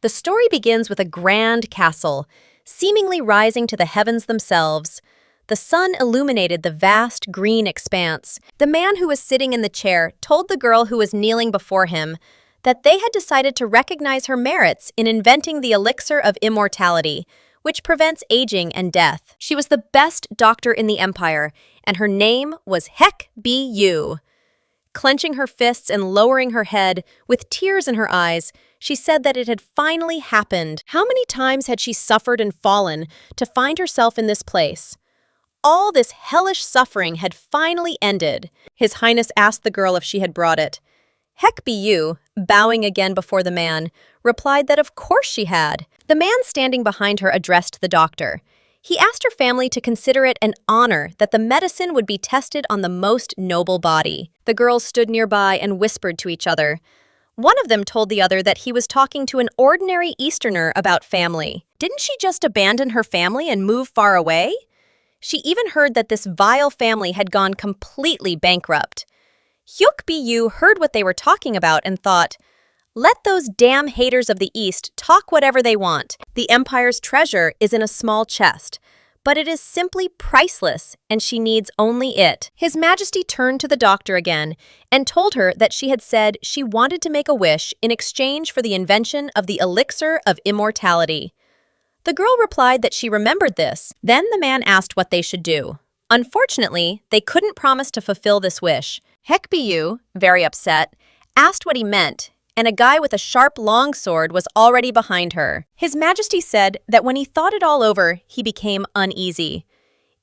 The story begins with a grand castle, seemingly rising to the heavens themselves. The sun illuminated the vast green expanse. The man who was sitting in the chair told the girl who was kneeling before him that they had decided to recognize her merits in inventing the elixir of immortality, which prevents aging and death. She was the best doctor in the empire, and her name was Hecbu. Clenching her fists and lowering her head, with tears in her eyes, she said that it had finally happened. How many times had she suffered and fallen to find herself in this place? All this hellish suffering had finally ended. His Highness asked the girl if she had brought it. Hecbu, bowing again before the man, replied that of course she had. The man standing behind her addressed the doctor. He asked her family to consider it an honor that the medicine would be tested on the most noble body. The girls stood nearby and whispered to each other. One of them told the other that he was talking to an ordinary Easterner about family. Didn't she just abandon her family and move far away? She even heard that this vile family had gone completely bankrupt. Hukbu heard what they were talking about and thought, let those damn haters of the East talk whatever they want. The Empire's treasure is in a small chest, but it is simply priceless, and she needs only it. His Majesty turned to the doctor again and told her that she had said she wanted to make a wish in exchange for the invention of the elixir of immortality. The girl replied that she remembered this. Then the man asked what they should do. Unfortunately, they couldn't promise to fulfill this wish. Hecbu, very upset, asked what he meant, and a guy with a sharp longsword was already behind her. His Majesty said that when he thought it all over, he became uneasy.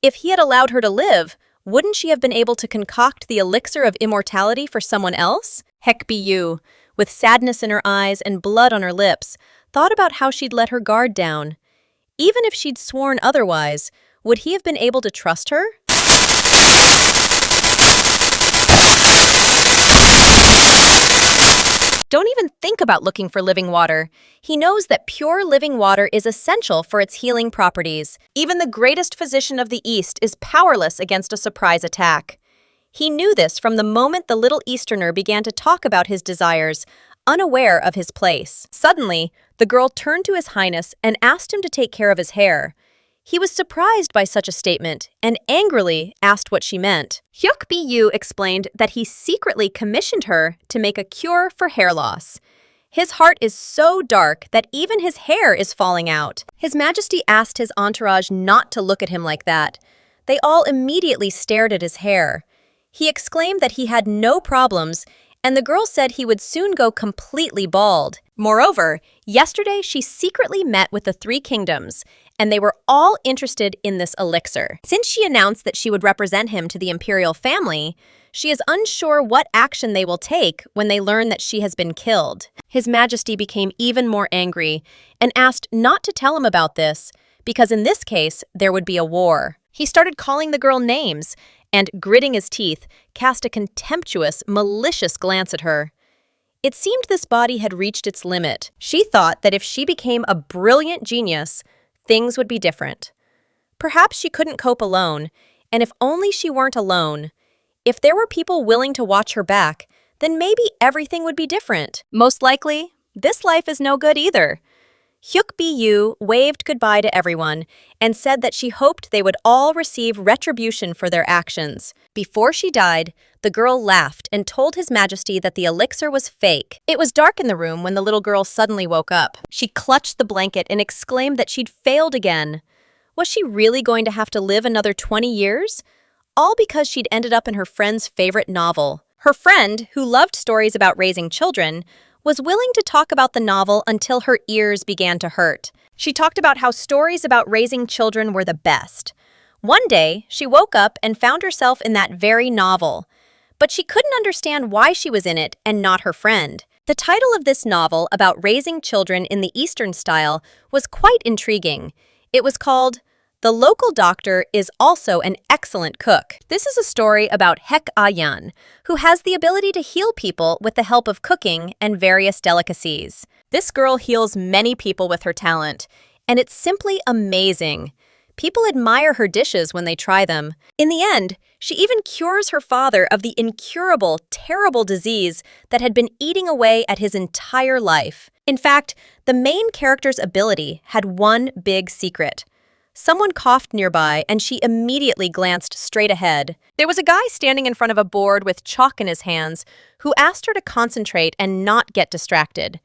If he had allowed her to live, wouldn't she have been able to concoct the elixir of immortality for someone else? Hecbu, with sadness in her eyes and blood on her lips, thought about how she'd let her guard down. Even if she'd sworn otherwise, would he have been able to trust her? Don't even think about looking for living water. He knows that pure living water is essential for its healing properties. Even the greatest physician of the East is powerless against a surprise attack. He knew this from the moment the little Easterner began to talk about his desires, unaware of his place. Suddenly, the girl turned to His Highness and asked him to take care of his hair. He was surprised by such a statement and angrily asked what she meant. Hukbu explained that he secretly commissioned her to make a cure for hair loss. His heart is so dark that even his hair is falling out. His Majesty asked his entourage not to look at him like that. They all immediately stared at his hair. He exclaimed that he had no problems, and the girl said he would soon go completely bald. Moreover, yesterday she secretly met with the Three Kingdoms, and they were all interested in this elixir. Since she announced that she would represent him to the imperial family, she is unsure what action they will take when they learn that she has been killed. His Majesty became even more angry and asked not to tell him about this, because in this case, there would be a war. He started calling the girl names and, gritting his teeth, cast a contemptuous, malicious glance at her. It seemed this body had reached its limit. She thought that if she became a brilliant genius, things would be different. Perhaps she couldn't cope alone, and if only she weren't alone, if there were people willing to watch her back, then maybe everything would be different. Most likely, this life is no good either. Hukbu waved goodbye to everyone and said that she hoped they would all receive retribution for their actions. Before she died, the girl laughed and told His Majesty that the elixir was fake. It was dark in the room when the little girl suddenly woke up. She clutched the blanket and exclaimed that she'd failed again. Was she really going to have to live another 20 years? All because she'd ended up in her friend's favorite novel. Her friend, who loved stories about raising children, was willing to talk about the novel until her ears began to hurt. She talked about how stories about raising children were the best. One day, she woke up and found herself in that very novel. But she couldn't understand why she was in it and not her friend. The title of this novel about raising children in the Eastern style was quite intriguing. It was called The Local Doctor is Also an Excellent Cook. This is a story about Huk Kiwan, who has the ability to heal people with the help of cooking and various delicacies. This girl heals many people with her talent, and it's simply amazing. People admire her dishes when they try them. In the end, she even cures her father of the incurable, terrible disease that had been eating away at his entire life. In fact, the main character's ability had one big secret. Someone coughed nearby, and she immediately glanced straight ahead. There was a guy standing in front of a board with chalk in his hands who asked her to concentrate and not get distracted.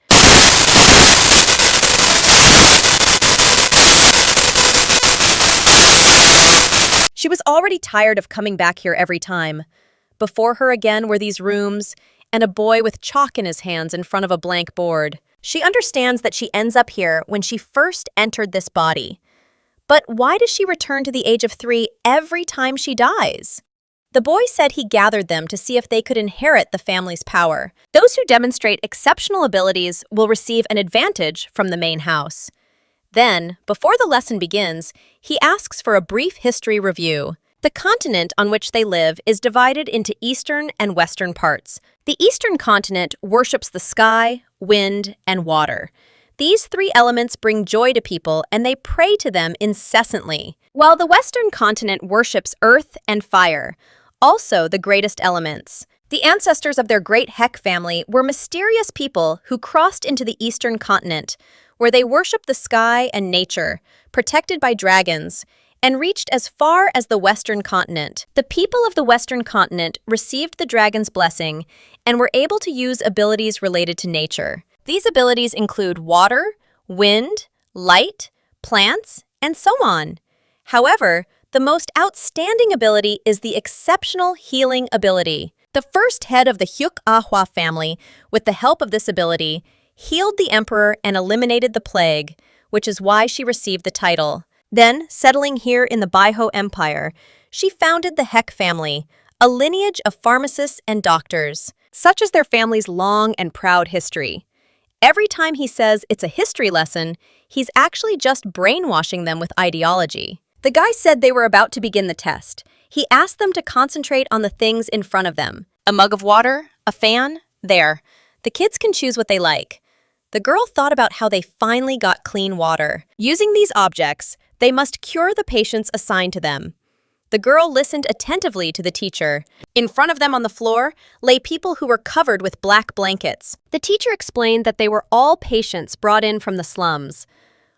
She was already tired of coming back here every time. Before her again were these rooms, and a boy with chalk in his hands in front of a blank board. She understands that she ends up here when she first entered this body. But why does she return to the age of 3 every time she dies? The boy said he gathered them to see if they could inherit the family's power. Those who demonstrate exceptional abilities will receive an advantage from the main house. Then, before the lesson begins, he asks for a brief history review. The continent on which they live is divided into eastern and western parts. The eastern continent worships the sky, wind, and water. These 3 elements bring joy to people, and they pray to them incessantly, while the western continent worships earth and fire, also the greatest elements. The ancestors of their great Hek family were mysterious people who crossed into the eastern continent, where they worshiped the sky and nature, protected by dragons, and reached as far as the western continent. The people of the western continent received the dragon's blessing and were able to use abilities related to nature. These abilities include water, wind, light, plants, and so on. However, the most outstanding ability is the exceptional healing ability. The first head of the Huk Ahua family, with the help of this ability, healed the emperor and eliminated the plague, which is why she received the title. Then, settling here in the Baiho Empire, she founded the Hek family, a lineage of pharmacists and doctors. Such is their family's long and proud history. Every time he says it's a history lesson, he's actually just brainwashing them with ideology. The guy said they were about to begin the test. He asked them to concentrate on the things in front of them. A mug of water, a fan, there. The kids can choose what they like. The girl thought about how they finally got clean water. Using these objects, they must cure the patients assigned to them. The girl listened attentively to the teacher. In front of them on the floor lay people who were covered with black blankets. The teacher explained that they were all patients brought in from the slums.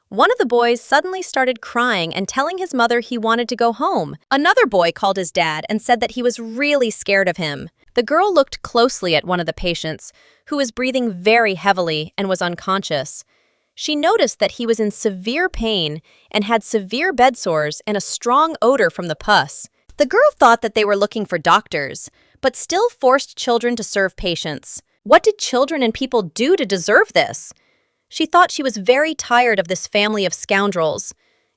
One of the boys suddenly started crying and telling his mother he wanted to go home. Another boy called his dad and said that he was really scared of him. The girl looked closely at one of the patients, who was breathing very heavily and was unconscious. She noticed that he was in severe pain and had severe bed sores and a strong odor from the pus. The girl thought that they were looking for doctors, but still forced children to serve patients. What did children and people do to deserve this? She thought she was very tired of this family of scoundrels.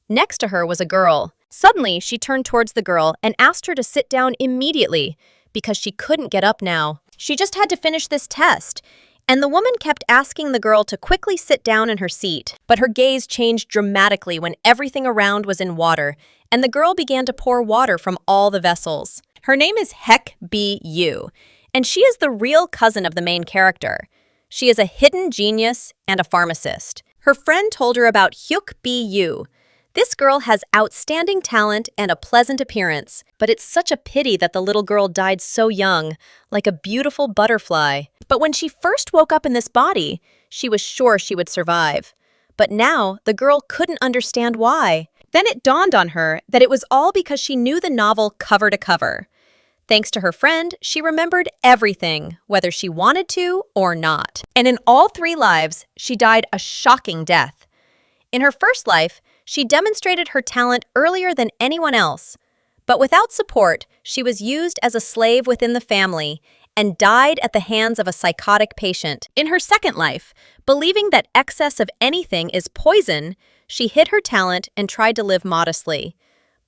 Next to her was a girl. Suddenly, she turned towards the girl and asked her to sit down immediately because she couldn't get up now. She just had to finish this test. And the woman kept asking the girl to quickly sit down in her seat. But her gaze changed dramatically when everything around was in water, and the girl began to pour water from all the vessels. Her name is Hecbu, and she is the real cousin of the main character. She is a hidden genius and a pharmacist. Her friend told her about Huk Bu. This girl has outstanding talent and a pleasant appearance, but it's such a pity that the little girl died so young, like a beautiful butterfly. But when she first woke up in this body, she was sure she would survive. But now, the girl couldn't understand why. Then it dawned on her that it was all because she knew the novel cover to cover. Thanks to her friend, she remembered everything, whether she wanted to or not. And in all 3 lives, she died a shocking death. In her first life, she demonstrated her talent earlier than anyone else. But without support, she was used as a slave within the family and died at the hands of a psychotic patient. In her second life, believing that excess of anything is poison, she hid her talent and tried to live modestly.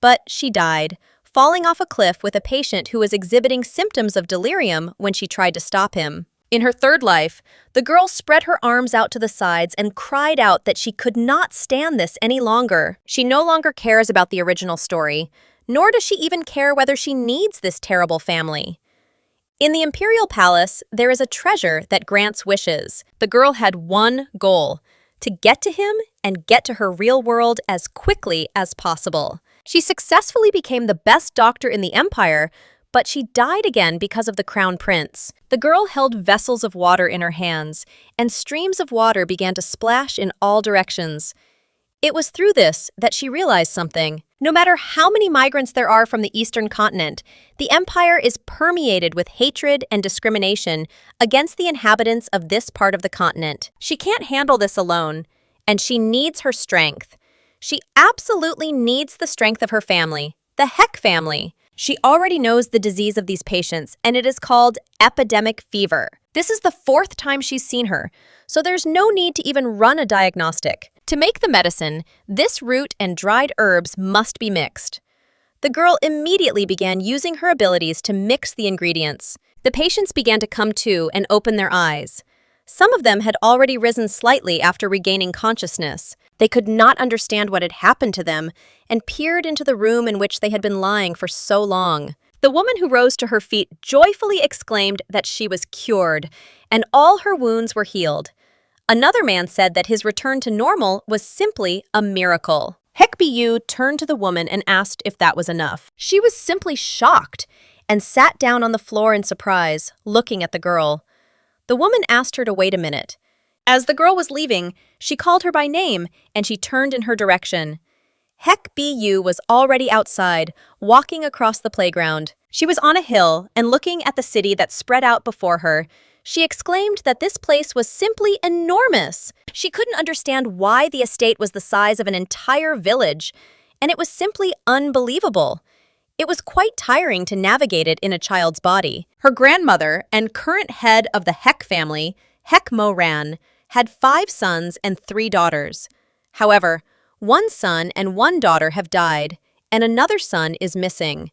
But she died, falling off a cliff with a patient who was exhibiting symptoms of delirium when she tried to stop him. In her third life, the girl spread her arms out to the sides and cried out that she could not stand this any longer. She no longer cares about the original story, nor does she even care whether she needs this terrible family. In the imperial palace, there is a treasure that grants wishes. The girl had one goal: to get to him and get to her real world as quickly as possible. She successfully became the best doctor in the empire, but she died again because of the crown prince. The girl held vessels of water in her hands, and streams of water began to splash in all directions. It was through this that she realized something. No matter how many migrants there are from the eastern continent, the empire is permeated with hatred and discrimination against the inhabitants of this part of the continent. She can't handle this alone, and she needs her strength. She absolutely needs the strength of her family, the Huk family. She already knows the disease of these patients, and it is called epidemic fever. This is the 4th time she's seen her, so there's no need to even run a diagnostic. To make the medicine, this root and dried herbs must be mixed. The girl immediately began using her abilities to mix the ingredients. The patients began to come to and open their eyes. Some of them had already risen slightly after regaining consciousness. They could not understand what had happened to them and peered into the room in which they had been lying for so long. The woman who rose to her feet joyfully exclaimed that she was cured, and all her wounds were healed. Another man said that his return to normal was simply a miracle. Hecbu turned to the woman and asked if that was enough. She was simply shocked and sat down on the floor in surprise, looking at the girl. The woman asked her to wait a minute. As the girl was leaving, she called her by name and she turned in her direction. Hecbu was already outside, walking across the playground. She was on a hill and looking at the city that spread out before her. She exclaimed that this place was simply enormous. She couldn't understand why the estate was the size of an entire village, and it was simply unbelievable. It was quite tiring to navigate it in a child's body. Her grandmother and current head of the Huk family, Huk Moran, had 5 sons and 3 daughters. However, 1 son and 1 daughter have died, and another son is missing.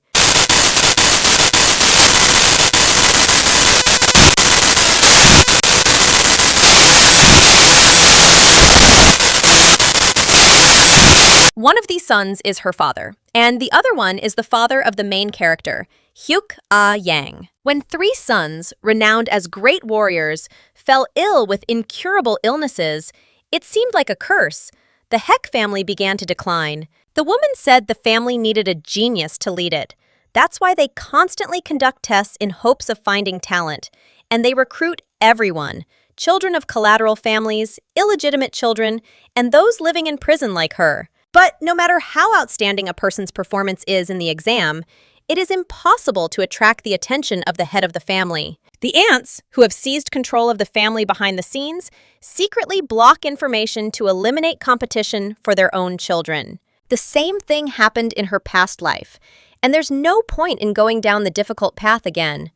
One of these sons is her father, and the other one is the father of the main character, Huk Yang. When 3 sons, renowned as great warriors, fell ill with incurable illnesses, it seemed like a curse. The Huk family began to decline. The woman said the family needed a genius to lead it. That's why they constantly conduct tests in hopes of finding talent, and they recruit everyone, children of collateral families, illegitimate children, and those living in prison like her. But no matter how outstanding a person's performance is in the exam, it is impossible to attract the attention of the head of the family. The aunts, who have seized control of the family behind the scenes, secretly block information to eliminate competition for their own children. The same thing happened in her past life, and there's no point in going down the difficult path again.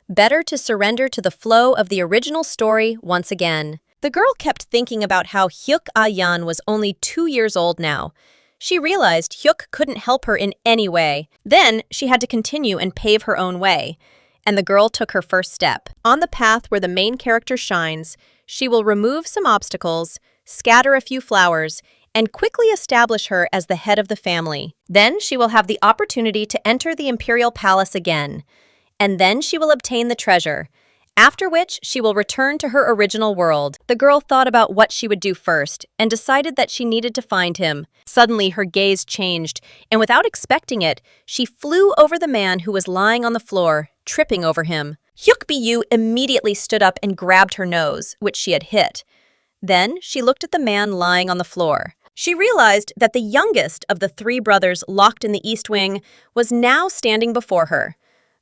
Better to surrender to the flow of the original story once again. The girl kept thinking about how Huk Kiwan was only 2 years old now. She realized Huk couldn't help her in any way. Then she had to continue and pave her own way. And the girl took her first step. On the path where the main character shines, she will remove some obstacles, scatter a few flowers, and quickly establish her as the head of the family. Then she will have the opportunity to enter the imperial palace again. And then she will obtain the treasure, after which she will return to her original world. The girl thought about what she would do first and decided that she needed to find him. Suddenly, her gaze changed, and without expecting it, she flew over the man who was lying on the floor, tripping over him. Hukbu immediately stood up and grabbed her nose, which she had hit. Then she looked at the man lying on the floor. She realized that the youngest of the 3 brothers locked in the East Wing was now standing before her.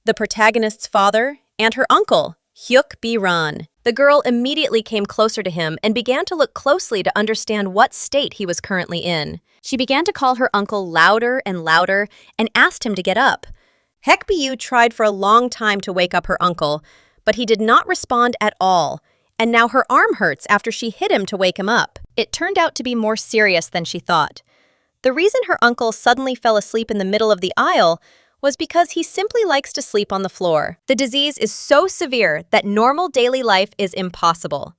The protagonist's father and her uncle, Huk Bwan. The girl immediately came closer to him and began to look closely to understand what state he was currently in. She began to call her uncle louder and louder and asked him to get up. Hecbu tried for a long time to wake up her uncle, but he did not respond at all, and now her arm hurts after she hit him to wake him up. It turned out to be more serious than she thought. The reason her uncle suddenly fell asleep in the middle of the aisle was because he simply likes to sleep on the floor. The disease is so severe that normal daily life is impossible.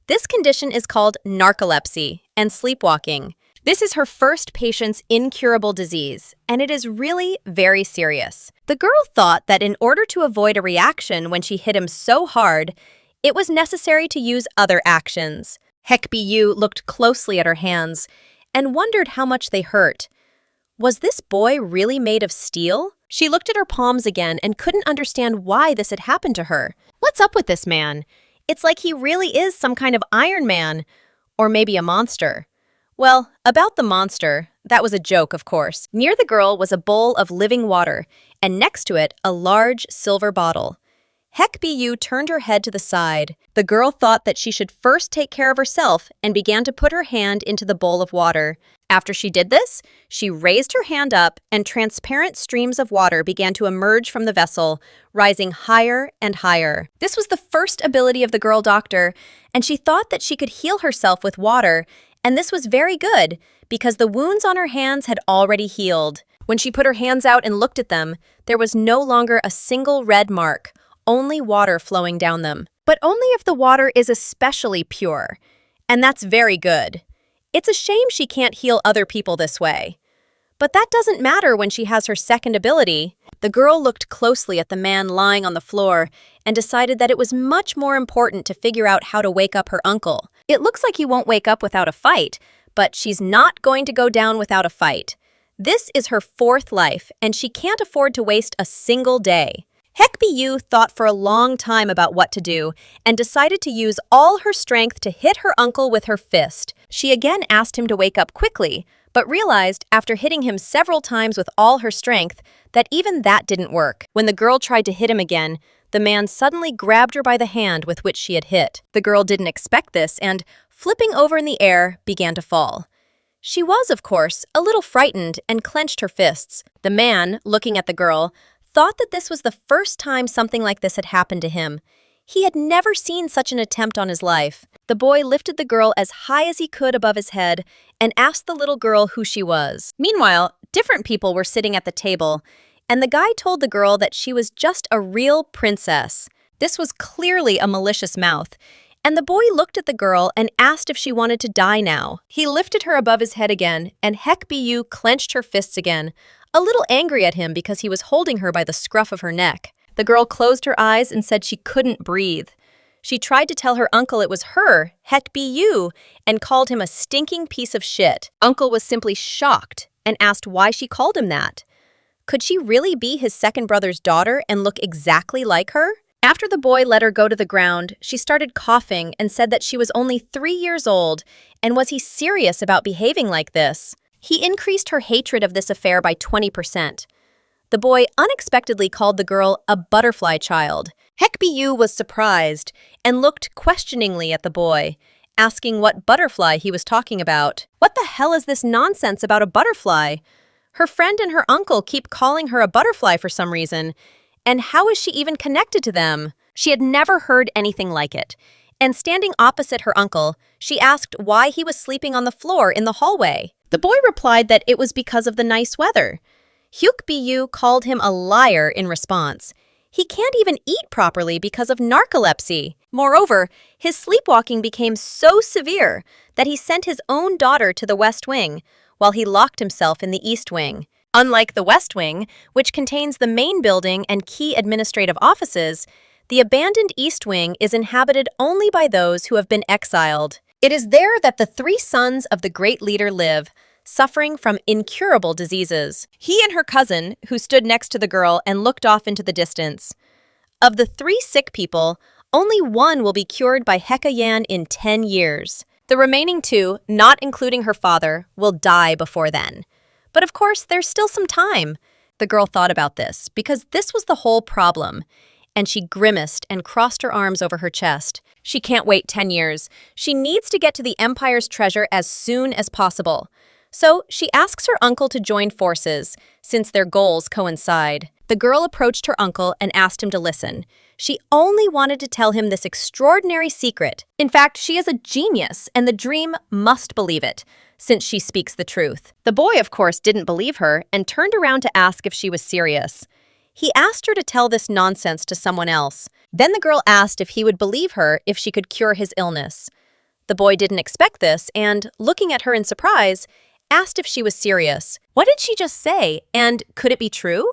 This condition is called narcolepsy and sleepwalking. This is her first patient's incurable disease, and it is really very serious. The girl thought that in order to avoid a reaction when she hit him so hard, it was necessary to use other actions. Hecbu looked closely at her hands and wondered how much they hurt. Was this boy really made of steel? She looked at her palms again and couldn't understand why this had happened to her. What's up with this man? It's like he really is some kind of Iron Man. Or maybe a monster. Well, about the monster, that was a joke, of course. Near the girl was a bowl of living water, and next to it, a large silver bottle. Hecbu turned her head to the side. The girl thought that she should first take care of herself and began to put her hand into the bowl of water. After she did this, she raised her hand up and transparent streams of water began to emerge from the vessel, rising higher and higher. This was the first ability of the girl doctor, and she thought that she could heal herself with water, and this was very good because the wounds on her hands had already healed. When she put her hands out and looked at them, there was no longer a single red mark, only water flowing down them. But only if the water is especially pure, and that's very good. It's a shame she can't heal other people this way. But that doesn't matter when she has her second ability. The girl looked closely at the man lying on the floor and decided that it was much more important to figure out how to wake up her uncle. It looks like he won't wake up without a fight, but she's not going to go down without a fight. This is her fourth life, and she can't afford to waste a single day. Hecbu thought for a long time about what to do and decided to use all her strength to hit her uncle with her fist. She again asked him to wake up quickly, but realized after hitting him several times with all her strength that even that didn't work. When the girl tried to hit him again, the man suddenly grabbed her by the hand with which she had hit. The girl didn't expect this and, flipping over in the air, began to fall. She was, of course, a little frightened and clenched her fists. The man, looking at the girl, thought that this was the first time something like this had happened to him. He had never seen such an attempt on his life. The boy lifted the girl as high as he could above his head and asked the little girl who she was. Meanwhile, different people were sitting at the table, and the guy told the girl that she was just a real princess. This was clearly a malicious mouth, and the boy looked at the girl and asked if she wanted to die now. He lifted her above his head again, and Hecbu clenched her fists again, a little angry at him because he was holding her by the scruff of her neck. The girl closed her eyes and said she couldn't breathe. She tried to tell her uncle it was her, Hecbu, and called him a stinking piece of shit. Uncle was simply shocked and asked why she called him that. Could she really be his second brother's daughter and look exactly like her? After the boy let her go to the ground, she started coughing and said that she was only 3 years old, and was he serious about behaving like this? He increased her hatred of this affair by 20%. The boy unexpectedly called the girl a butterfly child. Hecbu was surprised and looked questioningly at the boy, asking what butterfly he was talking about. What the hell is this nonsense about a butterfly? Her friend and her uncle keep calling her a butterfly for some reason, and how is she even connected to them? She had never heard anything like it. And standing opposite her uncle, she asked why he was sleeping on the floor in the hallway. The boy replied that it was because of the nice weather. Huk Bu called him a liar in response. He can't even eat properly because of narcolepsy. Moreover, his sleepwalking became so severe that he sent his own daughter to the West Wing, while he locked himself in the East Wing. Unlike the West Wing, which contains the main building and key administrative offices, the abandoned East Wing is inhabited only by those who have been exiled. It is there that the 3 sons of the great leader live, suffering from incurable diseases. He and her cousin, who stood next to the girl and looked off into the distance. Of the 3 sick people, only 1 will be cured by Hecbu in 10 years. The remaining 2, not including her father, will die before then. But of course, there's still some time. The girl thought about this, because this was the whole problem. And she grimaced and crossed her arms over her chest. She can't wait 10 years. She needs to get to the Empire's treasure as soon as possible. So she asks her uncle to join forces, since their goals coincide. The girl approached her uncle and asked him to listen. She only wanted to tell him this extraordinary secret. In fact, she is a genius, and the dream must believe it, since she speaks the truth. The boy, of course, didn't believe her and turned around to ask if she was serious. He asked her to tell this nonsense to someone else. Then the girl asked if he would believe her if she could cure his illness. The boy didn't expect this and, looking at her in surprise, asked if she was serious. What did she just say, and could it be true?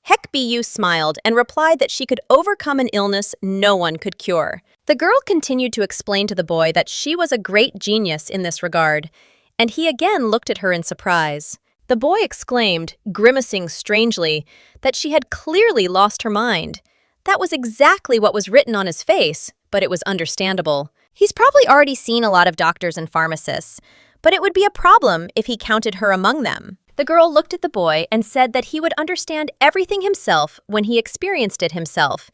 Hecbu smiled and replied that she could overcome an illness no one could cure. The girl continued to explain to the boy that she was a great genius in this regard, and he again looked at her in surprise. The boy exclaimed, grimacing strangely, that she had clearly lost her mind. That was exactly what was written on his face, but it was understandable. He's probably already seen a lot of doctors and pharmacists, but it would be a problem if he counted her among them. The girl looked at the boy and said that he would understand everything himself when he experienced it himself,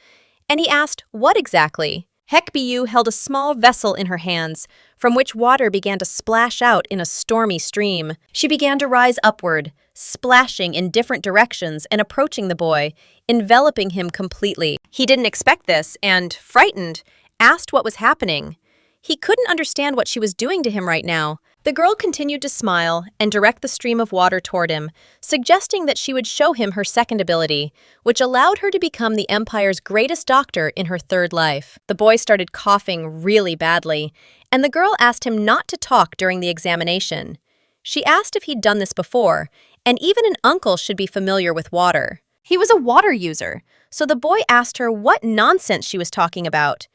and he asked, what exactly? Hecbu held a small vessel in her hands, from which water began to splash out in a stormy stream. She began to rise upward, splashing in different directions and approaching the boy, enveloping him completely. He didn't expect this and, frightened, asked what was happening. He couldn't understand what she was doing to him right now. The girl continued to smile and direct the stream of water toward him, suggesting that she would show him her second ability, which allowed her to become the Empire's greatest doctor in her third life. The boy started coughing really badly, and the girl asked him not to talk during the examination. She asked if he'd done this before, and even an uncle should be familiar with water. He was a water user, so the boy asked her what nonsense she was talking about.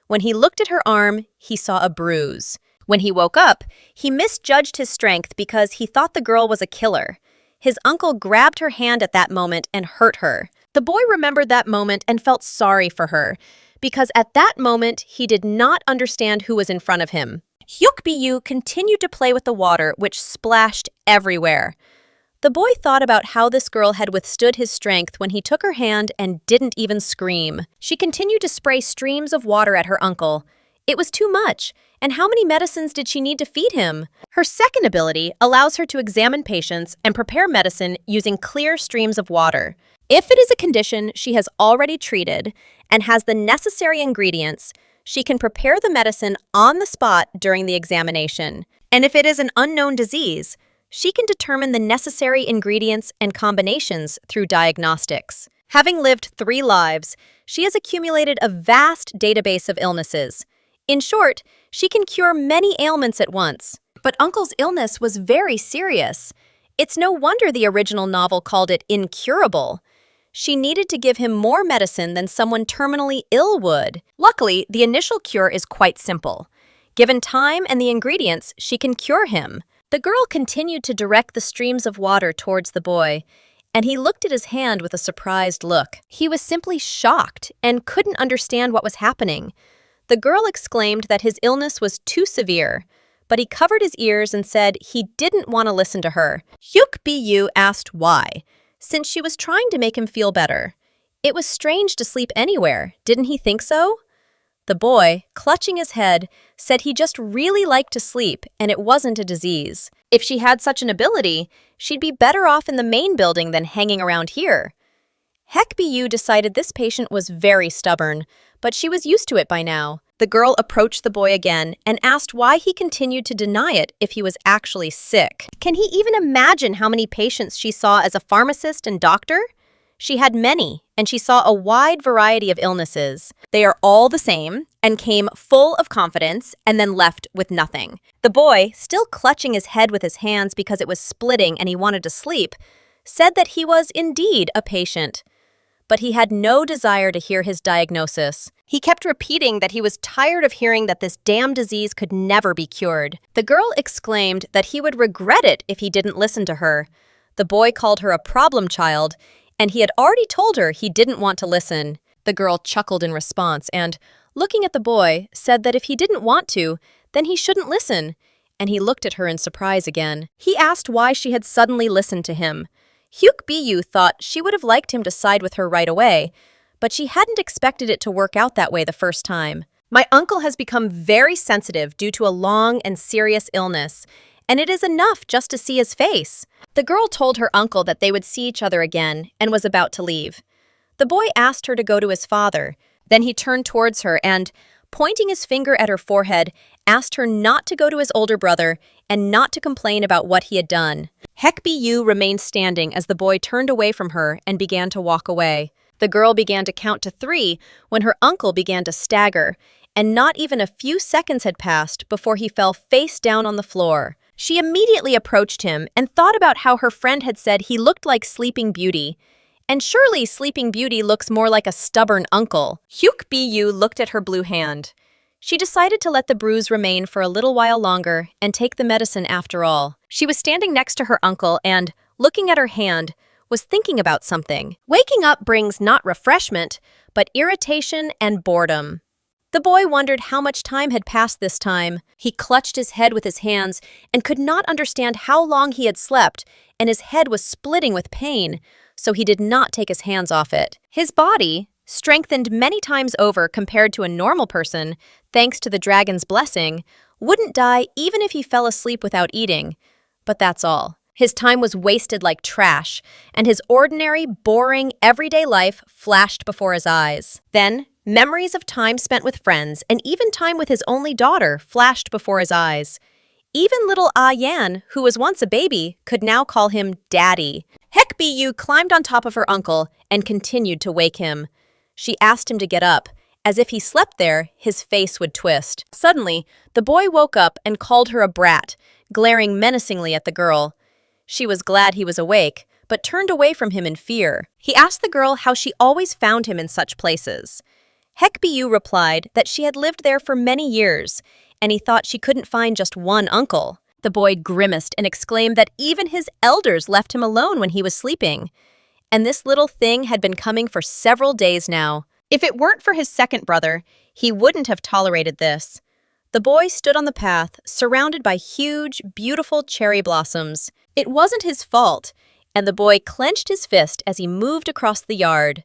When he looked at her arm, he saw a bruise. When he woke up, he misjudged his strength because he thought the girl was a killer. His uncle grabbed her hand at that moment and hurt her. The boy remembered that moment and felt sorry for her, because at that moment he did not understand who was in front of him. Huk Dewi continued to play with the water, which splashed everywhere. The boy thought about how this girl had withstood his strength when he took her hand and didn't even scream. She continued to spray streams of water at her uncle. It was too much, and how many medicines did she need to feed him? Her second ability allows her to examine patients and prepare medicine using clear streams of water. If it is a condition she has already treated and has the necessary ingredients, she can prepare the medicine on the spot during the examination. And if it is an unknown disease, she can determine the necessary ingredients and combinations through diagnostics. Having lived 3 lives, she has accumulated a vast database of illnesses. In short, she can cure many ailments at once. But Uncle's illness was very serious. It's no wonder the original novel called it incurable. She needed to give him more medicine than someone terminally ill would. Luckily, the initial cure is quite simple. Given time and the ingredients, she can cure him. The girl continued to direct the streams of water towards the boy, and he looked at his hand with a surprised look. He was simply shocked and couldn't understand what was happening. The girl exclaimed that his illness was too severe, but he covered his ears and said he didn't want to listen to her. Huk Dewi asked why, since she was trying to make him feel better. It was strange to sleep anywhere, didn't he think so? The boy, clutching his head, said he just really liked to sleep and it wasn't a disease. If she had such an ability, she'd be better off in the main building than hanging around here. Hecbu decided this patient was very stubborn, but she was used to it by now. The girl approached the boy again and asked why he continued to deny it if he was actually sick. Can he even imagine how many patients she saw as a pharmacist and doctor? She had many, and she saw a wide variety of illnesses. They are all the same and came full of confidence and then left with nothing. The boy, still clutching his head with his hands because it was splitting and he wanted to sleep, said that he was indeed a patient. But he had no desire to hear his diagnosis. He kept repeating that he was tired of hearing that this damn disease could never be cured. The girl exclaimed that he would regret it if he didn't listen to her. The boy called her a problem child, and he had already told her he didn't want to listen. The girl chuckled in response and, looking at the boy, said that if he didn't want to, then he shouldn't listen. And he looked at her in surprise again. He asked why she had suddenly listened to him. Huk Dewi thought she would have liked him to side with her right away, but she hadn't expected it to work out that way the first time. My uncle has become very sensitive due to a long and serious illness, and it is enough just to see his face. The girl told her uncle that they would see each other again and was about to leave. The boy asked her to go to his father. Then he turned towards her and, pointing his finger at her forehead, asked her not to go to his older brother and not to complain about what he had done. Hecbu remained standing as the boy turned away from her and began to walk away. The girl began to count to 3 when her uncle began to stagger, and not even a few seconds had passed before he fell face down on the floor. She immediately approached him and thought about how her friend had said he looked like Sleeping Beauty. And surely Sleeping Beauty looks more like a stubborn uncle. Huk Dewi looked at her blue hand. She decided to let the bruise remain for a little while longer and take the medicine after all. She was standing next to her uncle and, looking at her hand, was thinking about something. Waking up brings not refreshment, but irritation and boredom. The boy wondered how much time had passed this time. He clutched his head with his hands and could not understand how long he had slept, and his head was splitting with pain, so he did not take his hands off it. His body, strengthened many times over compared to a normal person, thanks to the dragon's blessing, wouldn't die even if he fell asleep without eating. But that's all. His time was wasted like trash, and his ordinary, boring, everyday life flashed before his eyes. Then, memories of time spent with friends and even time with his only daughter flashed before his eyes. Even little Ah Yan, who was once a baby, could now call him Daddy. Hecbu climbed on top of her uncle and continued to wake him. She asked him to get up. As if he slept there, his face would twist. Suddenly, the boy woke up and called her a brat, glaring menacingly at the girl. She was glad he was awake, but turned away from him in fear. He asked the girl how she always found him in such places. Hecbu replied that she had lived there for many years, and he thought she couldn't find just one uncle. The boy grimaced and exclaimed that even his elders left him alone when he was sleeping. And this little thing had been coming for several days now. If it weren't for his second brother, he wouldn't have tolerated this. The boy stood on the path, surrounded by huge, beautiful cherry blossoms. It wasn't his fault, and the boy clenched his fist as he moved across the yard.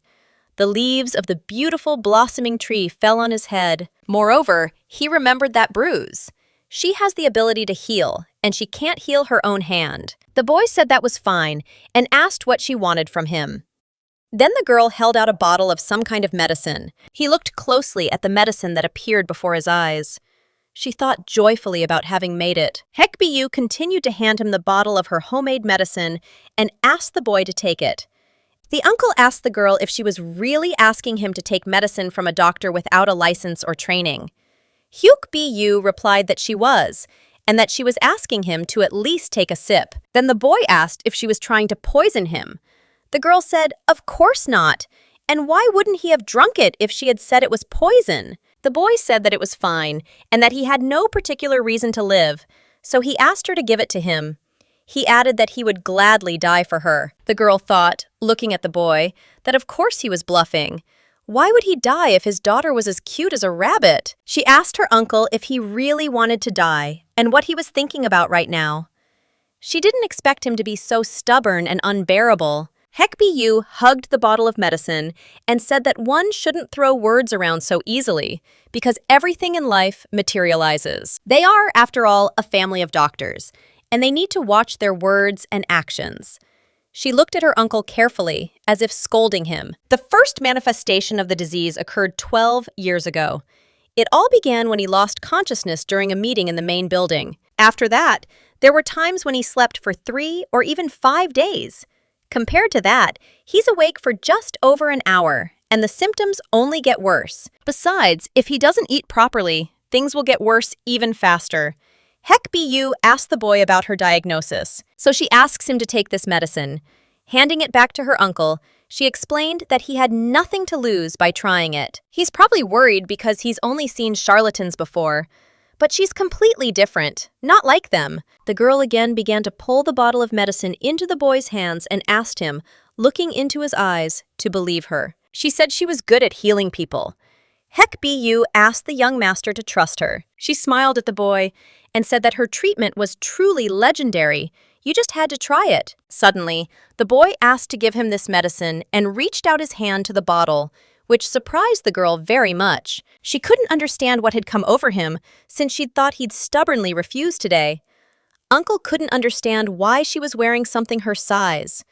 The leaves of the beautiful blossoming tree fell on his head. Moreover, he remembered that bruise. She has the ability to heal, and she can't heal her own hand. The boy said that was fine and asked what she wanted from him. Then the girl held out a bottle of some kind of medicine. He looked closely at the medicine that appeared before his eyes. She thought joyfully about having made it. Hecbu continued to hand him the bottle of her homemade medicine and asked the boy to take it. The uncle asked the girl if she was really asking him to take medicine from a doctor without a license or training. Huk Bu replied that she was, and that she was asking him to at least take a sip. Then the boy asked if she was trying to poison him. The girl said, "Of course not. And why wouldn't he have drunk it if she had said it was poison?" The boy said that it was fine, and that he had no particular reason to live, so he asked her to give it to him. He added that he would gladly die for her. The girl thought, looking at the boy, that of course he was bluffing. Why would he die if his daughter was as cute as a rabbit? She asked her uncle if he really wanted to die, and what he was thinking about right now. She didn't expect him to be so stubborn and unbearable. Hecbu hugged the bottle of medicine and said that one shouldn't throw words around so easily, because everything in life materializes. They are, after all, a family of doctors, and they need to watch their words and actions. She looked at her uncle carefully, as if scolding him. The first manifestation of the disease occurred 12 years ago. It all began when he lost consciousness during a meeting in the main building. After that, there were times when he slept for 3 or even 5 days. Compared to that, he's awake for just over an hour, and the symptoms only get worse. Besides, if he doesn't eat properly, things will get worse even faster. Hecbu asked the boy about her diagnosis, so she asks him to take this medicine. Handing it back to her uncle, she explained that he had nothing to lose by trying it. He's probably worried because he's only seen charlatans before. But she's completely different, not like them. The girl again began to pull the bottle of medicine into the boy's hands and asked him, looking into his eyes, to believe her. She said she was good at healing people. Hecbu asked the young master to trust her. She smiled at the boy and said that her treatment was truly legendary. You just had to try it. Suddenly, the boy asked to give him this medicine and reached out his hand to the bottle, which surprised the girl very much. She couldn't understand what had come over him, since she'd thought he'd stubbornly refused today. Uncle couldn't understand why she was wearing something her size,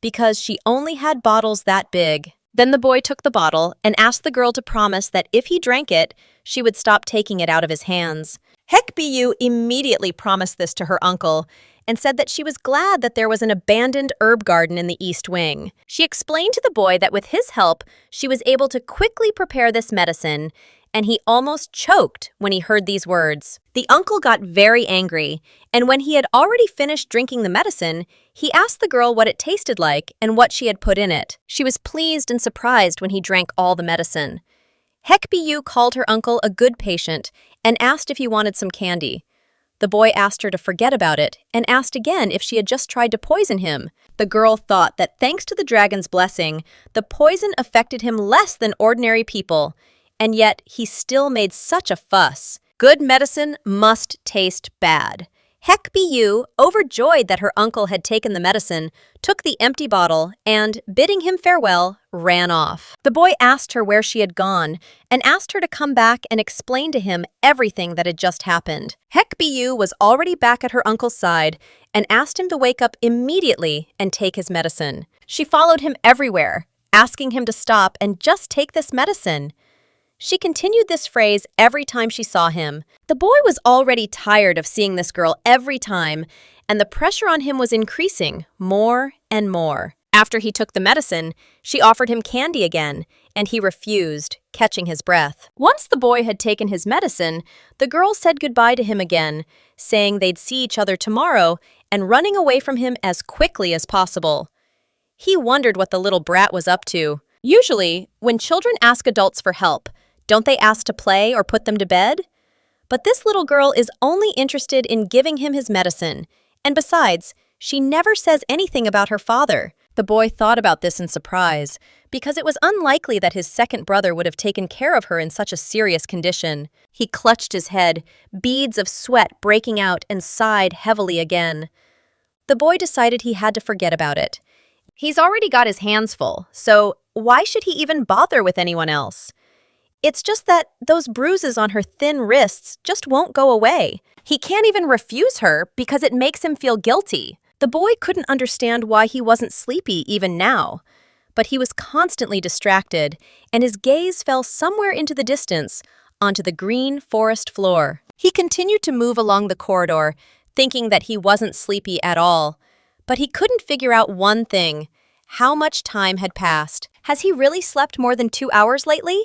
because she only had bottles that big. Then the boy took the bottle and asked the girl to promise that if he drank it, she would stop taking it out of his hands. Hecbu immediately promised this to her uncle, and said that she was glad that there was an abandoned herb garden in the East Wing. She explained to the boy that with his help, she was able to quickly prepare this medicine, and he almost choked when he heard these words. The uncle got very angry, and when he had already finished drinking the medicine, he asked the girl what it tasted like and what she had put in it. She was pleased and surprised when he drank all the medicine. Hecbu called her uncle a good patient and asked if he wanted some candy. The boy asked her to forget about it and asked again if she had just tried to poison him. The girl thought that thanks to the dragon's blessing, the poison affected him less than ordinary people, and yet he still made such a fuss. Good medicine must taste bad. Hecbu, overjoyed that her uncle had taken the medicine, took the empty bottle and, bidding him farewell, ran off. The boy asked her where she had gone and asked her to come back and explain to him everything that had just happened. Hecbu was already back at her uncle's side and asked him to wake up immediately and take his medicine. She followed him everywhere, asking him to stop and just take this medicine. She continued this phrase every time she saw him. The boy was already tired of seeing this girl every time, and the pressure on him was increasing more and more. After he took the medicine, she offered him candy again, and he refused, catching his breath. Once the boy had taken his medicine, the girl said goodbye to him again, saying they'd see each other tomorrow and running away from him as quickly as possible. He wondered what the little brat was up to. Usually, when children ask adults for help, don't they ask to play or put them to bed? But this little girl is only interested in giving him his medicine, and besides, she never says anything about her father. The boy thought about this in surprise, because it was unlikely that his second brother would have taken care of her in such a serious condition. He clutched his head, beads of sweat breaking out, and sighed heavily again. The boy decided he had to forget about it. He's already got his hands full, so why should he even bother with anyone else? It's just that those bruises on her thin wrists just won't go away. He can't even refuse her because it makes him feel guilty. The boy couldn't understand why he wasn't sleepy even now, but he was constantly distracted, and his gaze fell somewhere into the distance, onto the green forest floor. He continued to move along the corridor, thinking that he wasn't sleepy at all, but he couldn't figure out one thing: how much time had passed. Has he really slept more than 2 hours lately?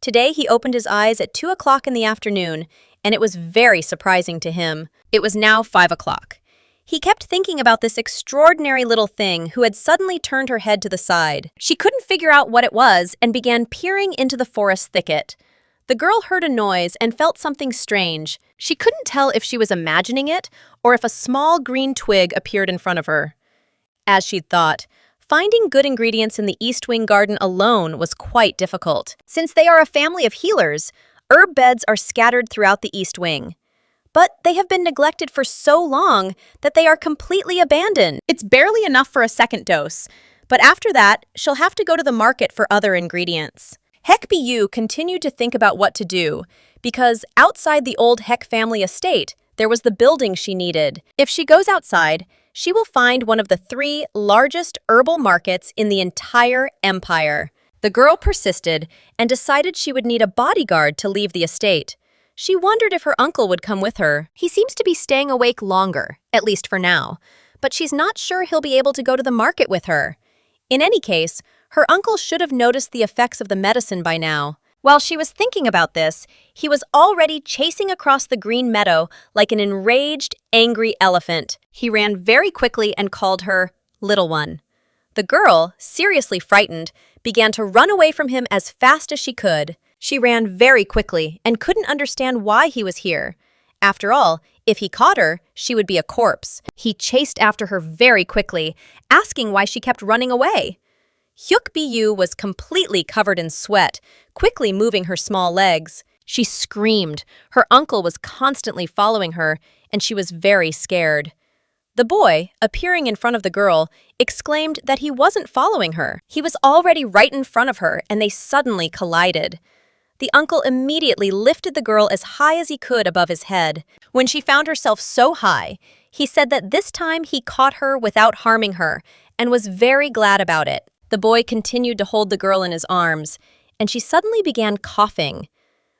Today he opened his eyes at 2 o'clock in the afternoon, and it was very surprising to him. It was now 5 o'clock. He kept thinking about this extraordinary little thing who had suddenly turned her head to the side. She couldn't figure out what it was and began peering into the forest thicket. The girl heard a noise and felt something strange. She couldn't tell if she was imagining it or if a small green twig appeared in front of her. As she'd thought, finding good ingredients in the East Wing garden alone was quite difficult. Since they are a family of healers, herb beds are scattered throughout the East Wing. But they have been neglected for so long that they are completely abandoned. It's barely enough for a second dose, but after that, she'll have to go to the market for other ingredients. Hecbu continued to think about what to do, because outside the old Hek family estate, there was the building she needed. If she goes outside, she will find one of the 3 largest herbal markets in the entire empire. The girl persisted and decided she would need a bodyguard to leave the estate. She wondered if her uncle would come with her. He seems to be staying awake longer, at least for now, but she's not sure he'll be able to go to the market with her. In any case, her uncle should have noticed the effects of the medicine by now. While she was thinking about this, he was already chasing across the green meadow like an enraged, angry elephant. He ran very quickly and called her Little One. The girl, seriously frightened, began to run away from him as fast as she could. She ran very quickly and couldn't understand why he was here. After all, if he caught her, she would be a corpse. He chased after her very quickly, asking why she kept running away. Hukbu was completely covered in sweat, quickly moving her small legs. She screamed. Her uncle was constantly following her, and she was very scared. The boy, appearing in front of the girl, exclaimed that he wasn't following her. He was already right in front of her, and they suddenly collided. The uncle immediately lifted the girl as high as he could above his head. When she found herself so high, he said that this time he caught her without harming her, and was very glad about it. The boy continued to hold the girl in his arms, and she suddenly began coughing.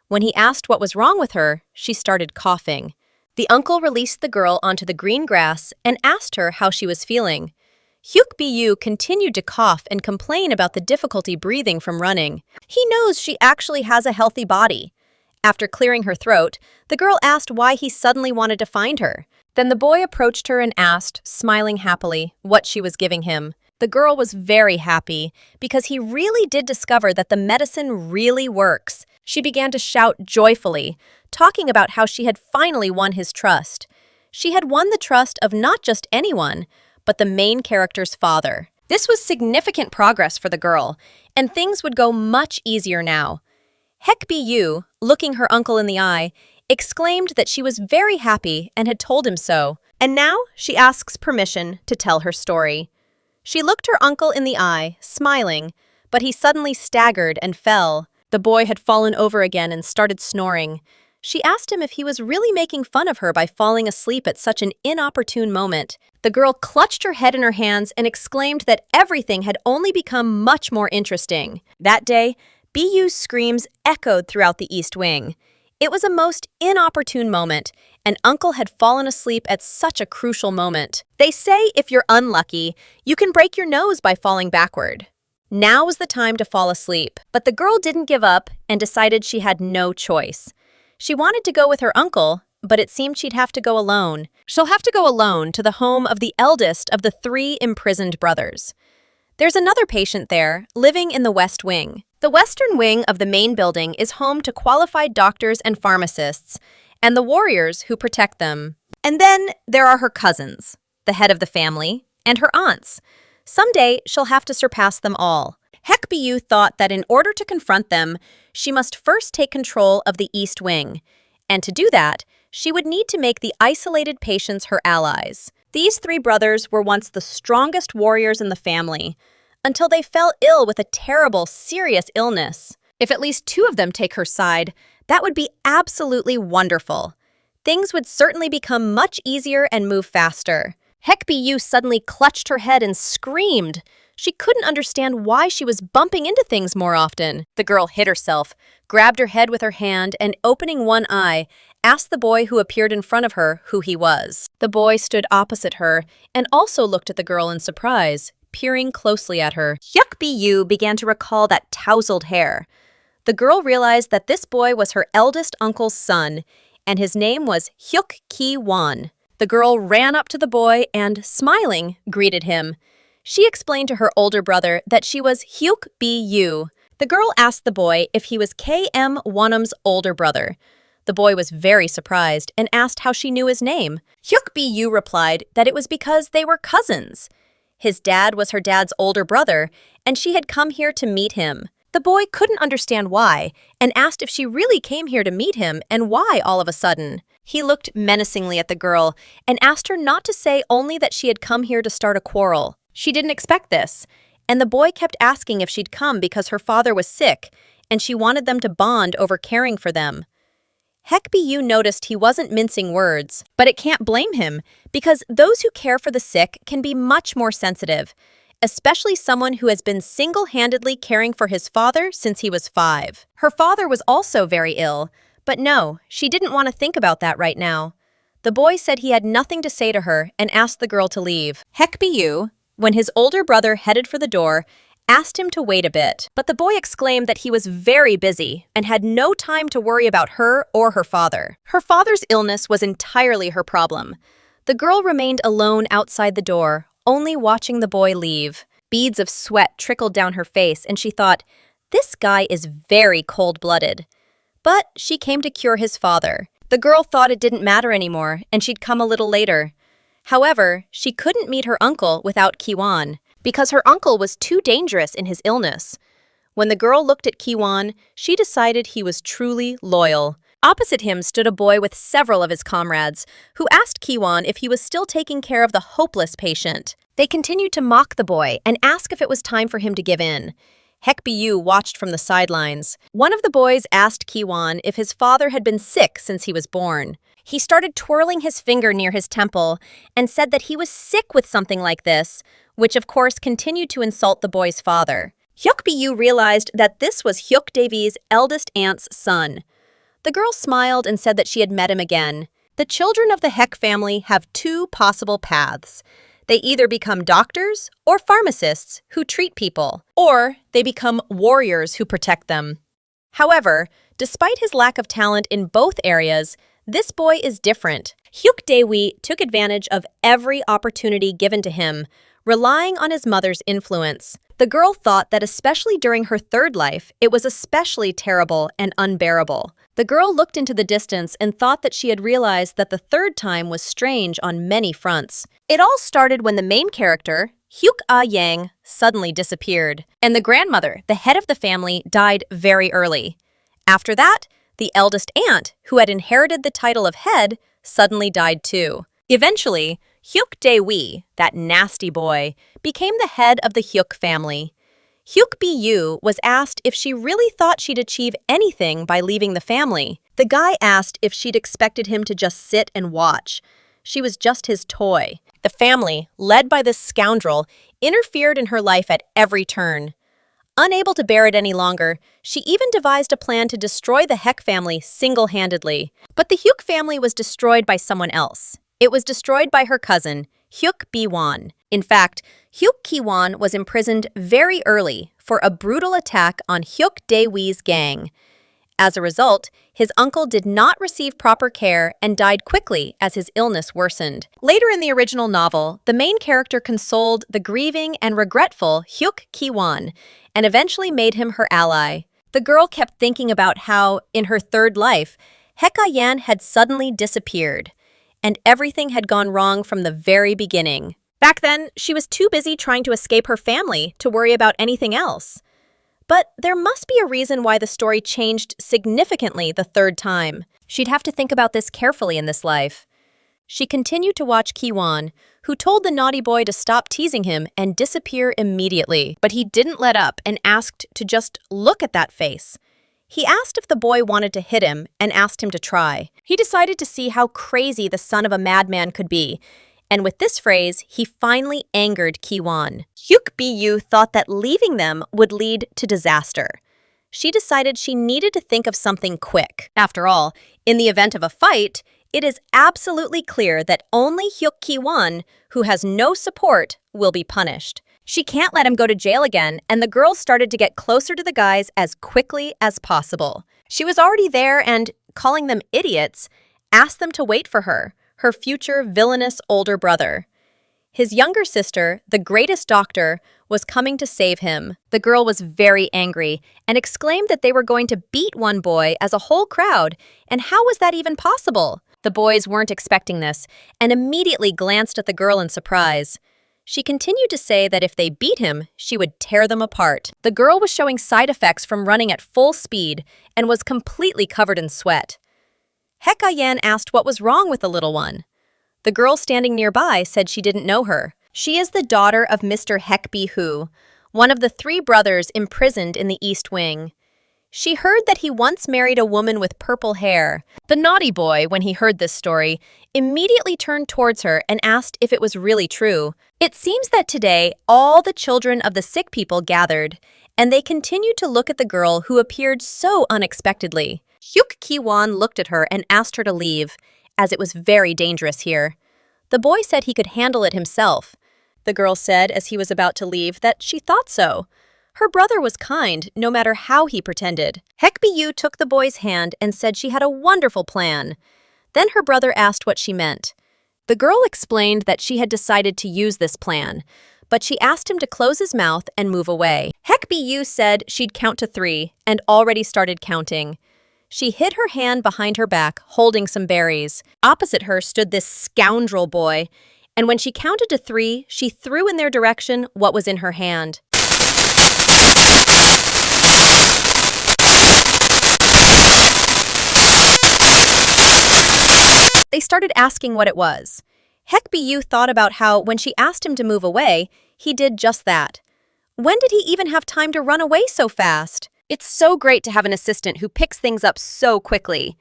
When he asked what was wrong with her, she started coughing. The uncle released the girl onto the green grass and asked her how she was feeling. Hukbu continued to cough and complain about the difficulty breathing from running. He knows she actually has a healthy body. After clearing her throat, the girl asked why he suddenly wanted to find her. Then the boy approached her and asked, smiling happily, what she was giving him. The girl was very happy because he really did discover that the medicine really works. She began to shout joyfully, talking about how she had finally won his trust. She had won the trust of not just anyone, but the main character's father. This was significant progress for the girl, and things would go much easier now. Hecbu, looking her uncle in the eye, exclaimed that she was very happy and had told him so, and now she asks permission to tell her story. She looked her uncle in the eye, smiling, but he suddenly staggered and fell. The boy had fallen over again and started snoring. She asked him if he was really making fun of her by falling asleep at such an inopportune moment. The girl clutched her head in her hands and exclaimed that everything had only become much more interesting. That day, BU's screams echoed throughout the East Wing. It was a most inopportune moment, and Uncle had fallen asleep at such a crucial moment. They say if you're unlucky, you can break your nose by falling backward. Now was the time to fall asleep, but the girl didn't give up and decided she had no choice. She wanted to go with her uncle, but it seemed she'd have to go alone. She'll have to go alone to the home of the eldest of the 3 imprisoned brothers. There's another patient there, living in the West Wing. The western wing of the main building is home to qualified doctors and pharmacists, and the warriors who protect them. And then there are her cousins, the head of the family, and her aunts. Someday, she'll have to surpass them all. Hecbu thought that in order to confront them, she must first take control of the East Wing. And to do that, she would need to make the isolated patients her allies. These 3 brothers were once the strongest warriors in the family, until they fell ill with a terrible, serious illness. If at least 2 of them take her side, that would be absolutely wonderful. Things would certainly become much easier and move faster. Hecbu suddenly clutched her head and screamed. She couldn't understand why she was bumping into things more often. The girl hit herself, grabbed her head with her hand, and opening one eye, asked the boy who appeared in front of her who he was. The boy stood opposite her and also looked at the girl in surprise, peering closely at her. Hecbu began to recall that tousled hair. The girl realized that this boy was her eldest uncle's son, and his name was Huk Kiwan. The girl ran up to the boy and, smiling, greeted him. She explained to her older brother that she was Huk Bu. The girl asked the boy if he was KM Wanam's older brother. The boy was very surprised and asked how she knew his name. Huk Bu replied that it was because they were cousins. His dad was her dad's older brother, and she had come here to meet him. The boy couldn't understand why, and asked if she really came here to meet him and why all of a sudden. He looked menacingly at the girl and asked her not to say only that she had come here to start a quarrel. She didn't expect this, and the boy kept asking if she'd come because her father was sick, and she wanted them to bond over caring for them. Hecbu noticed he wasn't mincing words, but it can't blame him, because those who care for the sick can be much more sensitive, especially someone who has been single-handedly caring for his father since he was 5. Her father was also very ill, but no, she didn't want to think about that right now. The boy said he had nothing to say to her and asked the girl to leave. Hecbu, when his older brother headed for the door, asked him to wait a bit, but the boy exclaimed that he was very busy and had no time to worry about her or her father. Her father's illness was entirely her problem. The girl remained alone outside the door, only watching the boy leave. Beads of sweat trickled down her face, and she thought, "This guy is very cold-blooded." But she came to cure his father. The girl thought it didn't matter anymore, and she'd come a little later. However, she couldn't meet her uncle without Kiwan, because her uncle was too dangerous in his illness. When the girl looked at Kiwan, she decided he was truly loyal. Opposite him stood a boy with several of his comrades, who asked Kiwan if he was still taking care of the hopeless patient. They continued to mock the boy and ask if it was time for him to give in. Hecbu watched from the sidelines. One of the boys asked Kiwan if his father had been sick since he was born. He started twirling his finger near his temple and said that he was sick with something like this, which of course continued to insult the boy's father. Hecbu realized that this was Huk Devi's eldest aunt's son. The girl smiled and said that she had met him again. The children of the Hek family have 2 possible paths. They either become doctors or pharmacists who treat people, or they become warriors who protect them. However, despite his lack of talent in both areas, this boy is different. Huk Dewi took advantage of every opportunity given to him, relying on his mother's influence. The girl thought that especially during her third life, it was especially terrible and unbearable. The girl looked into the distance and thought that she had realized that the third time was strange on many fronts. It all started when the main character, Huk Yang, suddenly disappeared, and the grandmother, the head of the family, died very early. After that, the eldest aunt, who had inherited the title of head, suddenly died too. Eventually, Huk Dewi, that nasty boy, became the head of the Huk family. Huk Bu was asked if she really thought she'd achieve anything by leaving the family. The guy asked if she'd expected him to just sit and watch. She was just his toy. The family, led by this scoundrel, interfered in her life at every turn. Unable to bear it any longer, she even devised a plan to destroy the Hek family single-handedly. But the Huk family was destroyed by someone else. It was destroyed by her cousin, Huk Bwan. In fact, Huk Kiwan was imprisoned very early for a brutal attack on Huk Dewi's gang. As a result, his uncle did not receive proper care and died quickly as his illness worsened. Later in the original novel, the main character consoled the grieving and regretful Huk Kiwan and eventually made him her ally. The girl kept thinking about how, in her third life, Hecbu had suddenly disappeared, and everything had gone wrong from the very beginning. Back then, she was too busy trying to escape her family to worry about anything else. But there must be a reason why the story changed significantly the third time. She'd have to think about this carefully in this life. She continued to watch Kiwan, who told the naughty boy to stop teasing him and disappear immediately. But he didn't let up and asked to just look at that face. He asked if the boy wanted to hit him and asked him to try. He decided to see how crazy the son of a madman could be. And with this phrase, he finally angered Kiwan. Huk Bu thought that leaving them would lead to disaster. She decided she needed to think of something quick. After all, in the event of a fight, it is absolutely clear that only Huk Kiwan, who has no support, will be punished. She can't let him go to jail again, and the girl started to get closer to the guys as quickly as possible. She was already there and, calling them idiots, asked them to wait for her future villainous older brother. His younger sister, the greatest doctor, was coming to save him. The girl was very angry and exclaimed that they were going to beat one boy as a whole crowd, and how was that even possible? The boys weren't expecting this and immediately glanced at the girl in surprise. She continued to say that if they beat him, she would tear them apart. The girl was showing side effects from running at full speed and was completely covered in sweat. Hecbu asked what was wrong with the little one. The girl standing nearby said she didn't know her. She is the daughter of Mr. Hecbu, one of the 3 brothers imprisoned in the East Wing. She heard that he once married a woman with purple hair. The naughty boy, when he heard this story, immediately turned towards her and asked if it was really true. It seems that today, all the children of the sick people gathered, and they continued to look at the girl who appeared so unexpectedly. Huk Kiwan looked at her and asked her to leave, as it was very dangerous here. The boy said he could handle it himself. The girl said, as he was about to leave, that she thought so. Her brother was kind, no matter how he pretended. Hecbu took the boy's hand and said she had a wonderful plan. Then her brother asked what she meant. The girl explained that she had decided to use this plan, but she asked him to close his mouth and move away. Hecbu said she'd count to 3 and already started counting. She hid her hand behind her back, holding some berries. Opposite her stood this scoundrel boy, and when she counted to 3, she threw in their direction what was in her hand. They started asking what it was. Hecbu thought about how, when she asked him to move away, he did just that. When did he even have time to run away so fast? It's so great to have an assistant who picks things up so quickly.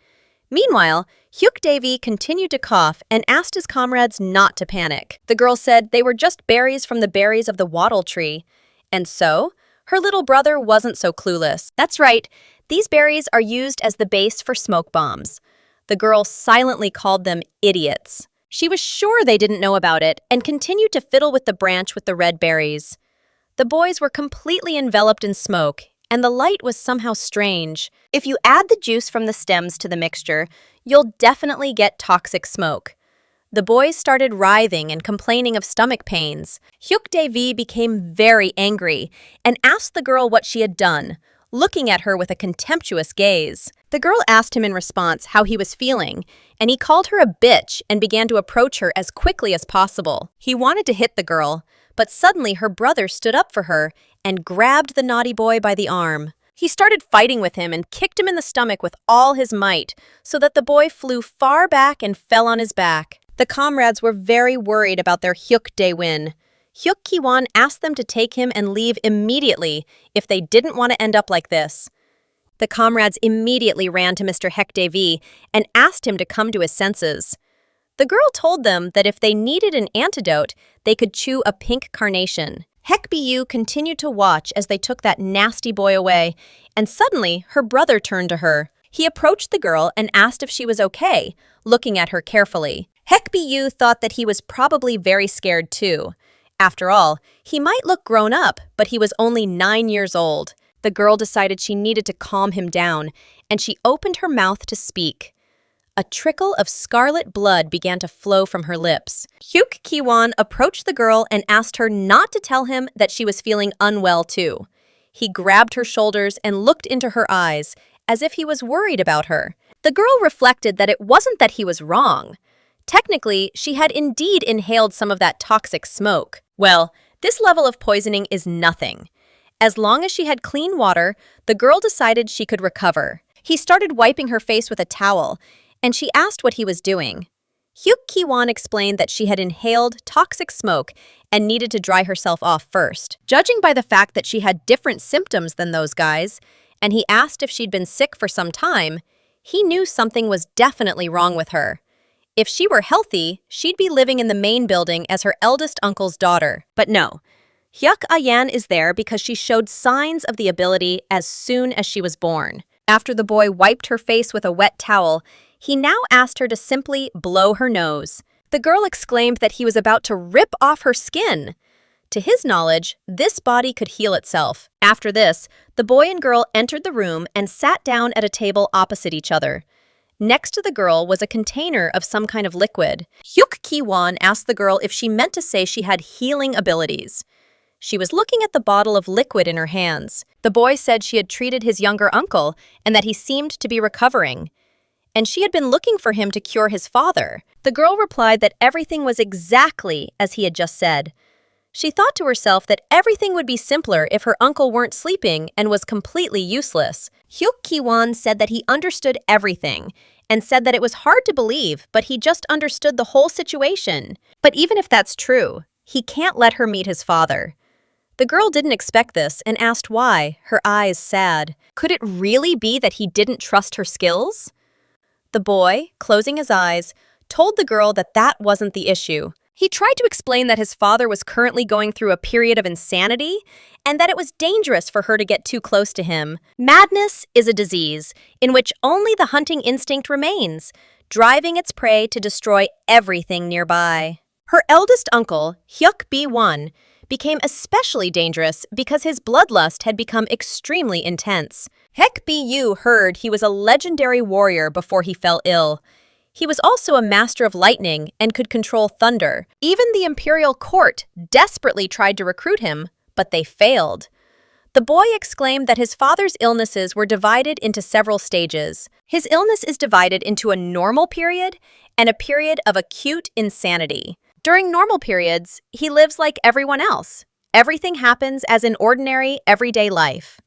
Meanwhile, Huk Devi continued to cough and asked his comrades not to panic. The girl said they were just berries from the berries of the wattle tree. And so, her little brother wasn't so clueless. That's right, these berries are used as the base for smoke bombs. The girl silently called them idiots. She was sure they didn't know about it and continued to fiddle with the branch with the red berries. The boys were completely enveloped in smoke, and the light was somehow strange. If you add the juice from the stems to the mixture, you'll definitely get toxic smoke. The boys started writhing and complaining of stomach pains. Huk Devi became very angry and asked the girl what she had done, looking at her with a contemptuous gaze. The girl asked him in response how he was feeling, and he called her a bitch and began to approach her as quickly as possible. He wanted to hit the girl, but suddenly her brother stood up for her and grabbed the naughty boy by the arm. He started fighting with him and kicked him in the stomach with all his might, so that the boy flew far back and fell on his back. The comrades were very worried about their Huk Dewi. Huk Kiwan asked them to take him and leave immediately if they didn't want to end up like this. The comrades immediately ran to Mr. Huk Devi and asked him to come to his senses. The girl told them that if they needed an antidote, they could chew a pink carnation. Hecbu continued to watch as they took that nasty boy away, and suddenly her brother turned to her. He approached the girl and asked if she was okay, looking at her carefully. Hecbu thought that he was probably very scared too. After all, he might look grown up, but he was only 9 years old. The girl decided she needed to calm him down, and she opened her mouth to speak. A trickle of scarlet blood began to flow from her lips. Huk Kiwan approached the girl and asked her not to tell him that she was feeling unwell too. He grabbed her shoulders and looked into her eyes, as if he was worried about her. The girl reflected that it wasn't that he was wrong. Technically, she had indeed inhaled some of that toxic smoke. Well, this level of poisoning is nothing. As long as she had clean water, the girl decided she could recover. He started wiping her face with a towel, and she asked what he was doing. Huk Kiwan explained that she had inhaled toxic smoke and needed to dry herself off first. Judging by the fact that she had different symptoms than those guys, and he asked if she'd been sick for some time, he knew something was definitely wrong with her. If she were healthy, she'd be living in the main building as her eldest uncle's daughter. But no, Huk Ayan is there because she showed signs of the ability as soon as she was born. After the boy wiped her face with a wet towel, he now asked her to simply blow her nose. The girl exclaimed that he was about to rip off her skin. To his knowledge, this body could heal itself. After this, the boy and girl entered the room and sat down at a table opposite each other. Next to the girl was a container of some kind of liquid. Huk Kiwan asked the girl if she meant to say she had healing abilities. She was looking at the bottle of liquid in her hands. The boy said she had treated his younger uncle and that he seemed to be recovering. And she had been looking for him to cure his father. The girl replied that everything was exactly as he had just said. She thought to herself that everything would be simpler if her uncle weren't sleeping and was completely useless. Huk Kiwan said that he understood everything and said that it was hard to believe, but he just understood the whole situation. But even if that's true, he can't let her meet his father. The girl didn't expect this and asked why, her eyes sad. Could it really be that he didn't trust her skills? The boy, closing his eyes, told the girl that that wasn't the issue. He tried to explain that his father was currently going through a period of insanity and that it was dangerous for her to get too close to him. Madness is a disease in which only the hunting instinct remains, driving its prey to destroy everything nearby. Her eldest uncle, Huk Bwan, became especially dangerous because his bloodlust had become extremely intense. Hecbu heard he was a legendary warrior before he fell ill. He was also a master of lightning and could control thunder. Even the imperial court desperately tried to recruit him, but they failed. The boy exclaimed that his father's illnesses were divided into several stages. His illness is divided into a normal period and a period of acute insanity. During normal periods, he lives like everyone else. Everything happens as in ordinary, everyday life.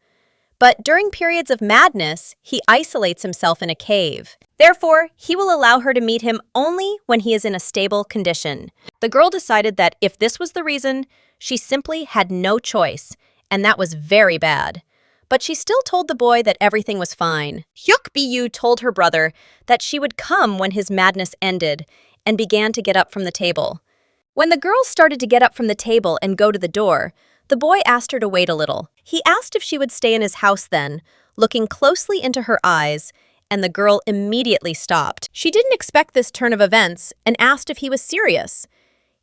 But during periods of madness, he isolates himself in a cave. Therefore, he will allow her to meet him only when he is in a stable condition. The girl decided that if this was the reason, she simply had no choice, and that was very bad. But she still told the boy that everything was fine. Hecbu told her brother that she would come when his madness ended and began to get up from the table. When the girl started to get up from the table and go to the door, the boy asked her to wait a little. He asked if she would stay in his house then, looking closely into her eyes, and the girl immediately stopped. She didn't expect this turn of events and asked if he was serious.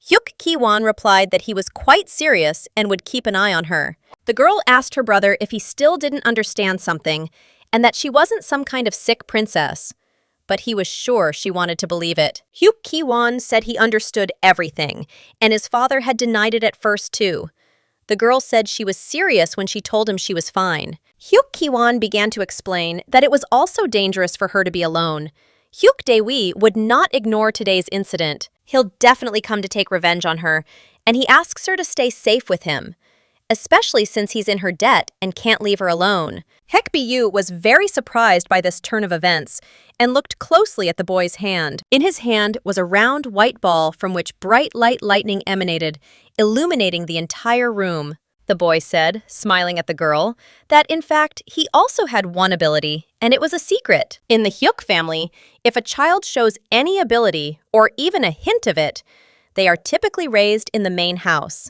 Huk Kiwan replied that he was quite serious and would keep an eye on her. The girl asked her brother if he still didn't understand something and that she wasn't some kind of sick princess. but he was sure she wanted to believe it. Huk Kiwan said he understood everything, and his father had denied it at first too. The girl said she was serious when she told him she was fine. Huk Kiwan began to explain that it was also dangerous for her to be alone. Huk Dewi would not ignore today's incident. He'll definitely come to take revenge on her, and he asks her to stay safe with him, especially since he's in her debt and can't leave her alone. Hecbu was very surprised by this turn of events and looked closely at the boy's hand. In his hand was a round white ball from which bright lightning emanated, illuminating the entire room. The boy said, smiling at the girl, that in fact he also had one ability, and it was a secret. In the Huk family, if a child shows any ability, or even a hint of it, they are typically raised in the main house.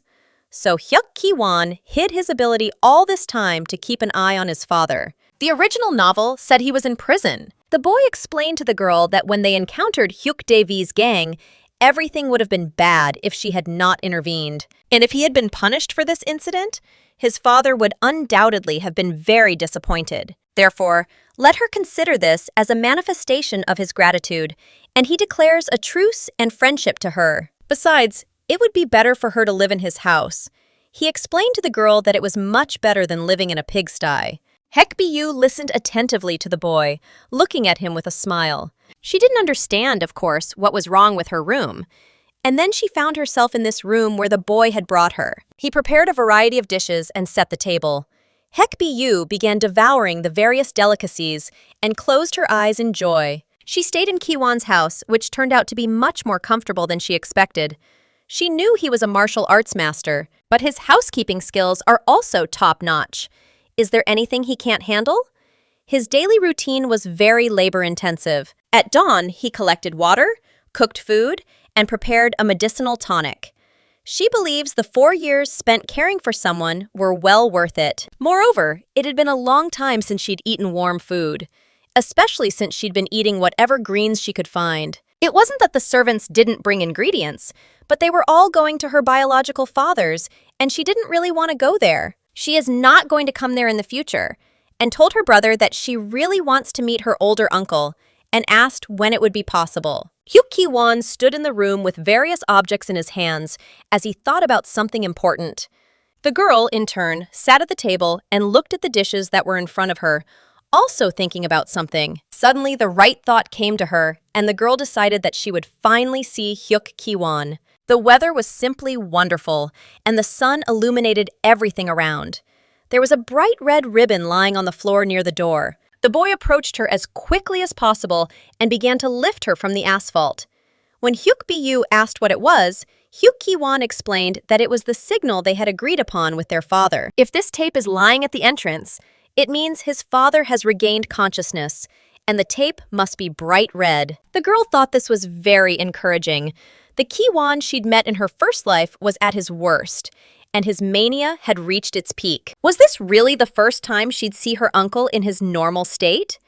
So Huk Kiwan hid his ability all this time to keep an eye on his father. The original novel said he was in prison. The boy explained to the girl that when they encountered Huk Devi's gang, everything would have been bad if she had not intervened. And if he had been punished for this incident, his father would undoubtedly have been very disappointed. Therefore, let her consider this as a manifestation of his gratitude, and he declares a truce and friendship to her. Besides, it would be better for her to live in his house. He explained to the girl that it was much better than living in a pigsty. Hecbu listened attentively to the boy, looking at him with a smile. She didn't understand, of course, what was wrong with her room. And then she found herself in this room where the boy had brought her. He prepared a variety of dishes and set the table. Hecbu began devouring the various delicacies and closed her eyes in joy. She stayed in Kiwan's house, which turned out to be much more comfortable than she expected. She knew he was a martial arts master, but his housekeeping skills are also top-notch. Is there anything he can't handle? His daily routine was very labor-intensive. At dawn, he collected water, cooked food, and prepared a medicinal tonic. She believes the 4 years spent caring for someone were well worth it. Moreover, it had been a long time since she'd eaten warm food, especially since she'd been eating whatever greens she could find. It wasn't that the servants didn't bring ingredients, but they were all going to her biological father's, and she didn't really want to go there. She is not going to come there in the future, and told her brother that she really wants to meet her older uncle, and asked when it would be possible. Huk Kiwan stood in the room with various objects in his hands as he thought about something important. The girl, in turn, sat at the table and looked at the dishes that were in front of her, also thinking about something. Suddenly, the right thought came to her, and the girl decided that she would finally see Huk Kiwan. The weather was simply wonderful, and the sun illuminated everything around. There was a bright red ribbon lying on the floor near the door. The boy approached her as quickly as possible and began to lift her from the asphalt. When Hecbu asked what it was, Huk Kiwan explained that it was the signal they had agreed upon with their father. If this tape is lying at the entrance, it means his father has regained consciousness, and the tape must be bright red. The girl thought this was very encouraging. The Kiwan she'd met in her first life was at his worst, and his mania had reached its peak. Was this really the first time she'd see her uncle in his normal state?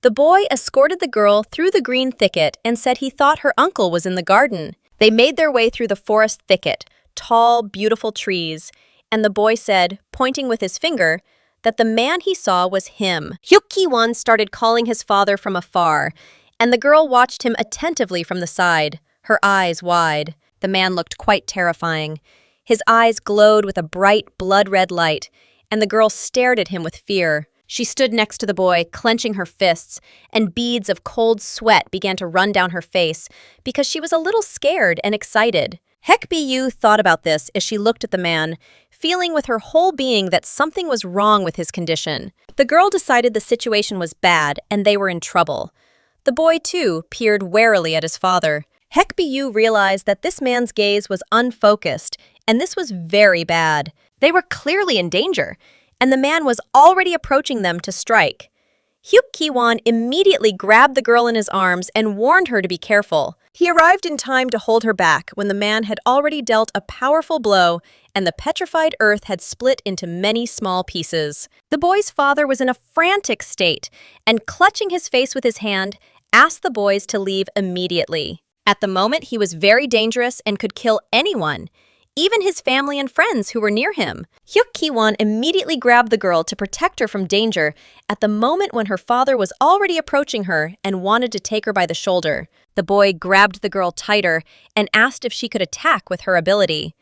The boy escorted the girl through the green thicket and said he thought her uncle was in the garden. They made their way through the forest thicket, tall, beautiful trees, and the boy said, pointing with his finger, that the man he saw was him. Huk Kiwan started calling his father from afar, and the girl watched him attentively from the side, her eyes wide. The man looked quite terrifying. His eyes glowed with a bright, blood-red light, and the girl stared at him with fear. She stood next to the boy, clenching her fists, and beads of cold sweat began to run down her face because she was a little scared and excited. Hecbu thought about this as she looked at the man, feeling with her whole being that something was wrong with his condition. The girl decided the situation was bad and they were in trouble. The boy, too, peered warily at his father. Hecbu realized that this man's gaze was unfocused, and this was very bad. They were clearly in danger, and the man was already approaching them to strike. Huk Kiwan immediately grabbed the girl in his arms and warned her to be careful. He arrived in time to hold her back when the man had already dealt a powerful blow and the petrified earth had split into many small pieces. The boy's father was in a frantic state and, clutching his face with his hand, asked the boys to leave immediately. At the moment, he was very dangerous and could kill anyone, even his family and friends who were near him. Huk Kiwan immediately grabbed the girl to protect her from danger at the moment when her father was already approaching her and wanted to take her by the shoulder. The boy grabbed the girl tighter and asked if she could attack with her ability.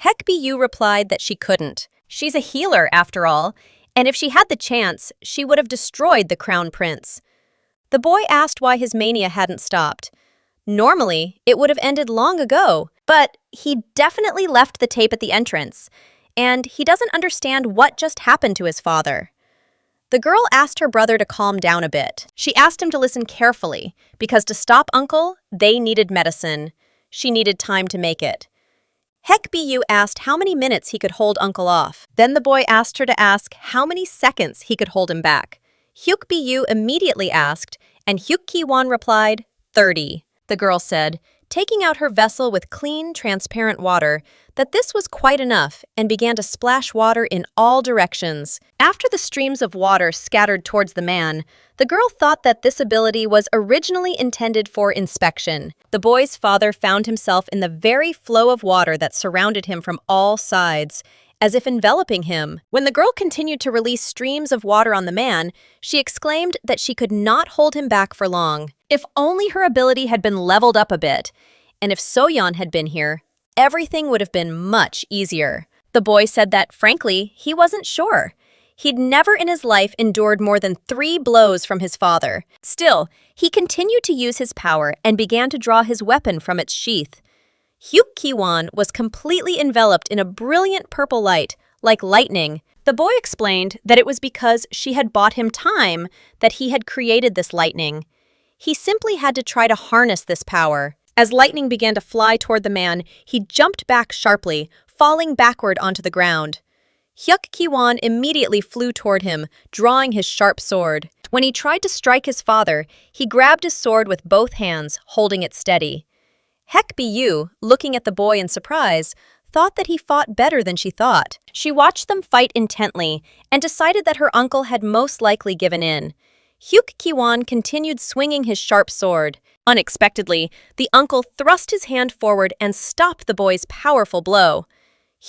Hecbu replied that she couldn't. She's a healer, after all, and if she had the chance, she would have destroyed the crown prince. The boy asked why his mania hadn't stopped. Normally, it would have ended long ago, but he definitely left the tape at the entrance, and he doesn't understand what just happened to his father. The girl asked her brother to calm down a bit. She asked him to listen carefully, because to stop Uncle, they needed medicine. She needed time to make it. Hecbu asked how many minutes he could hold Uncle off. Then the boy asked her to ask how many seconds he could hold him back. Hukbu immediately asked, and Huk Kiwan replied, 30. The girl said, taking out her vessel with clean, transparent water, that this was quite enough and began to splash water in all directions. After the streams of water scattered towards the man, the girl thought that this ability was originally intended for inspection. The boy's father found himself in the very flow of water that surrounded him from all sides, as if enveloping him. When the girl continued to release streams of water on the man, she exclaimed that she could not hold him back for long. If only her ability had been leveled up a bit, and if Soyeon had been here, everything would have been much easier. The boy said that, frankly, he wasn't sure. He'd never in his life endured more than 3 blows from his father. Still, he continued to use his power and began to draw his weapon from its sheath. Huk Kiwan was completely enveloped in a brilliant purple light, like lightning. The boy explained that it was because she had bought him time that he had created this lightning. He simply had to try to harness this power. As lightning began to fly toward the man, he jumped back sharply, falling backward onto the ground. Huk Kiwan immediately flew toward him, drawing his sharp sword. When he tried to strike his father, he grabbed his sword with both hands, holding it steady. Hecbu, looking at the boy in surprise, thought that he fought better than she thought. She watched them fight intently and decided that her uncle had most likely given in. Huk Kiwan continued swinging his sharp sword. Unexpectedly, the uncle thrust his hand forward and stopped the boy's powerful blow.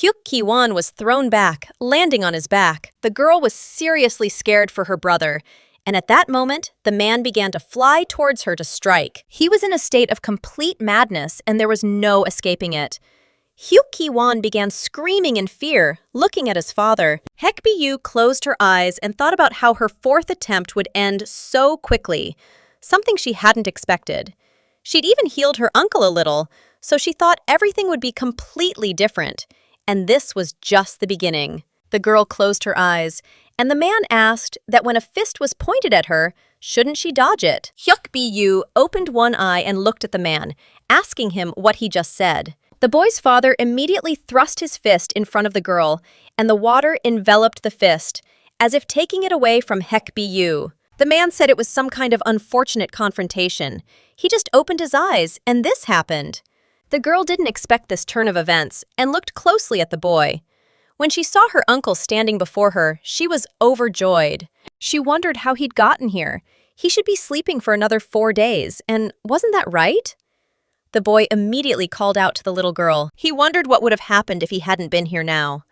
Huk Kiwan was thrown back, landing on his back. The girl was seriously scared for her brother, and at that moment, the man began to fly towards her to strike. He was in a state of complete madness, and there was no escaping it. Huk Kiwan began screaming in fear, looking at his father. Hecbu closed her eyes and thought about how her 4th attempt would end so quickly, something she hadn't expected. She'd even healed her uncle a little, so she thought everything would be completely different. And this was just the beginning. The girl closed her eyes, and the man asked that when a fist was pointed at her, shouldn't she dodge it? Hukbu opened one eye and looked at the man, asking him what he just said. The boy's father immediately thrust his fist in front of the girl, and the water enveloped the fist, as if taking it away from Hecbu. The man said it was some kind of unfortunate confrontation. He just opened his eyes, and this happened. The girl didn't expect this turn of events and looked closely at the boy. When she saw her uncle standing before her, she was overjoyed. She wondered how he'd gotten here. He should be sleeping for another 4 days, and wasn't that right? The boy immediately called out to the little girl. He wondered what would have happened if he hadn't been here now.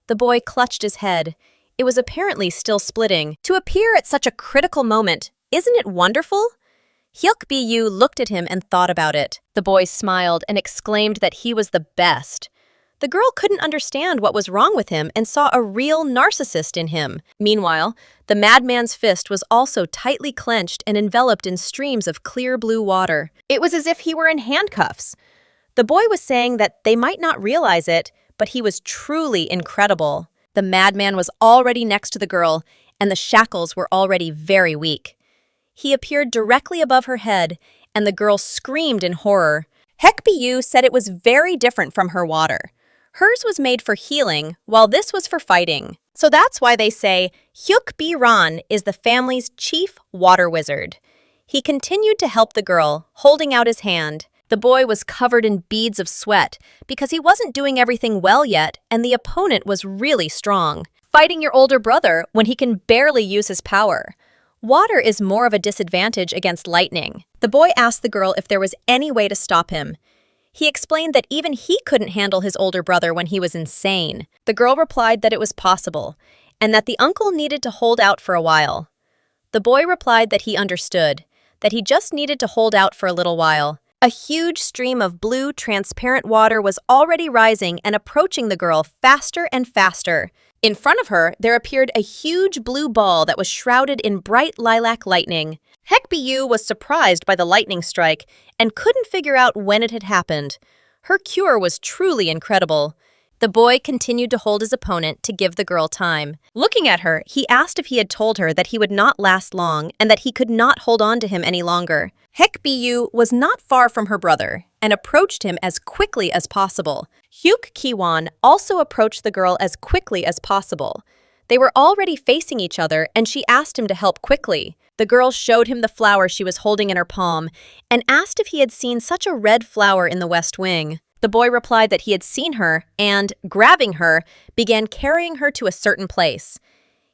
The boy clutched his head. It was apparently still splitting. To appear at such a critical moment, isn't it wonderful? Hukbu looked at him and thought about it. The boy smiled and exclaimed that he was the best. The girl couldn't understand what was wrong with him and saw a real narcissist in him. Meanwhile, the madman's fist was also tightly clenched and enveloped in streams of clear blue water. It was as if he were in handcuffs. The boy was saying that they might not realize it, but he was truly incredible. The madman was already next to the girl, and the shackles were already very weak. He appeared directly above her head, and the girl screamed in horror. Hecbu said it was very different from her water. Hers was made for healing, while this was for fighting. So that's why they say Huk Bwan is the family's chief water wizard. He continued to help the girl, holding out his hand. The boy was covered in beads of sweat because he wasn't doing everything well yet, and the opponent was really strong. Fighting your older brother when he can barely use his power. Water is more of a disadvantage against lightning. The boy asked the girl if there was any way to stop him. He explained that even he couldn't handle his older brother when he was insane. The girl replied that it was possible, and that the uncle needed to hold out for a while. The boy replied that he understood, that he just needed to hold out for a little while. A huge stream of blue, transparent water was already rising and approaching the girl faster and faster. In front of her, there appeared a huge blue ball that was shrouded in bright lilac lightning. Hecbu was surprised by the lightning strike and couldn't figure out when it had happened. Her cure was truly incredible. The boy continued to hold his opponent to give the girl time. Looking at her, he asked if he had told her that he would not last long and that he could not hold on to him any longer. Hecbu was not far from her brother and approached him as quickly as possible. Huk Kiwan also approached the girl as quickly as possible. They were already facing each other and she asked him to help quickly. The girl showed him the flower she was holding in her palm and asked if he had seen such a red flower in the West Wing. The boy replied that he had seen her and, grabbing her, began carrying her to a certain place.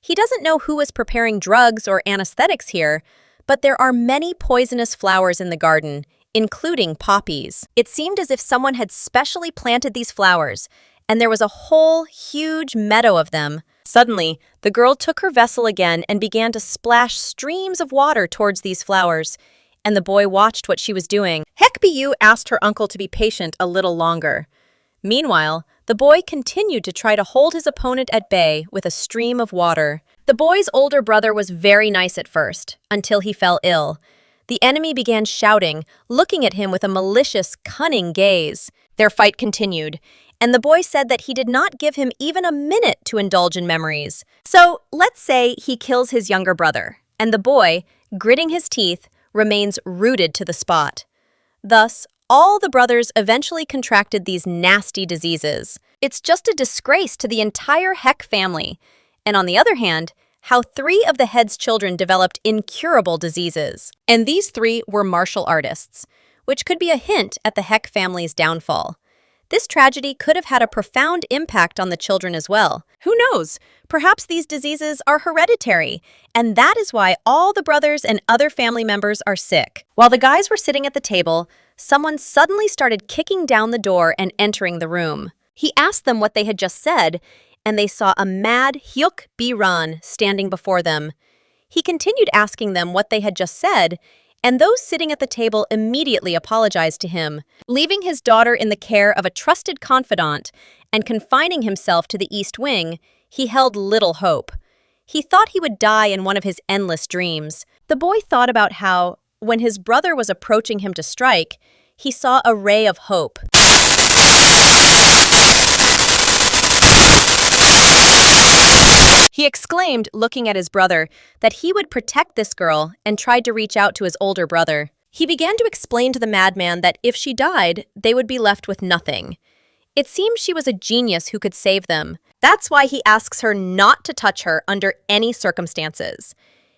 He doesn't know who was preparing drugs or anesthetics here, but there are many poisonous flowers in the garden, including poppies. It seemed as if someone had specially planted these flowers, and there was a whole huge meadow of them. Suddenly, the girl took her vessel again and began to splash streams of water towards these flowers, and the boy watched what she was doing. Hecbu asked her uncle to be patient a little longer. Meanwhile, the boy continued to try to hold his opponent at bay with a stream of water. The boy's older brother was very nice at first, until he fell ill. The enemy began shouting, looking at him with a malicious, cunning gaze. Their fight continued, and the boy said that he did not give him even a minute to indulge in memories. So, let's say he kills his younger brother, and the boy, gritting his teeth, remains rooted to the spot. Thus, all the brothers eventually contracted these nasty diseases. It's just a disgrace to the entire Hek family. And on the other hand, how 3 of the head's children developed incurable diseases. And these 3 were martial artists, which could be a hint at the Hek family's downfall. This tragedy could have had a profound impact on the children as well. Who knows? Perhaps these diseases are hereditary, and that is why all the brothers and other family members are sick. While the guys were sitting at the table, someone suddenly started kicking down the door and entering the room. He asked them what they had just said, and they saw a mad Huk Bwan standing before them. He continued asking them what they had just said, and those sitting at the table immediately apologized to him. Leaving his daughter in the care of a trusted confidant and confining himself to the East Wing, he held little hope. He thought he would die in one of his endless dreams. The boy thought about how, when his brother was approaching him to strike, he saw a ray of hope. He exclaimed, looking at his brother, that he would protect this girl and tried to reach out to his older brother. He began to explain to the madman that if she died, they would be left with nothing. It seemed she was a genius who could save them. That's why he asks her not to touch her under any circumstances.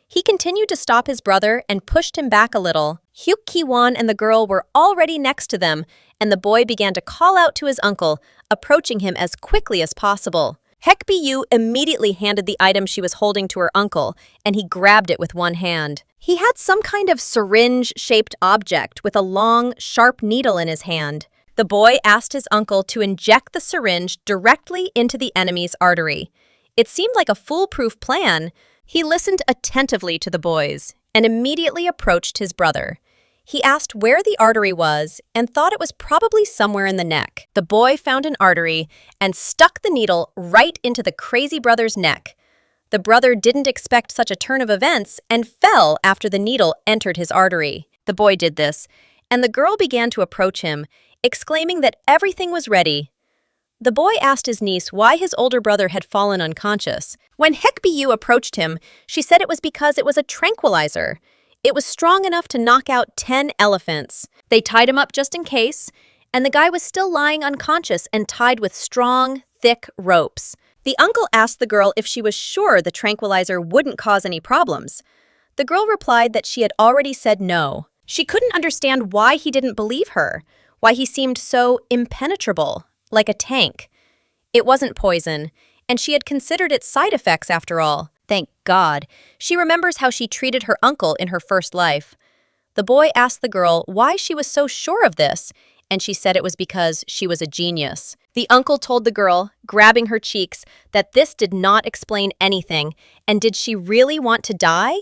He continued to stop his brother and pushed him back a little. Huk Kiwan and the girl were already next to them, and the boy began to call out to his uncle, approaching him as quickly as possible. Hecbu immediately handed the item she was holding to her uncle, and he grabbed it with one hand. He had some kind of syringe-shaped object with a long, sharp needle in his hand. The boy asked his uncle to inject the syringe directly into the enemy's artery. It seemed like a foolproof plan. He listened attentively to the boys and immediately approached his brother. He asked where the artery was and thought it was probably somewhere in the neck. The boy found an artery and stuck the needle right into the crazy brother's neck. The brother didn't expect such a turn of events and fell after the needle entered his artery. The boy did this, and the girl began to approach him, exclaiming that everything was ready. The boy asked his niece why his older brother had fallen unconscious. When Hecbu approached him, she said it was because it was a tranquilizer. It was strong enough to knock out 10 elephants. They tied him up just in case, and the guy was still lying unconscious and tied with strong, thick ropes. The uncle asked the girl if she was sure the tranquilizer wouldn't cause any problems. The girl replied that she had already said no. She couldn't understand why he didn't believe her, why he seemed so impenetrable, like a tank. It wasn't poison, and she had considered its side effects after all. Thank God. She remembers how she treated her uncle in her first life. The boy asked the girl why she was so sure of this, and she said it was because she was a genius. The uncle told the girl, grabbing her cheeks, that this did not explain anything, and did she really want to die?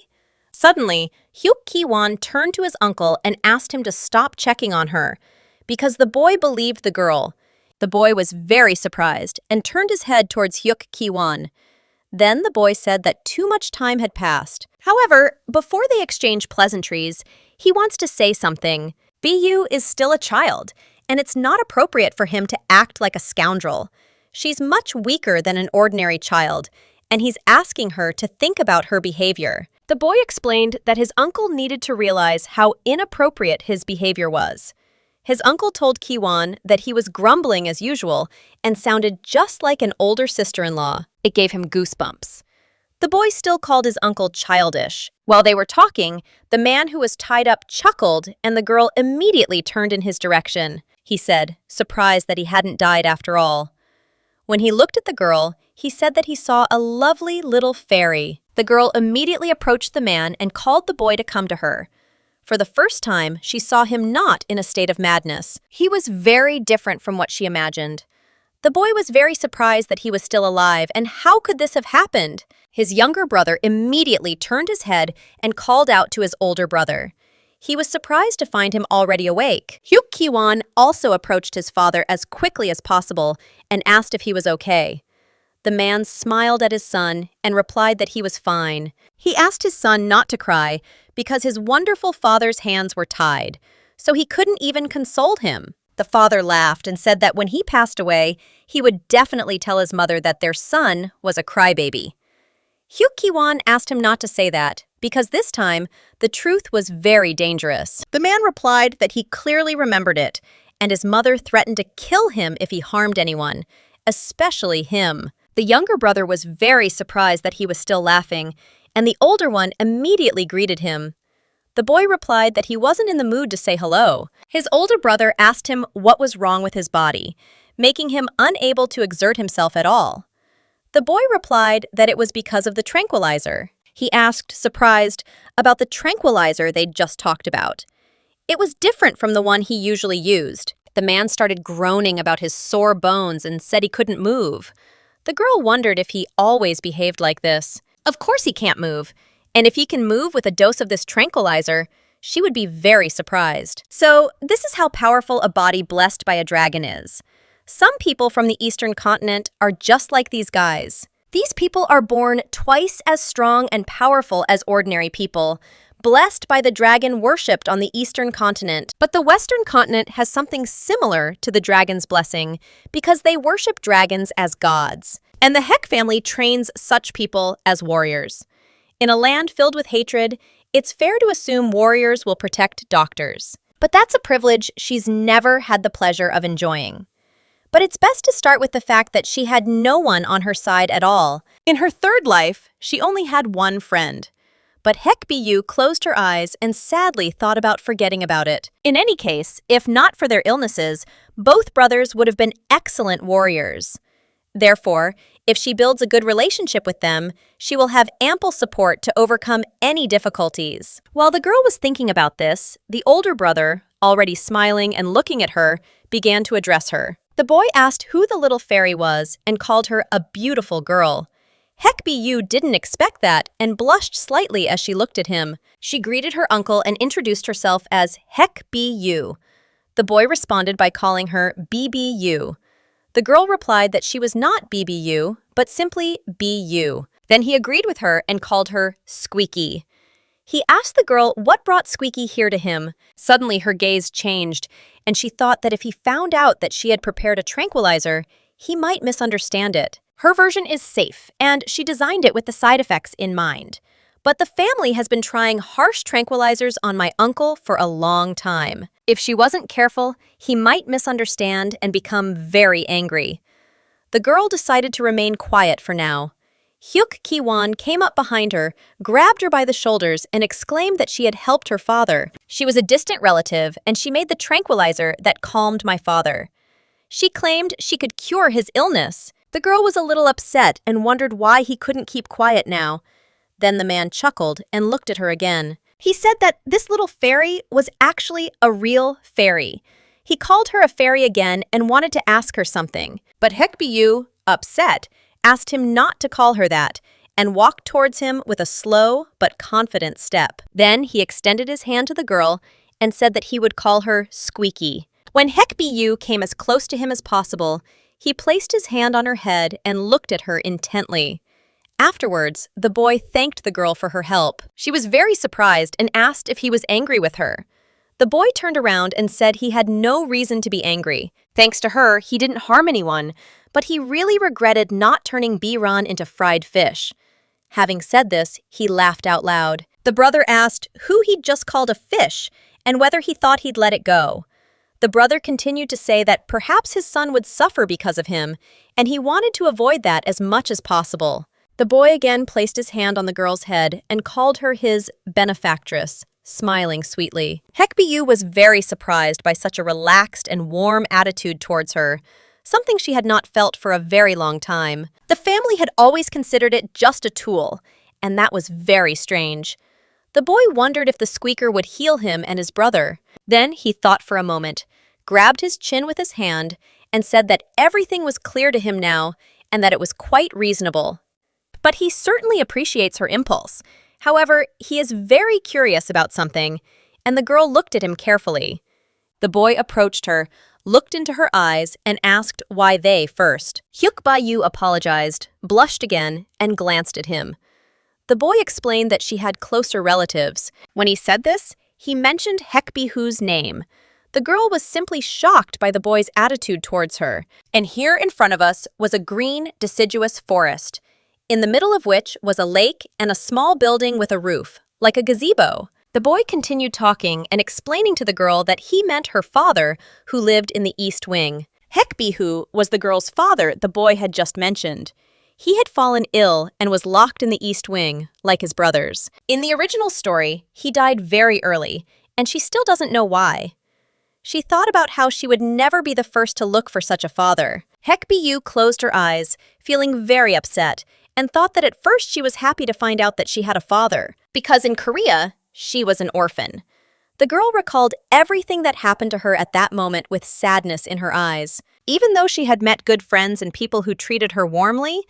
Suddenly, Huk Kiwan turned to his uncle and asked him to stop checking on her, because the boy believed the girl. The boy was very surprised and turned his head towards Huk Kiwan. Then the boy said that too much time had passed. However, before they exchange pleasantries, he wants to say something. Bu is still a child, and it's not appropriate for him to act like a scoundrel. She's much weaker than an ordinary child, and he's asking her to think about her behavior. The boy explained that his uncle needed to realize how inappropriate his behavior was. His uncle told Kiwan that he was grumbling as usual and sounded just like an older sister-in-law. It gave him goosebumps. The boy still called his uncle childish. While they were talking, the man who was tied up chuckled, and the girl immediately turned in his direction. He said, surprised that he hadn't died after all. When he looked at the girl, he said that he saw a lovely little fairy. The girl immediately approached the man and called the boy to come to her. For the first time, she saw him not in a state of madness. He was very different from what she imagined. The boy was very surprised that he was still alive, and how could this have happened? His younger brother immediately turned his head and called out to his older brother. He was surprised to find him already awake. Huk Kiwan also approached his father as quickly as possible and asked if he was okay. The man smiled at his son and replied that he was fine. He asked his son not to cry because his wonderful father's hands were tied, so he couldn't even console him. The father laughed and said that when he passed away, he would definitely tell his mother that their son was a crybaby. Huk Kiwan asked him not to say that, because this time, the truth was very dangerous. The man replied that he clearly remembered it, and his mother threatened to kill him if he harmed anyone, especially him. The younger brother was very surprised that he was still laughing, and the older one immediately greeted him. The boy replied that he wasn't in the mood to say hello. His older brother asked him what was wrong with his body, making him unable to exert himself at all. The boy replied that it was because of the tranquilizer. He asked, surprised, about the tranquilizer they'd just talked about. It was different from the one he usually used. The man started groaning about his sore bones and said he couldn't move. The girl wondered if he always behaved like this. Of course he can't move, and if he can move with a dose of this tranquilizer, she would be very surprised. So, this is how powerful a body blessed by a dragon is. Some people from the Eastern continent are just like these guys. These people are born twice as strong and powerful as ordinary people, blessed by the dragon worshipped on the Eastern continent. But the Western continent has something similar to the dragon's blessing because they worship dragons as gods. And the Hek family trains such people as warriors. In a land filled with hatred, it's fair to assume warriors will protect doctors. But that's a privilege she's never had the pleasure of enjoying. But it's best to start with the fact that she had no one on her side at all. In her third life, she only had one friend. But Hecbu closed her eyes and sadly thought about forgetting about it. In any case, if not for their illnesses, both brothers would have been excellent warriors. Therefore, if she builds a good relationship with them, she will have ample support to overcome any difficulties. While the girl was thinking about this, the older brother, already smiling and looking at her, began to address her. The boy asked who the little fairy was and called her a beautiful girl. Hecbu didn't expect that and blushed slightly as she looked at him. She greeted her uncle and introduced herself as Hecbu. The boy responded by calling her BBU. The girl replied that she was not BBU, but simply BU. Then he agreed with her and called her Squeaky. He asked the girl what brought Squeaky here to him. Suddenly her gaze changed, and she thought that if he found out that she had prepared a tranquilizer, he might misunderstand it. Her version is safe, and she designed it with the side effects in mind. But the family has been trying harsh tranquilizers on my uncle for a long time. If she wasn't careful, he might misunderstand and become very angry. The girl decided to remain quiet for now. Huk Kiwan came up behind her, grabbed her by the shoulders, and exclaimed that she had helped her father. She was a distant relative, and she made the tranquilizer that calmed my father. She claimed she could cure his illness. The girl was a little upset and wondered why he couldn't keep quiet now. Then the man chuckled and looked at her again. He said that this little fairy was actually a real fairy. He called her a fairy again and wanted to ask her something. But Hecbu, upset, asked him not to call her that and walked towards him with a slow but confident step. Then he extended his hand to the girl and said that he would call her Squeaky. When Hecbu came as close to him as possible, he placed his hand on her head and looked at her intently. Afterwards, the boy thanked the girl for her help. She was very surprised and asked if he was angry with her. The boy turned around and said he had no reason to be angry. Thanks to her, he didn't harm anyone, but he really regretted not turning Biran into fried fish. Having said this, he laughed out loud. The brother asked who he'd just called a fish and whether he thought he'd let it go. The brother continued to say that perhaps his son would suffer because of him, and he wanted to avoid that as much as possible. The boy again placed his hand on the girl's head and called her his benefactress, smiling sweetly. Hecbu was very surprised by such a relaxed and warm attitude towards her, something she had not felt for a very long time. The family had always considered it just a tool, and that was very strange. The boy wondered if the squeaker would heal him and his brother. Then he thought for a moment, grabbed his chin with his hand, and said that everything was clear to him now and that it was quite reasonable. But he certainly appreciates her impulse. However, he is very curious about something, and the girl looked at him carefully. The boy approached her, looked into her eyes, and asked why they first. Huk Bwan apologized, blushed again, and glanced at him. The boy explained that she had closer relatives. When he said this, he mentioned Hecbu's name. The girl was simply shocked by the boy's attitude towards her. And here in front of us was a green, deciduous forest, in the middle of which was a lake and a small building with a roof, like a gazebo. The boy continued talking and explaining to the girl that he meant her father, who lived in the East Wing. Hecbu was the girl's father the boy had just mentioned. He had fallen ill and was locked in the East Wing, like his brothers. In the original story, he died very early, and she still doesn't know why. She thought about how she would never be the first to look for such a father. Hecbu closed her eyes, feeling very upset, and thought that at first she was happy to find out that she had a father, because in Korea, she was an orphan. The girl recalled everything that happened to her at that moment with sadness in her eyes. Even though she had met good friends and people who treated her warmly,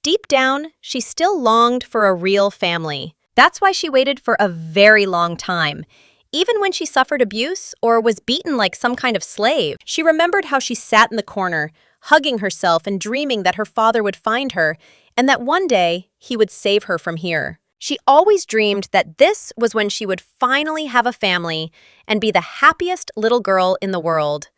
deep down, she still longed for a real family. That's why she waited for a very long time. Even when she suffered abuse or was beaten like some kind of slave, she remembered how she sat in the corner, hugging herself and dreaming that her father would find her and that one day he would save her from here. She always dreamed that this was when she would finally have a family and be the happiest little girl in the world.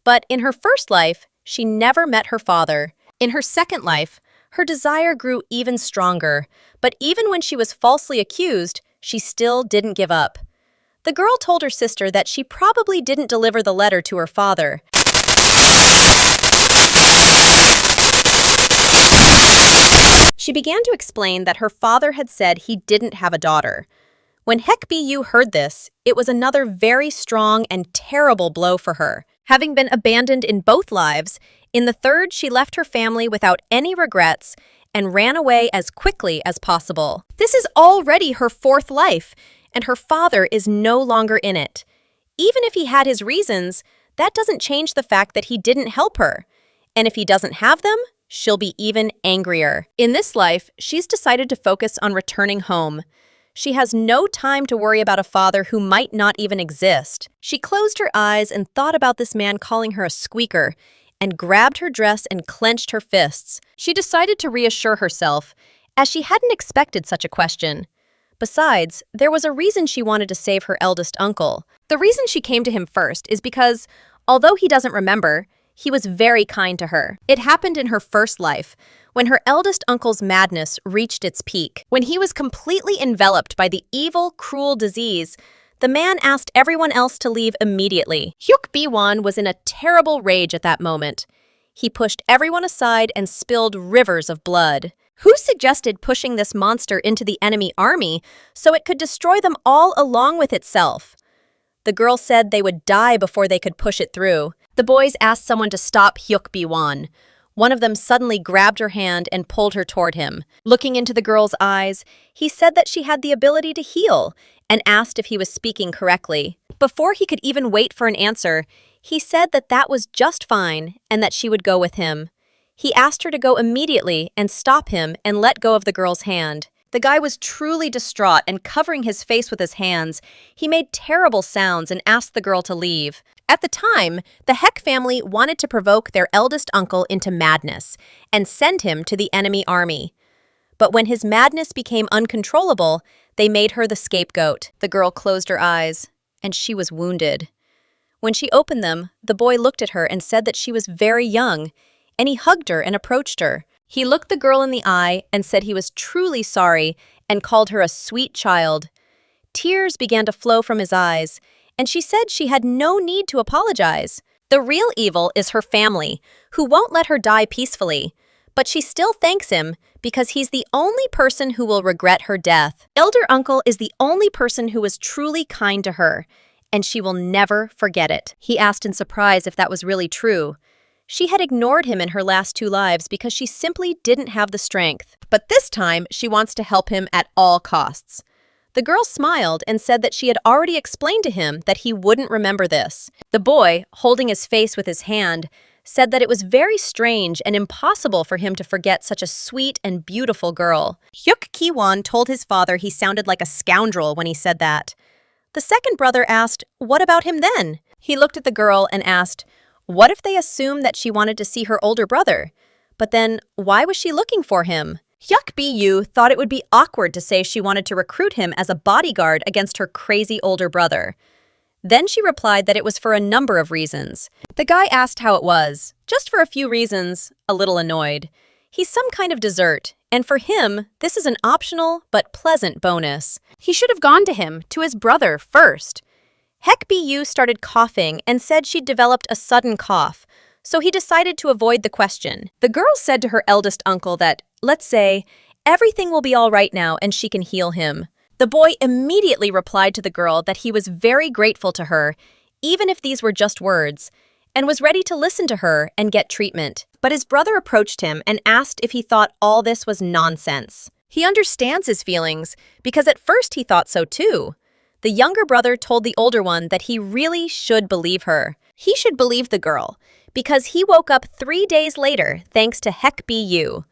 But in her first life, she never met her father. In her second life, her desire grew even stronger, but even when she was falsely accused, she still didn't give up. The girl told her sister that she probably didn't deliver the letter to her father. She began to explain that her father had said he didn't have a daughter. When Hecbu heard this, it was another very strong and terrible blow for her. Having been abandoned in both lives, in the third she left her family without any regrets and ran away as quickly as possible. This is already her fourth life, and her father is no longer in it. Even if he had his reasons, that doesn't change the fact that he didn't help her. And if he doesn't have them, she'll be even angrier. In this life, she's decided to focus on returning home. She has no time to worry about a father who might not even exist. She closed her eyes and thought about this man calling her a squeaker, and grabbed her dress and clenched her fists. She decided to reassure herself, as she hadn't expected such a question. Besides, there was a reason she wanted to save her eldest uncle. The reason she came to him first is because, although he doesn't remember, he was very kind to her. It happened in her first life, when her eldest uncle's madness reached its peak. When he was completely enveloped by the evil, cruel disease, the man asked everyone else to leave immediately. Huk Bwan was in a terrible rage at that moment. He pushed everyone aside and spilled rivers of blood. Who suggested pushing this monster into the enemy army so it could destroy them all along with itself? The girl said they would die before they could push it through. The boys asked someone to stop Huk Bwan. One of them suddenly grabbed her hand and pulled her toward him. Looking into the girl's eyes, he said that she had the ability to heal and asked if he was speaking correctly. Before he could even wait for an answer, He said that that was just fine and that she would go with him. He asked her to go immediately and stop him and let go of the girl's hand. The guy was truly distraught and covering his face with his hands. He made terrible sounds and asked the girl to leave. At the time, the Huk family wanted to provoke their eldest uncle into madness and send him to the enemy army. But when his madness became uncontrollable, they made her the scapegoat. The girl closed her eyes, and she was wounded. When she opened them, the boy looked at her and said that she was very young, and he hugged her and approached her. He looked the girl in the eye and said he was truly sorry and called her a sweet child. Tears began to flow from his eyes, and she said she had no need to apologize. The real evil is her family, who won't let her die peacefully. But she still thanks him because he's the only person who will regret her death. Elder uncle is the only person who was truly kind to her, and she will never forget it. He asked in surprise if that was really true. She had ignored him in her last 2 lives because she simply didn't have the strength. But this time, she wants to help him at all costs. The girl smiled and said that she had already explained to him that he wouldn't remember this. The boy, holding his face with his hand, said that it was very strange and impossible for him to forget such a sweet and beautiful girl. Huk Kiwan told his father he sounded like a scoundrel when he said that. The second brother asked, "What about him then?" He looked at the girl and asked, what if they assumed that she wanted to see her older brother? But then, why was she looking for him? Huk Bu thought it would be awkward to say she wanted to recruit him as a bodyguard against her crazy older brother. Then she replied that it was for a number of reasons. The guy asked how it was. Just for a few reasons, a little annoyed. He's some kind of dessert, and for him, this is an optional but pleasant bonus. He should have gone to him, to his brother, first. Hecbu started coughing and said she'd developed a sudden cough, so he decided to avoid the question. The girl said to her eldest uncle that, let's say, everything will be all right now and she can heal him. The boy immediately replied to the girl that he was very grateful to her, even if these were just words, and was ready to listen to her and get treatment. But his brother approached him and asked if he thought all this was nonsense. He understands his feelings, because at first he thought so too. The younger brother told the older one that he really should believe her. He should believe the girl, because he woke up 3 days later thanks to Hecbu.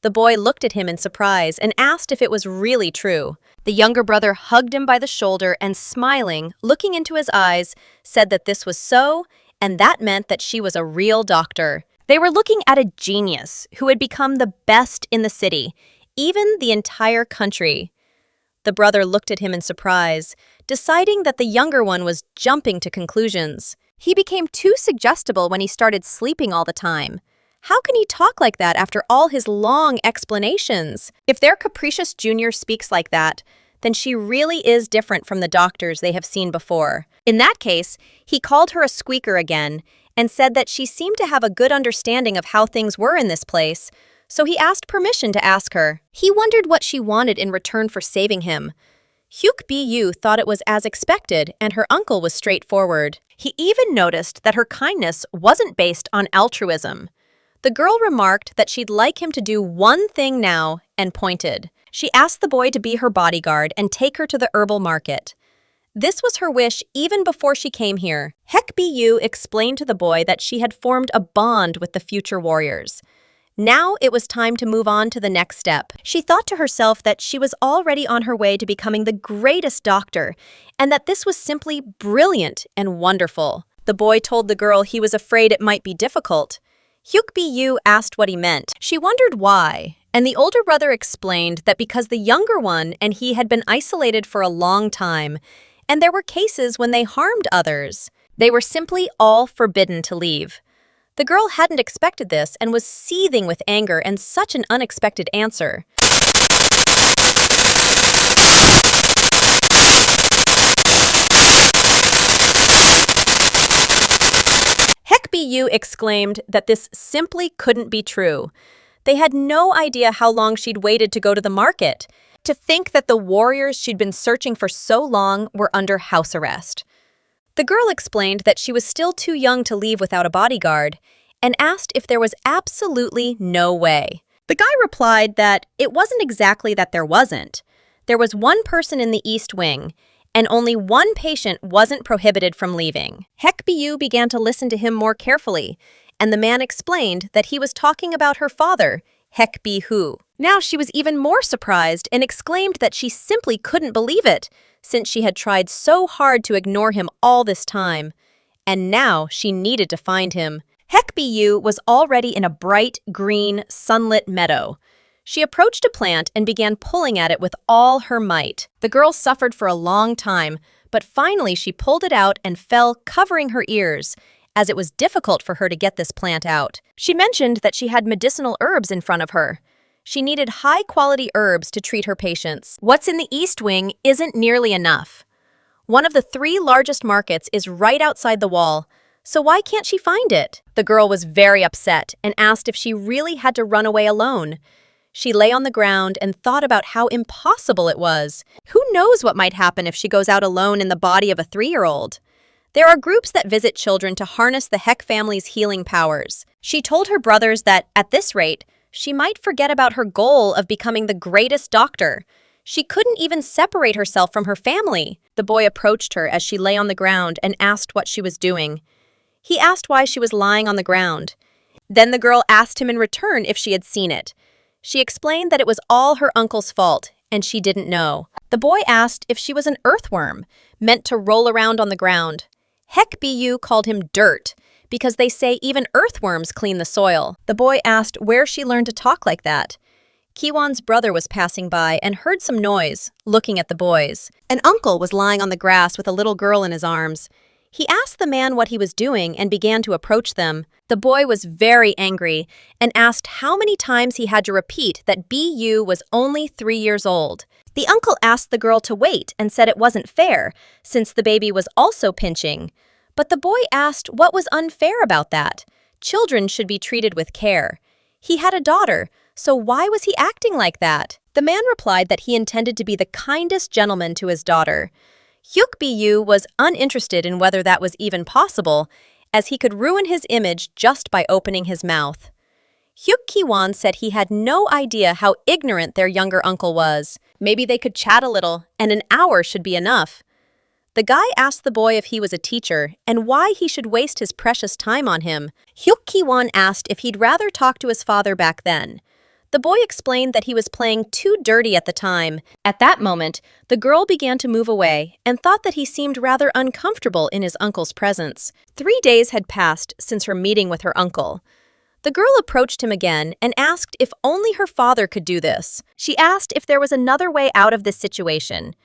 The boy looked at him in surprise and asked if it was really true. The younger brother hugged him by the shoulder and smiling, looking into his eyes, said that this was so, and that meant that she was a real doctor. They were looking at a genius who had become the best in the city, even the entire country. The brother looked at him in surprise, deciding that the younger one was jumping to conclusions. He became too suggestible when he started sleeping all the time. How can he talk like that after all his long explanations? If their capricious junior speaks like that, then she really is different from the doctors they have seen before. In that case, he called her a squeaker again and said that she seemed to have a good understanding of how things were in this place, so he asked permission to ask her. He wondered what she wanted in return for saving him. Huk Bu thought it was as expected, and her uncle was straightforward. He even noticed that her kindness wasn't based on altruism. The girl remarked that she'd like him to do one thing now and pointed. She asked the boy to be her bodyguard and take her to the herbal market. This was her wish even before she came here. Hecbu explained to the boy that she had formed a bond with the future warriors. Now it was time to move on to the next step. She thought to herself that she was already on her way to becoming the greatest doctor, and that this was simply brilliant and wonderful. The boy told the girl he was afraid it might be difficult. Huk Bu asked what he meant. She wondered why, and the older brother explained that because the younger one and he had been isolated for a long time, and there were cases when they harmed others. They were simply all forbidden to leave. The girl hadn't expected this and was seething with anger and such an unexpected answer. Hecbu exclaimed that this simply couldn't be true. They had no idea how long she'd waited to go to the market. To think that the warriors she'd been searching for so long were under house arrest. The girl explained that she was still too young to leave without a bodyguard and asked if there was absolutely no way. The guy replied that it wasn't exactly that there wasn't. There was one person in the East Wing, and only one patient wasn't prohibited from leaving. Hecbu began to listen to him more carefully, and the man explained that he was talking about her father, Hecbu. Now she was even more surprised and exclaimed that she simply couldn't believe it, since she had tried so hard to ignore him all this time. And now she needed to find him. Hecbu was already in a bright, green, sunlit meadow. She approached a plant and began pulling at it with all her might. The girl suffered for a long time, but finally she pulled it out and fell, covering her ears, as it was difficult for her to get this plant out. She mentioned that she had medicinal herbs in front of her. She needed high-quality herbs to treat her patients. What's in the East Wing isn't nearly enough. One of the 3 largest markets is right outside the wall, so why can't she find it? The girl was very upset and asked if she really had to run away alone. She lay on the ground and thought about how impossible it was. Who knows what might happen if she goes out alone in the body of a 3-year-old? There are groups that visit children to harness the Hek family's healing powers. She told her brothers that, at this rate, she might forget about her goal of becoming the greatest doctor. She couldn't even separate herself from her family. The boy approached her as she lay on the ground and asked what she was doing. He asked why she was lying on the ground. Then the girl asked him in return if she had seen it. She explained that it was all her uncle's fault, and she didn't know. The boy asked if she was an earthworm, meant to roll around on the ground. Hecbu called him dirt, because they say even earthworms clean the soil. The boy asked where she learned to talk like that. Kiwan's brother was passing by and heard some noise, looking at the boys. An uncle was lying on the grass with a little girl in his arms. He asked the man what he was doing and began to approach them. The boy was very angry and asked how many times he had to repeat that BU was only 3 years old. The uncle asked the girl to wait and said it wasn't fair, since the baby was also pinching. But the boy asked what was unfair about that. Children should be treated with care. He had a daughter, so why was he acting like that? The man replied that he intended to be the kindest gentleman to his daughter. Huk Bu was uninterested in whether that was even possible, as he could ruin his image just by opening his mouth. Huk Kiwan said he had no idea how ignorant their younger uncle was. Maybe they could chat a little, and an hour should be enough. The guy asked the boy if he was a teacher and why he should waste his precious time on him. Huk Kiwan asked if he'd rather talk to his father back then. The boy explained that he was playing too dirty at the time. At that moment, the girl began to move away and thought that he seemed rather uncomfortable in his uncle's presence. 3 days had passed since her meeting with her uncle. The girl approached him again and asked if only her father could do this. She asked if there was another way out of this situation.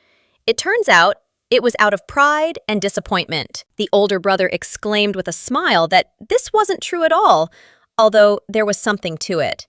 It turns out it was out of pride and disappointment. The older brother exclaimed with a smile that this wasn't true at all, although there was something to it.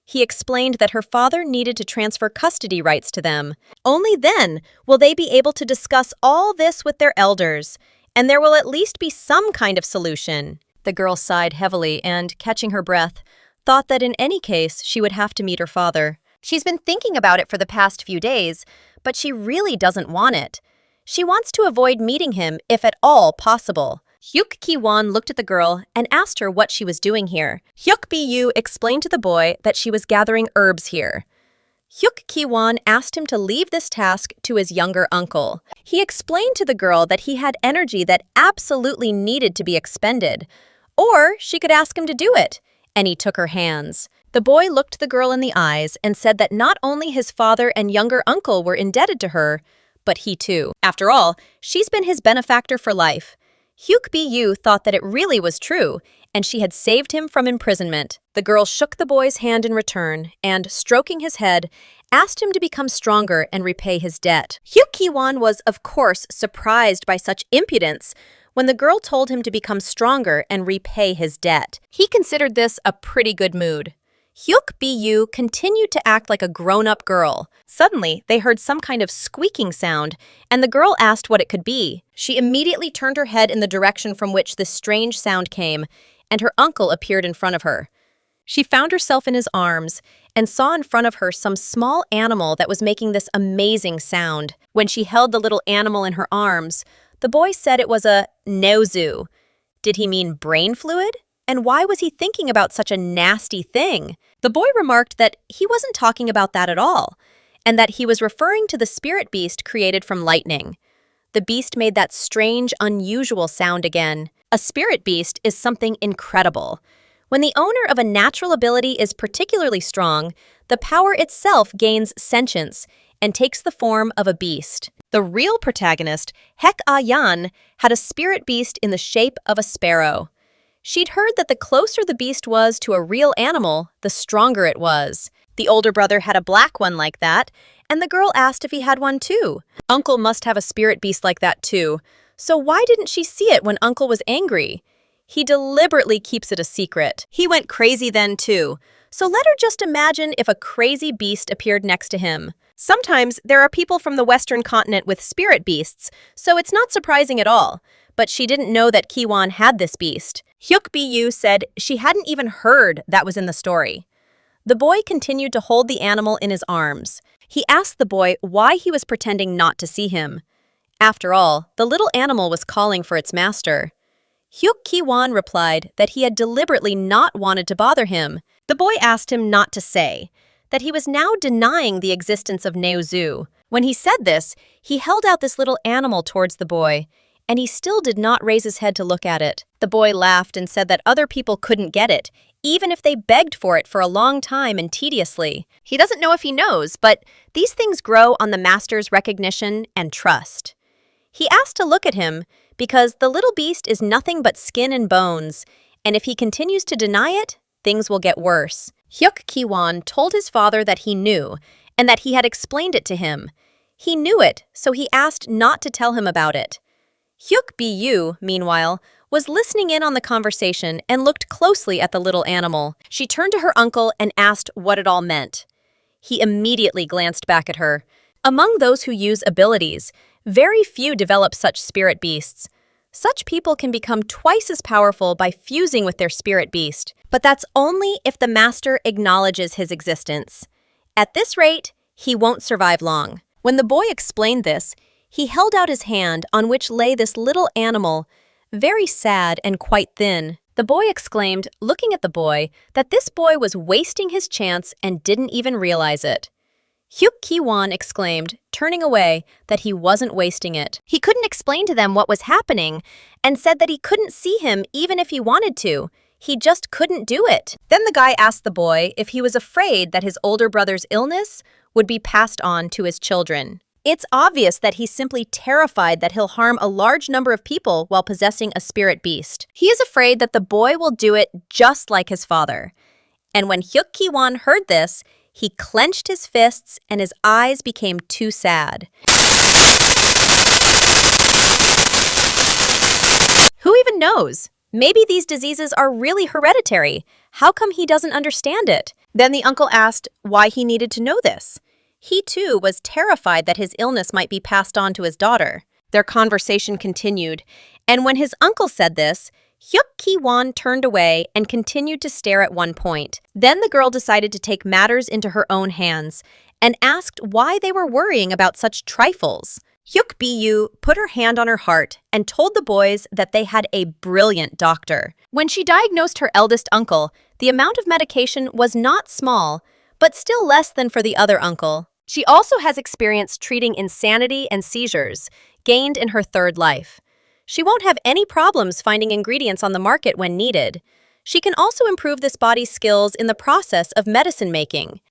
He explained that her father needed to transfer custody rights to them. Only then will they be able to discuss all this with their elders, and there will at least be some kind of solution. The girl sighed heavily and, catching her breath, thought that in any case she would have to meet her father. She's been thinking about it for the past few days, but she really doesn't want it. She wants to avoid meeting him if at all possible. Huk Kiwan looked at the girl and asked her what she was doing here. Huk Bu explained to the boy that she was gathering herbs here. Huk Kiwan asked him to leave this task to his younger uncle. He explained to the girl that he had energy that absolutely needed to be expended, or she could ask him to do it, and he took her hands. The boy looked the girl in the eyes and said that not only his father and younger uncle were indebted to her, but he too. After all, she's been his benefactor for life. Huk Bu thought that it really was true, and she had saved him from imprisonment. The girl shook the boy's hand in return and, stroking his head, asked him to become stronger and repay his debt. Huk Kiwan was, of course, surprised by such impudence when the girl told him to become stronger and repay his debt. He considered this a pretty good mood. Huk Bu continued to act like a grown-up girl. Suddenly, they heard some kind of squeaking sound, and the girl asked what it could be. She immediately turned her head in the direction from which this strange sound came, and her uncle appeared in front of her. She found herself in his arms and saw in front of her some small animal that was making this amazing sound. When she held the little animal in her arms, the boy said it was a nozu. Did he mean brain fluid? And why was he thinking about such a nasty thing? The boy remarked that he wasn't talking about that at all, and that he was referring to the spirit beast created from lightning. the beast made that strange, unusual sound again. A spirit beast is something incredible. When the owner of a natural ability is particularly strong, the power itself gains sentience and takes the form of a beast. The real protagonist, Huk Kiwan, had a spirit beast in the shape of a sparrow. She'd heard that the closer the beast was to a real animal, the stronger it was. The older brother had a black one like that, and the girl asked if he had one too. Uncle must have a spirit beast like that too, so why didn't she see it when Uncle was angry? He deliberately keeps it a secret. He went crazy then too, so let her just imagine if a crazy beast appeared next to him. Sometimes there are people from the Western continent with spirit beasts, so it's not surprising at all. But she didn't know that Kiwan had this beast. Huk Dewi said she hadn't even heard that was in the story. The boy continued to hold the animal in his arms. He asked the boy why he was pretending not to see him. After all, the little animal was calling for its master. Huk Kiwan replied that he had deliberately not wanted to bother him. The boy asked him not to say that he was now denying the existence of Neozu. When he said this, he held out this little animal towards the boy, and he still did not raise his head to look at it. The boy laughed and said that other people couldn't get it, even if they begged for it for a long time and tediously. He doesn't know if he knows, but these things grow on the master's recognition and trust. He asked to look at him because the little beast is nothing but skin and bones, and if he continues to deny it, things will get worse. Huk Kiwan told his father that he knew, and that he had explained it to him. He knew it, so he asked not to tell him about it. Huk Bu, meanwhile, was listening in on the conversation and looked closely at the little animal. She turned to her uncle and asked what it all meant. He immediately glanced back at her. Among those who use abilities, very few develop such spirit beasts. Such people can become twice as powerful by fusing with their spirit beast, but that's only if the master acknowledges his existence. At this rate, he won't survive long. When the boy explained this, he held out his hand on which lay this little animal, very sad and quite thin. The boy exclaimed, looking at the boy, that this boy was wasting his chance and didn't even realize it. Huk Kiwan exclaimed, turning away, that he wasn't wasting it. He couldn't explain to them what was happening and said that he couldn't see him even if he wanted to. He just couldn't do it. Then the guy asked the boy if he was afraid that his older brother's illness would be passed on to his children. It's obvious that he's simply terrified that he'll harm a large number of people while possessing a spirit beast. He is afraid that the boy will do it just like his father. And when Huk Kiwan heard this, he clenched his fists and his eyes became too sad. Who even knows? Maybe these diseases are really hereditary. How come he doesn't understand it? Then the uncle asked why he needed to know this. He too was terrified that his illness might be passed on to his daughter. Their conversation continued, and when his uncle said this, Huk Kiwan turned away and continued to stare at one point. Then the girl decided to take matters into her own hands and asked why they were worrying about such trifles. Huk Bu put her hand on her heart and told the boys that they had a brilliant doctor. When she diagnosed her eldest uncle, the amount of medication was not small, but still less than for the other uncle. She also has experience treating insanity and seizures, gained in her third life. She won't have any problems finding ingredients on the market when needed. She can also improve this body's skills in the process of medicine making.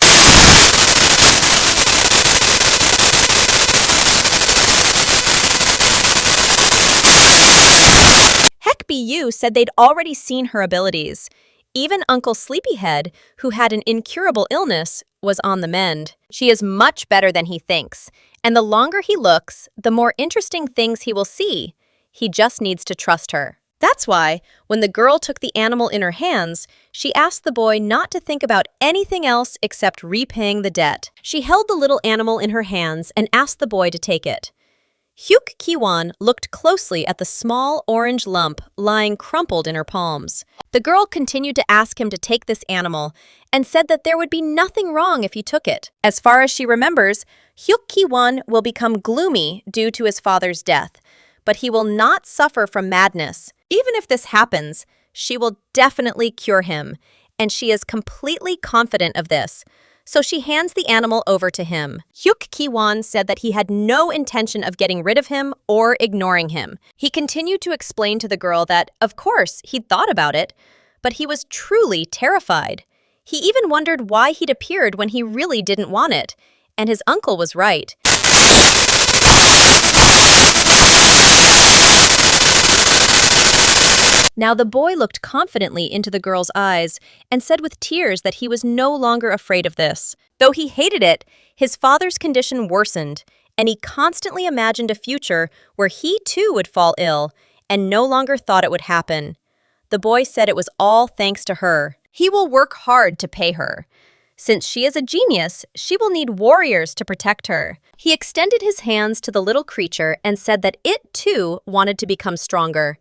Hecbu said they'd already seen her abilities. Even Uncle Sleepyhead, who had an incurable illness, was on the mend. She is much better than he thinks, and the longer he looks, the more interesting things he will see. He just needs to trust her. That's why, when the girl took the animal in her hands, she asked the boy not to think about anything else except repaying the debt. She held the little animal in her hands and asked the boy to take it. Huk Kiwan looked closely at the small orange lump lying crumpled in her palms. The girl continued to ask him to take this animal and said that there would be nothing wrong if he took it. As far as she remembers, Huk Kiwan will become gloomy due to his father's death, but he will not suffer from madness. Even if this happens, she will definitely cure him, and she is completely confident of this. so she hands the animal over to him. Huk Kiwan said that he had no intention of getting rid of him or ignoring him. He continued to explain to the girl that, of course, he'd thought about it, but he was truly terrified. He even wondered why he'd appeared when he really didn't want it, and his uncle was right. Now the boy looked confidently into the girl's eyes and said with tears that he was no longer afraid of this. Though he hated it, his father's condition worsened, and he constantly imagined a future where he too would fall ill and no longer thought it would happen. The boy said it was all thanks to her. He will work hard to pay her. Since she is a genius, she will need warriors to protect her. He extended his hands to the little creature and said that it too wanted to become stronger.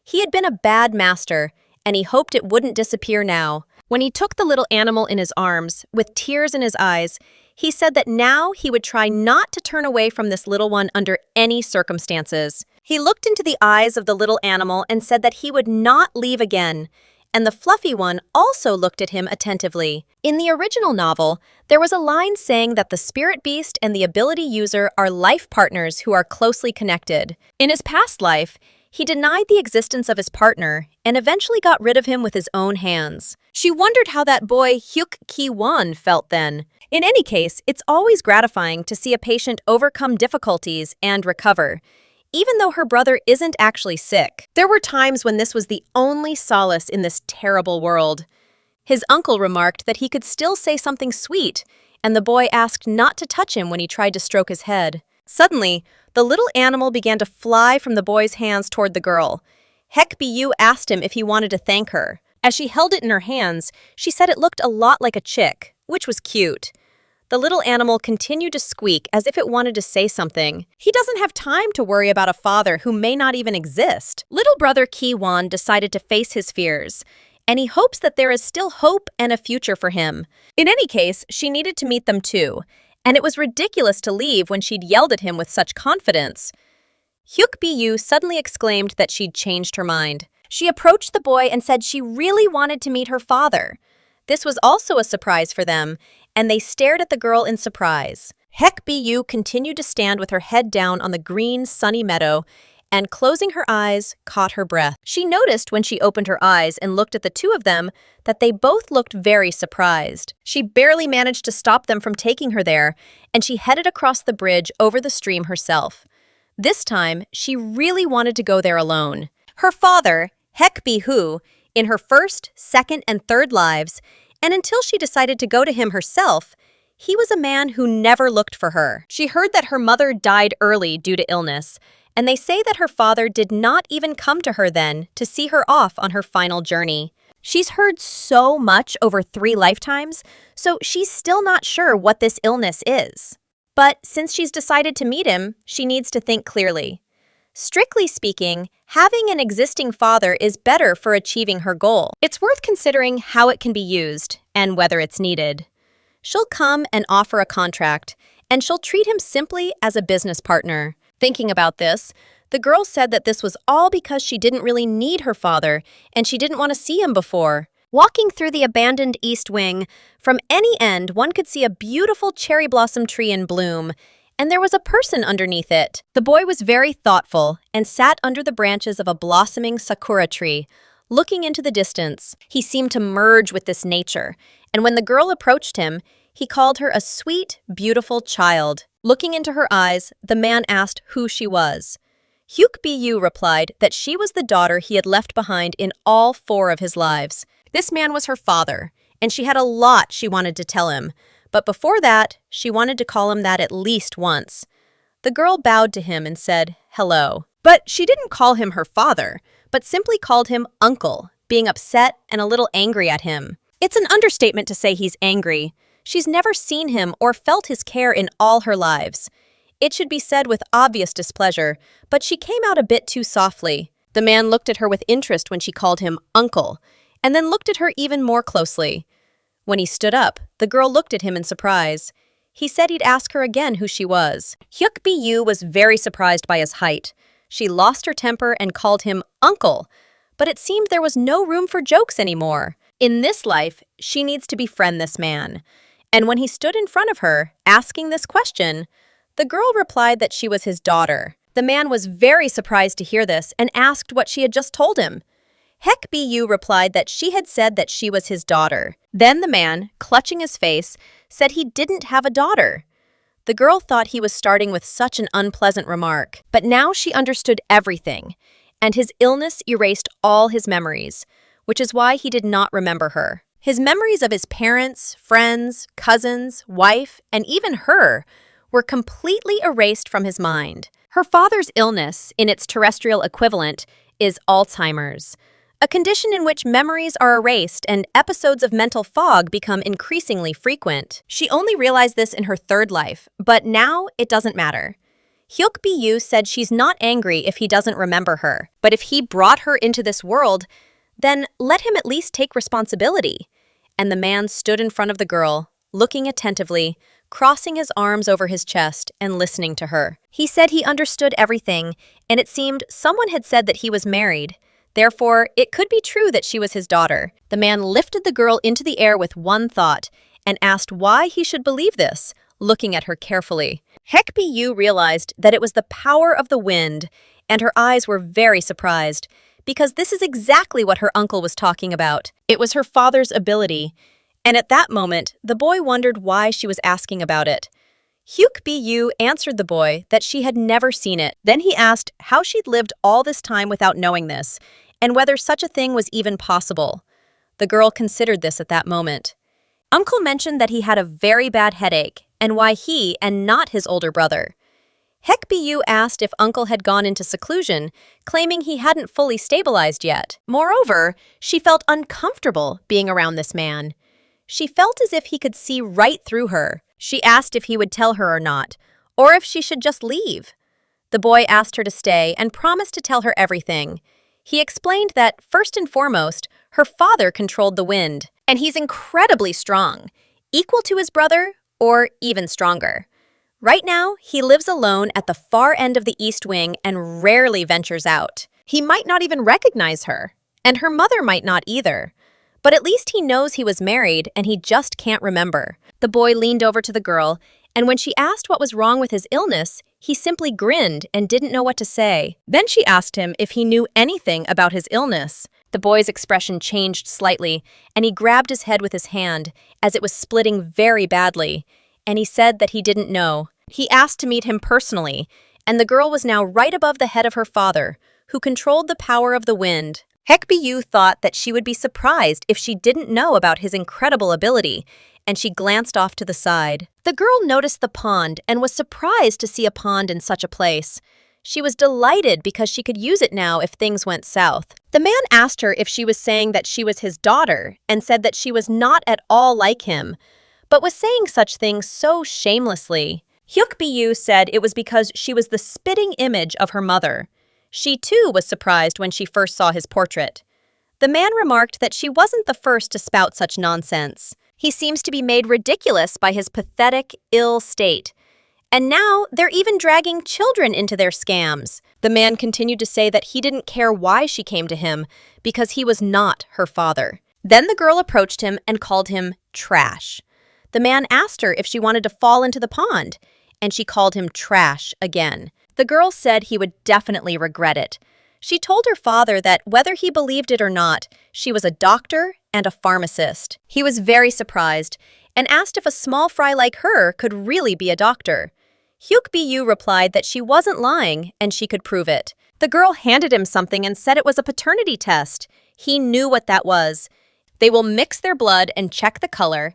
He had been a bad master, and he hoped it wouldn't disappear now. When he took the little animal in his arms, with tears in his eyes, he said that now he would try not to turn away from this little one under any circumstances. He looked into the eyes of the little animal and said that he would not leave again, and the fluffy one also looked at him attentively. In the original novel, there was a line saying that the spirit beast and the ability user are life partners who are closely connected. In his past life, he denied the existence of his partner and eventually got rid of him with his own hands. She wondered how that boy Huk Kiwan felt then. In any case, it's always gratifying to see a patient overcome difficulties and recover, even though her brother isn't actually sick. There were times when this was the only solace in this terrible world. His uncle remarked that he could still say something sweet, and the boy asked not to touch him when he tried to stroke his head. Suddenly, the little animal began to fly from the boy's hands toward the girl. Hecbu asked him if he wanted to thank her. As she held it in her hands, she said it looked a lot like a chick, which was cute. The little animal continued to squeak as if it wanted to say something. He doesn't have time to worry about a father who may not even exist. Little brother Kiwan decided to face his fears, and he hopes that there is still hope and a future for him. In any case, she needed to meet them too, and it was ridiculous to leave when she'd yelled at him with such confidence. Huk Bu suddenly exclaimed that she'd changed her mind. She approached the boy and said she really wanted to meet her father. This was also a surprise for them, and they stared at the girl in surprise. Hecbu continued to stand with her head down on the green, sunny meadow, and closing her eyes, caught her breath. She noticed when she opened her eyes and looked at the two of them that they both looked very surprised. She barely managed to stop them from taking her there, and she headed across the bridge over the stream herself. This time, she really wanted to go there alone. Her father, Hecbu, in her first, second, and third lives, and until she decided to go to him herself, he was a man who never looked for her. She heard that her mother died early due to illness, and they say that her father did not even come to her then to see her off on her final journey. She's heard so much over 3 lifetimes, so she's still not sure what this illness is. But since she's decided to meet him, she needs to think clearly. Strictly speaking, having an existing father is better for achieving her goal. It's worth considering how it can be used and whether it's needed. She'll come and offer a contract, and she'll treat him simply as a business partner. Thinking about this, the girl said that this was all because she didn't really need her father and she didn't want to see him before. Walking through the abandoned East Wing, from any end one could see a beautiful cherry blossom tree in bloom, and there was a person underneath it. The boy was very thoughtful and sat under the branches of a blossoming sakura tree, looking into the distance. He seemed to merge with this nature, and when the girl approached him, he called her a sweet, beautiful child. Looking into her eyes, the man asked who she was. Huk Bu replied that she was the daughter he had left behind in all 4 of his lives. This man was her father, and she had a lot she wanted to tell him, but before that, she wanted to call him that at least once. The girl bowed to him and said, "Hello." But she didn't call him her father, but simply called him uncle, being upset and a little angry at him. It's an understatement to say he's angry. She's never seen him or felt his care in all her lives. It should be said with obvious displeasure, but she came out a bit too softly. The man looked at her with interest when she called him uncle, and then looked at her even more closely. When he stood up, the girl looked at him in surprise. He said he'd ask her again who she was. Huk Bu was very surprised by his height. She lost her temper and called him uncle, but it seemed there was no room for jokes anymore. In this life, she needs to befriend this man. And when he stood in front of her, asking this question, the girl replied that she was his daughter. The man was very surprised to hear this and asked what she had just told him. Hecbu replied that she had said that she was his daughter. Then the man, clutching his face, said he didn't have a daughter. The girl thought he was starting with such an unpleasant remark, but now she understood everything, and his illness erased all his memories, which is why he did not remember her. His memories of his parents, friends, cousins, wife, and even her were completely erased from his mind. Her father's illness, in its terrestrial equivalent, is Alzheimer's, a condition in which memories are erased and episodes of mental fog become increasingly frequent. She only realized this in her third life, but now it doesn't matter. Huk Bu said she's not angry if he doesn't remember her, but if he brought her into this world, then let him at least take responsibility. And the man stood in front of the girl, looking attentively, crossing his arms over his chest and listening to her. He said he understood everything, and it seemed someone had said that he was married. Therefore, it could be true that she was his daughter. The man lifted the girl into the air with one thought and asked why he should believe this, looking at her carefully. Hecbu realized that it was the power of the wind, and her eyes were very surprised, because this is exactly what her uncle was talking about. It was her father's ability, and at that moment, the boy wondered why she was asking about it. Huk Bu answered the boy that she had never seen it. Then he asked how she'd lived all this time without knowing this, and whether such a thing was even possible. The girl considered this at that moment. Uncle mentioned that he had a very bad headache, and why he and not his older brother. Hecbu asked if Uncle had gone into seclusion, claiming he hadn't fully stabilized yet. Moreover, she felt uncomfortable being around this man. She felt as if he could see right through her. She asked if he would tell her or not, or if she should just leave. The boy asked her to stay and promised to tell her everything. He explained that, first and foremost, her father controlled the wind, and he's incredibly strong, equal to his brother, or even stronger. Right now, he lives alone at the far end of the East Wing and rarely ventures out. He might not even recognize her, and her mother might not either. But at least he knows he was married and he just can't remember. The boy leaned over to the girl, and when she asked what was wrong with his illness, he simply grinned and didn't know what to say. Then she asked him if he knew anything about his illness. The boy's expression changed slightly, and he grabbed his head with his hand, as it was splitting very badly, and he said that he didn't know. He asked to meet him personally, and the girl was now right above the head of her father, who controlled the power of the wind. Hecbu thought that she would be surprised if she didn't know about his incredible ability, and she glanced off to the side. The girl noticed the pond and was surprised to see a pond in such a place. She was delighted because she could use it now if things went south. The man asked her if she was saying that she was his daughter and said that she was not at all like him, but was saying such things so shamelessly. Huk Bu said it was because she was the spitting image of her mother. She too was surprised when she first saw his portrait. The man remarked that she wasn't the first to spout such nonsense. He seems to be made ridiculous by his pathetic, ill state. And now they're even dragging children into their scams. The man continued to say that he didn't care why she came to him because he was not her father. Then the girl approached him and called him trash. The man asked her if she wanted to fall into the pond, and she called him trash again. The girl said he would definitely regret it. She told her father that whether he believed it or not, she was a doctor and a pharmacist. He was very surprised and asked if a small fry like her could really be a doctor. Huk Bu replied that she wasn't lying and she could prove it. The girl handed him something and said it was a paternity test. He knew what that was. They will mix their blood and check the color,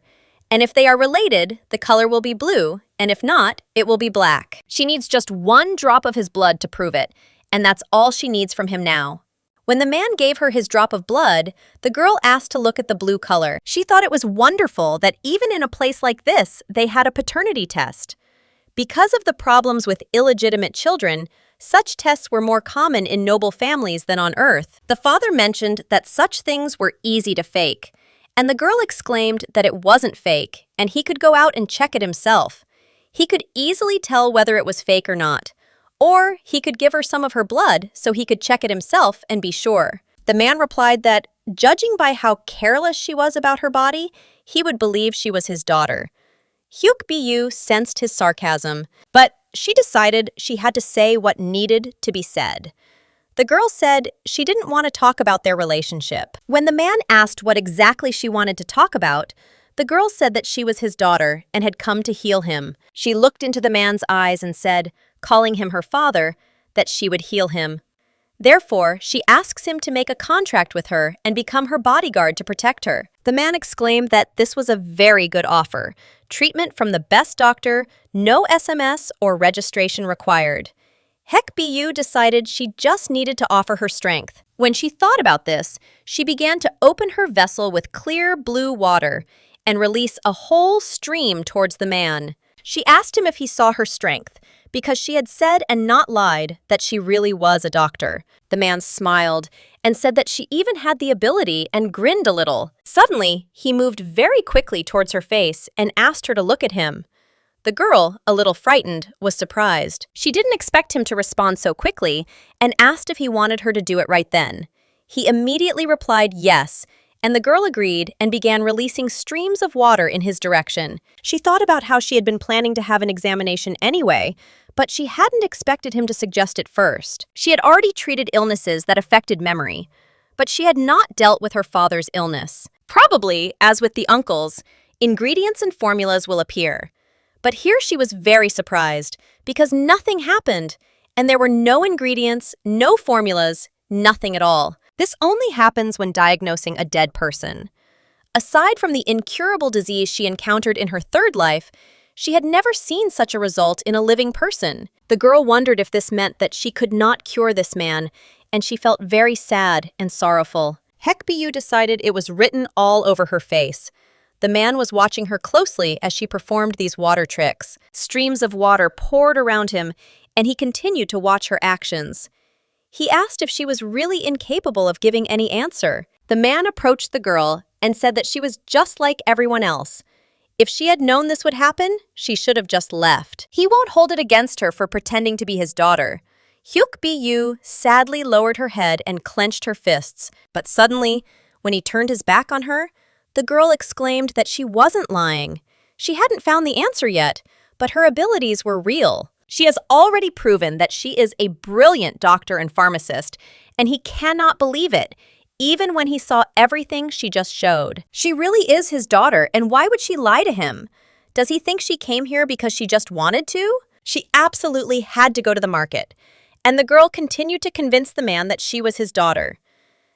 and if they are related, the color will be blue, and if not, it will be black. She needs just one drop of his blood to prove it, and that's all she needs from him now. When the man gave her his drop of blood, the girl asked to look at the blue color. She thought it was wonderful that even in a place like this, they had a paternity test. Because of the problems with illegitimate children, such tests were more common in noble families than on Earth. The father mentioned that such things were easy to fake, and the girl exclaimed that it wasn't fake, and he could go out and check it himself. He could easily tell whether it was fake or not. Or he could give her some of her blood so he could check it himself and be sure. The man replied that, judging by how careless she was about her body, he would believe she was his daughter. Huk Bu sensed his sarcasm, but she decided she had to say what needed to be said. The girl said she didn't want to talk about their relationship. When the man asked what exactly she wanted to talk about, the girl said that she was his daughter and had come to heal him. She looked into the man's eyes and said, calling him her father, that she would heal him. Therefore, she asks him to make a contract with her and become her bodyguard to protect her. The man exclaimed that this was a very good offer. Treatment from the best doctor, no SMS or registration required. Hecbu decided she just needed to offer her strength. When she thought about this, she began to open her vessel with clear blue water and release a whole stream towards the man. She asked him if he saw her strength, because she had said and not lied that she really was a doctor. The man smiled and said that she even had the ability and grinned a little. Suddenly, he moved very quickly towards her face and asked her to look at him. The girl, a little frightened, was surprised. She didn't expect him to respond so quickly and asked if he wanted her to do it right then. He immediately replied yes, and the girl agreed and began releasing streams of water in his direction. She thought about how she had been planning to have an examination anyway, but she hadn't expected him to suggest it first. She had already treated illnesses that affected memory, but she had not dealt with her father's illness. Probably, as with the uncles, ingredients and formulas will appear. But here she was very surprised, because nothing happened, and there were no ingredients, no formulas, nothing at all. This only happens when diagnosing a dead person. Aside from the incurable disease she encountered in her third life, she had never seen such a result in a living person. The girl wondered if this meant that she could not cure this man, and she felt very sad and sorrowful. Hecbu decided it was written all over her face. The man was watching her closely as she performed these water tricks. Streams of water poured around him, and he continued to watch her actions. He asked if she was really incapable of giving any answer. The man approached the girl and said that she was just like everyone else. If she had known this would happen, she should have just left. He won't hold it against her for pretending to be his daughter. Huk Bu sadly lowered her head and clenched her fists, but suddenly, when he turned his back on her, the girl exclaimed that she wasn't lying. She hadn't found the answer yet, but her abilities were real. She has already proven that she is a brilliant doctor and pharmacist, and he cannot believe it, even when he saw everything she just showed. She really is his daughter, and why would she lie to him? Does he think she came here because she just wanted to? She absolutely had to go to the market, and the girl continued to convince the man that she was his daughter.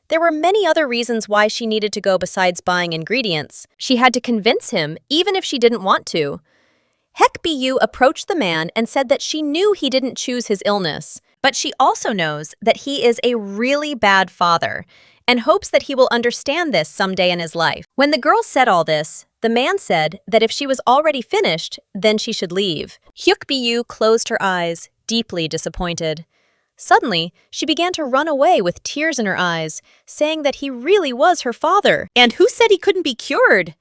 There were many other reasons why she needed to go besides buying ingredients. She had to convince him, even if she didn't want to. Hecbu approached the man and said that she knew he didn't choose his illness, but she also knows that he is a really bad father and hopes that he will understand this someday in his life. When the girl said all this, the man said that if she was already finished, then she should leave. Huk Bu closed her eyes, deeply disappointed. Suddenly, she began to run away with tears in her eyes, saying that he really was her father. "And who said he couldn't be cured?"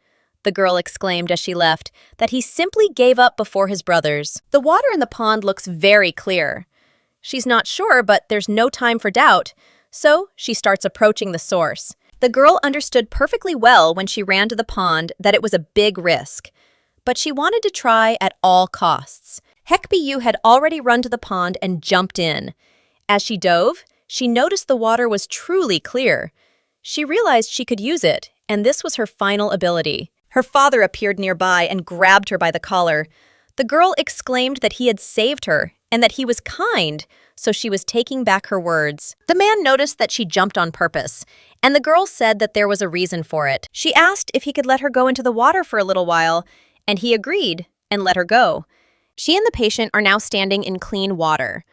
the girl exclaimed as she left, that he simply gave up before his brothers. The water in the pond looks very clear. She's not sure, but there's no time for doubt, so she starts approaching the source. The girl understood perfectly well when she ran to the pond that it was a big risk, but she wanted to try at all costs. Hecbu had already run to the pond and jumped in. As she dove, she noticed the water was truly clear. She realized she could use it, and this was her final ability. Her father appeared nearby and grabbed her by the collar. The girl exclaimed that he had saved her and that he was kind, so she was taking back her words. The man noticed that she jumped on purpose, and the girl said that there was a reason for it. She asked if he could let her go into the water for a little while, and he agreed and let her go. She and the patient are now standing in clean water.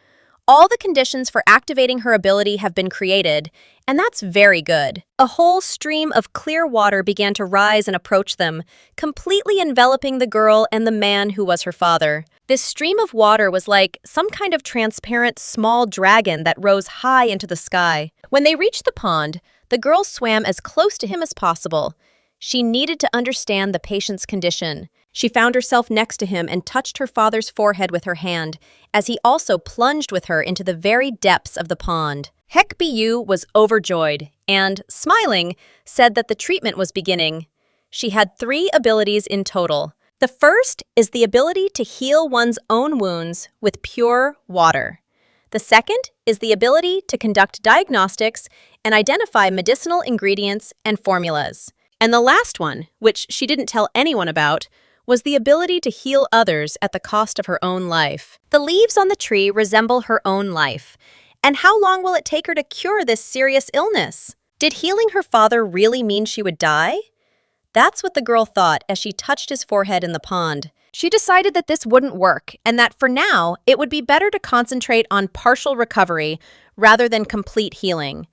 All the conditions for activating her ability have been created, and that's very good. A whole stream of clear water began to rise and approach them, completely enveloping the girl and the man who was her father. This stream of water was like some kind of transparent small dragon that rose high into the sky. When they reached the pond, the girl swam as close to him as possible. She needed to understand the patient's condition. She found herself next to him and touched her father's forehead with her hand, as he also plunged with her into the very depths of the pond. Hecbu was overjoyed and, smiling, said that the treatment was beginning. She had 3 abilities in total. The first is the ability to heal one's own wounds with pure water. The second is the ability to conduct diagnostics and identify medicinal ingredients and formulas. And the last one, which she didn't tell anyone about, was the ability to heal others at the cost of her own life. The leaves on the tree resemble her own life. And how long will it take her to cure this serious illness? Did healing her father really mean she would die? That's what the girl thought as she touched his forehead in the pond. She decided that this wouldn't work and that for now, it would be better to concentrate on partial recovery rather than complete healing.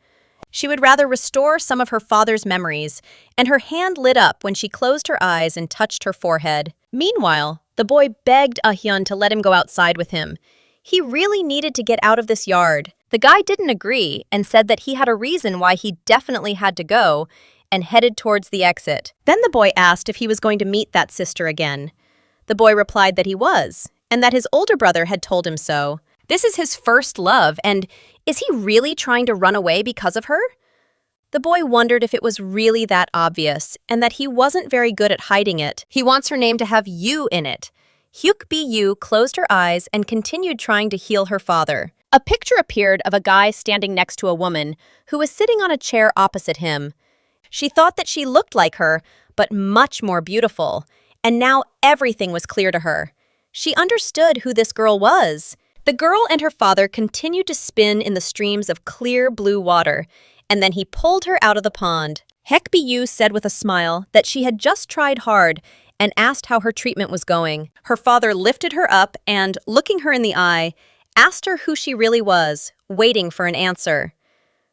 She would rather restore some of her father's memories, and her hand lit up when she closed her eyes and touched her forehead. Meanwhile, the boy begged Ah-hyun to let him go outside with him. He really needed to get out of this yard. The guy didn't agree and said that he had a reason why he definitely had to go and headed towards the exit. Then the boy asked if he was going to meet that sister again. The boy replied that he was, and that his older brother had told him so. This is his first love, and is he really trying to run away because of her? The boy wondered if it was really that obvious, and that he wasn't very good at hiding it. He wants her name to have "you" in it. Huk Bu closed her eyes and continued trying to heal her father. A picture appeared of a guy standing next to a woman who was sitting on a chair opposite him. She thought that she looked like her, but much more beautiful, and now everything was clear to her. She understood who this girl was. The girl and her father continued to spin in the streams of clear blue water, and then he pulled her out of the pond. Hecbu said with a smile that she had just tried hard and asked how her treatment was going. Her father lifted her up and, looking her in the eye, asked her who she really was, waiting for an answer.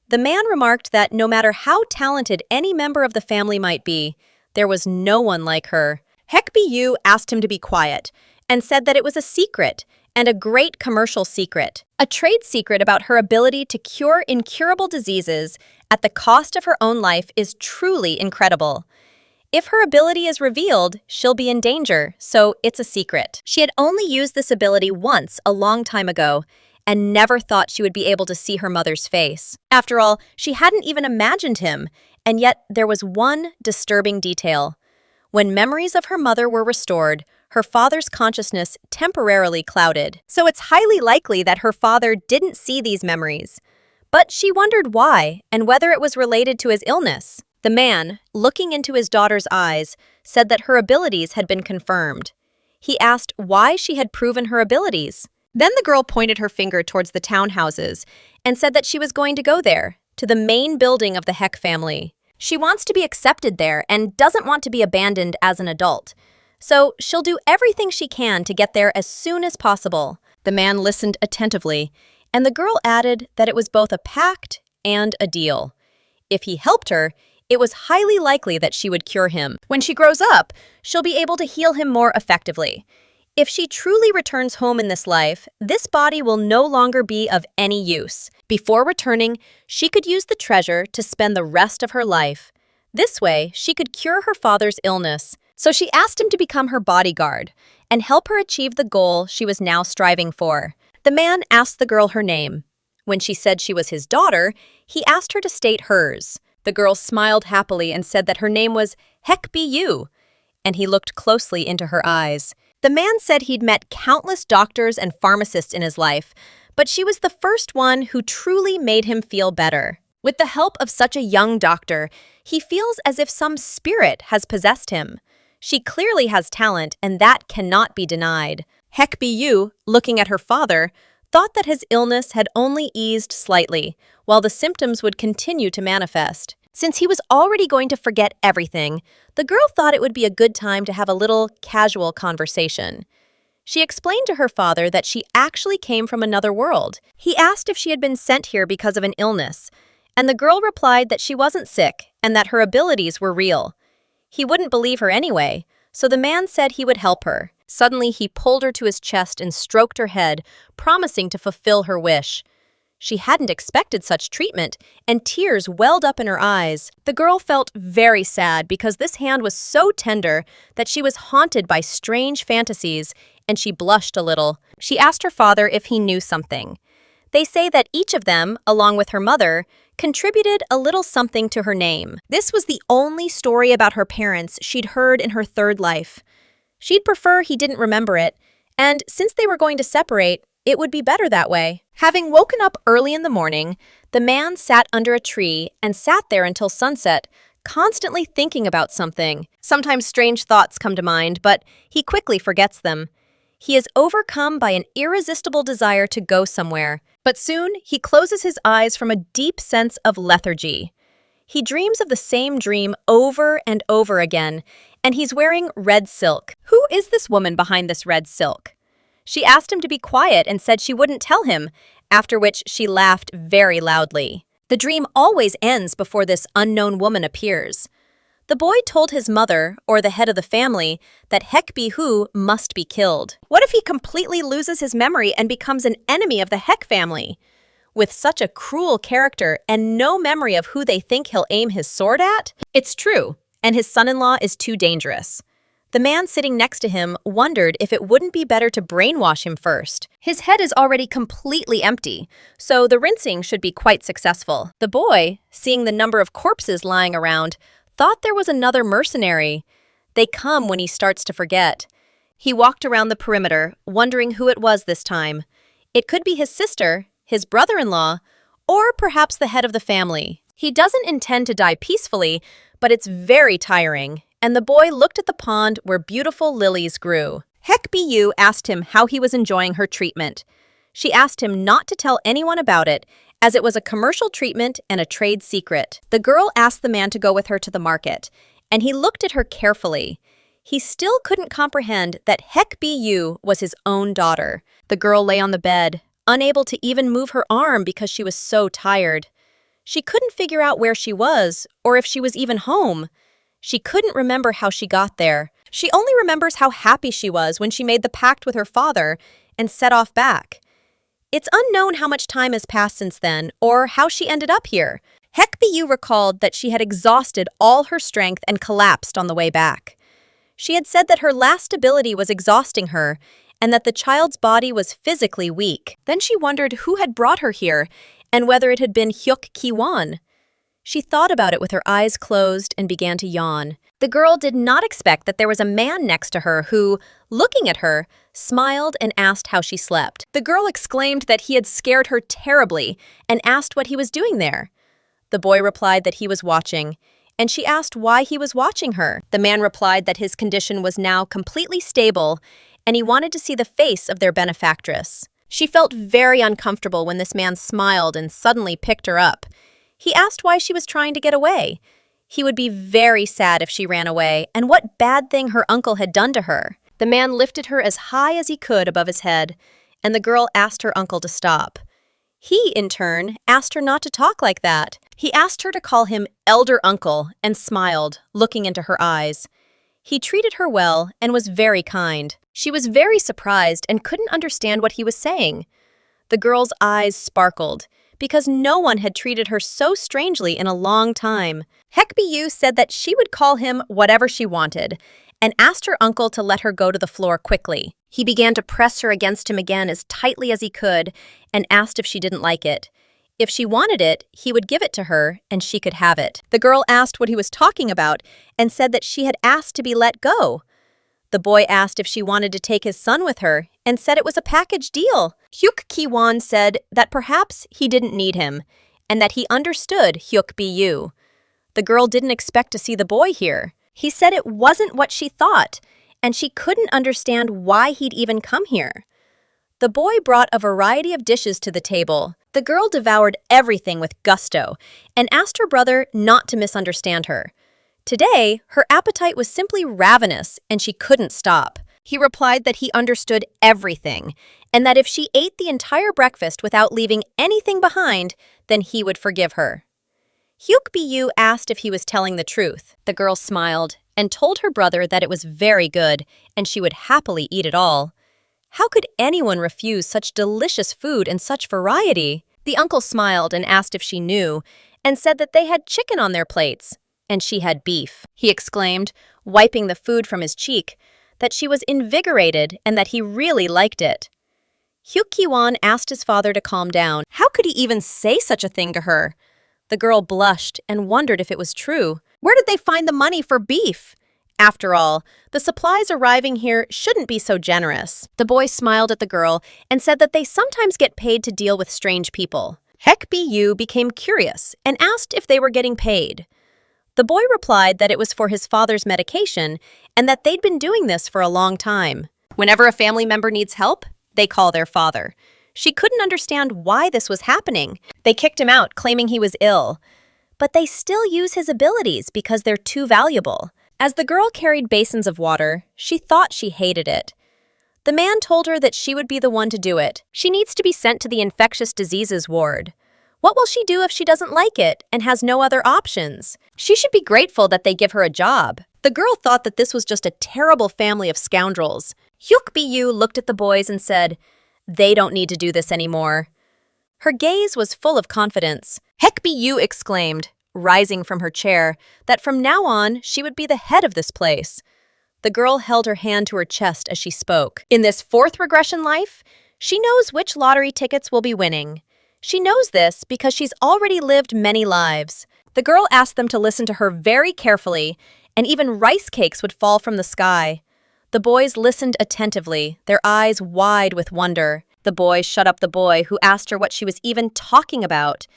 The man remarked that no matter how talented any member of the family might be, there was no one like her. Hecbu asked him to be quiet and said that it was a secret, and a great commercial secret. A trade secret about her ability to cure incurable diseases at the cost of her own life is truly incredible. If her ability is revealed, she'll be in danger, so it's a secret. She had only used this ability once a long time ago, and never thought she would be able to see her mother's face. After all, she hadn't even imagined him, and yet there was one disturbing detail. When memories of her mother were restored, her father's consciousness temporarily clouded. So it's highly likely that her father didn't see these memories. But she wondered why, and whether it was related to his illness. The man, looking into his daughter's eyes, said that her abilities had been confirmed. He asked why she had proven her abilities. Then the girl pointed her finger towards the townhouses and said that she was going to go there, to the main building of the Hek family. She wants to be accepted there and doesn't want to be abandoned as an adult. So she'll do everything she can to get there as soon as possible. The man listened attentively, and the girl added that it was both a pact and a deal. If he helped her, it was highly likely that she would cure him. When she grows up, she'll be able to heal him more effectively. If she truly returns home in this life, this body will no longer be of any use. Before returning, she could use the treasure to spend the rest of her life. This way, she could cure her father's illness. So she asked him to become her bodyguard and help her achieve the goal she was now striving for. The man asked the girl her name. When she said she was his daughter, he asked her to state hers. The girl smiled happily and said that her name was Hecbu, and he looked closely into her eyes. The man said he'd met countless doctors and pharmacists in his life, but she was the first one who truly made him feel better. With the help of such a young doctor, he feels as if some spirit has possessed him. She clearly has talent, and that cannot be denied. Hecbu, looking at her father, thought that his illness had only eased slightly, while the symptoms would continue to manifest. Since he was already going to forget everything, the girl thought it would be a good time to have a little casual conversation. She explained to her father that she actually came from another world. He asked if she had been sent here because of an illness, and the girl replied that she wasn't sick and that her abilities were real. He wouldn't believe her anyway, so the man said he would help her. Suddenly, he pulled her to his chest and stroked her head, promising to fulfill her wish. She hadn't expected such treatment, and tears welled up in her eyes. The girl felt very sad because this hand was so tender that she was haunted by strange fantasies, and she blushed a little. She asked her father if he knew something. They say that each of them, along with her mother, contributed a little something to her name. This was the only story about her parents she'd heard in her third life. She'd prefer he didn't remember it, and since they were going to separate, it would be better that way. Having woken up early in the morning, the man sat under a tree and sat there until sunset, constantly thinking about something. Sometimes strange thoughts come to mind, but he quickly forgets them. He is overcome by an irresistible desire to go somewhere, but soon he closes his eyes from a deep sense of lethargy. He dreams of the same dream over and over again, and he's wearing red silk. Who is this woman behind this red silk? She asked him to be quiet and said she wouldn't tell him, after which she laughed very loudly. The dream always ends before this unknown woman appears. The boy told his mother, or the head of the family, that Hecbu must be killed. What if he completely loses his memory and becomes an enemy of the Hek family? With such a cruel character and no memory of who they think he'll aim his sword at? It's true, and his son-in-law is too dangerous. The man sitting next to him wondered if it wouldn't be better to brainwash him first. His head is already completely empty, so the rinsing should be quite successful. The boy, seeing the number of corpses lying around, thought there was another mercenary. They come when he starts to forget. He walked around the perimeter, wondering who it was this time. It could be his sister, his brother-in-law, or perhaps the head of the family. He doesn't intend to die peacefully, but it's very tiring, and the boy looked at the pond where beautiful lilies grew. Hecbu asked him how he was enjoying her treatment. She asked him not to tell anyone about it, as it was a commercial treatment and a trade secret. The girl asked the man to go with her to the market, and he looked at her carefully. He still couldn't comprehend that Hecbu was his own daughter. The girl lay on the bed, unable to even move her arm because she was so tired. She couldn't figure out where she was, or if she was even home. She couldn't remember how she got there. She only remembers how happy she was when she made the pact with her father and set off back. It's unknown how much time has passed since then, or how she ended up here. Hecbu recalled that she had exhausted all her strength and collapsed on the way back. She had said that her last ability was exhausting her, and that the child's body was physically weak. Then she wondered who had brought her here, and whether it had been Huk Kiwan. She thought about it with her eyes closed and began to yawn. The girl did not expect that there was a man next to her who, looking at her, smiled and asked how she slept. The girl exclaimed that he had scared her terribly and asked what he was doing there. The boy replied that he was watching, and she asked why he was watching her. The man replied that his condition was now completely stable, and he wanted to see the face of their benefactress. She felt very uncomfortable when this man smiled and suddenly picked her up. He asked why she was trying to get away. He would be very sad if she ran away, and what bad thing her uncle had done to her. The man lifted her as high as he could above his head, and the girl asked her uncle to stop. He, in turn, asked her not to talk like that. He asked her to call him elder uncle and smiled, looking into her eyes. He treated her well and was very kind. She was very surprised and couldn't understand what he was saying. The girl's eyes sparkled, because no one had treated her so strangely in a long time. Hecbu said that she would call him whatever she wanted, and asked her uncle to let her go to the floor quickly. He began to press her against him again as tightly as he could, and asked if she didn't like it. If she wanted it, he would give it to her, and she could have it. The girl asked what he was talking about, and said that she had asked to be let go. The boy asked if she wanted to take his son with her, and said it was a package deal. Huk Kiwan said that perhaps he didn't need him, and that he understood Huk Bu. The girl didn't expect to see the boy here. He said it wasn't what she thought, and she couldn't understand why he'd even come here. The boy brought a variety of dishes to the table. The girl devoured everything with gusto, and asked her brother not to misunderstand her. Today, her appetite was simply ravenous, and she couldn't stop. He replied that he understood everything, and that if she ate the entire breakfast without leaving anything behind, then he would forgive her. Huk Bu asked if he was telling the truth. The girl smiled and told her brother that it was very good, and she would happily eat it all. How could anyone refuse such delicious food and such variety? The uncle smiled and asked if she knew, and said that they had chicken on their plates, and she had beef. He exclaimed, wiping the food from his cheek, that she was invigorated and that he really liked it. Huk Kiwan asked his father to calm down. How could he even say such a thing to her? The girl blushed and wondered if it was true. Where did they find the money for beef? After all, the supplies arriving here shouldn't be so generous. The boy smiled at the girl and said that they sometimes get paid to deal with strange people. Hecbu became curious and asked if they were getting paid. The boy replied that it was for his father's medication and that they'd been doing this for a long time. Whenever a family member needs help, they call their father. She couldn't understand why this was happening. They kicked him out, claiming he was ill. But they still use his abilities because they're too valuable. As the girl carried basins of water, she thought she hated it. The man told her that she would be the one to do it. She needs to be sent to the infectious diseases ward. What will she do if she doesn't like it and has no other options? She should be grateful that they give her a job. The girl thought that this was just a terrible family of scoundrels. Huk looked at the boys and said, "They don't need to do this anymore." Her gaze was full of confidence. Hecbu exclaimed, rising from her chair, that from now on she would be the head of this place. The girl held her hand to her chest as she spoke. In this fourth regression life, she knows which lottery tickets will be winning. She knows this because she's already lived many lives. The girl asked them to listen to her very carefully, and even rice cakes would fall from the sky. The boys listened attentively, their eyes wide with wonder. The boy shut up the boy who asked her what she was even talking about.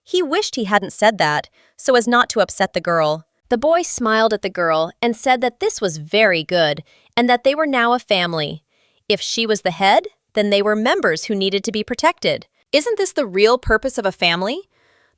He wished he hadn't said that, so as not to upset the girl. The boy smiled at the girl and said that this was very good, and that they were now a family. If she was the head, then they were members who needed to be protected. Isn't this the real purpose of a family?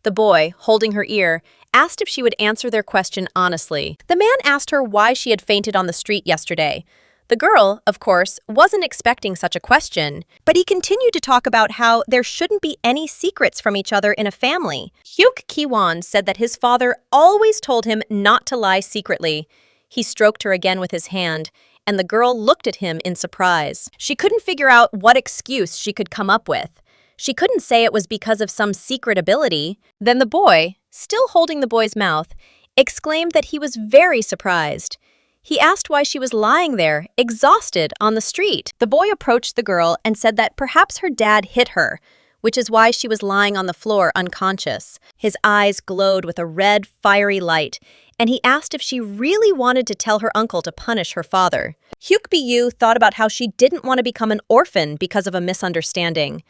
The boy, holding her ear, asked if she would answer their question honestly. The man asked her why she had fainted on the street yesterday. The girl, of course, wasn't expecting such a question, but he continued to talk about how there shouldn't be any secrets from each other in a family. Huk Kiwan said that his father always told him not to lie secretly. He stroked her again with his hand, and the girl looked at him in surprise. She couldn't figure out what excuse she could come up with. She couldn't say it was because of some secret ability. Then the boy, still holding the boy's mouth, exclaimed that he was very surprised. He asked why she was lying there, exhausted, on the street. The boy approached the girl and said that perhaps her dad hit her, which is why she was lying on the floor unconscious. His eyes glowed with a red, fiery light, and he asked if she really wanted to tell her uncle to punish her father. Huk thought about how she didn't want to become an orphan because of a misunderstanding.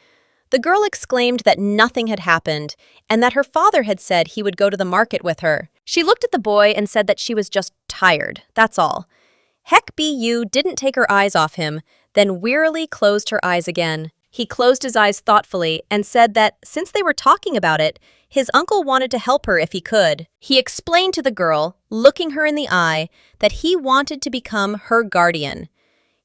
The girl exclaimed that nothing had happened and that her father had said he would go to the market with her. She looked at the boy and said that she was just tired, that's all. Hecbu didn't take her eyes off him, then wearily closed her eyes again. He closed his eyes thoughtfully and said that since they were talking about it, his uncle wanted to help her if he could. He explained to the girl, looking her in the eye, that he wanted to become her guardian.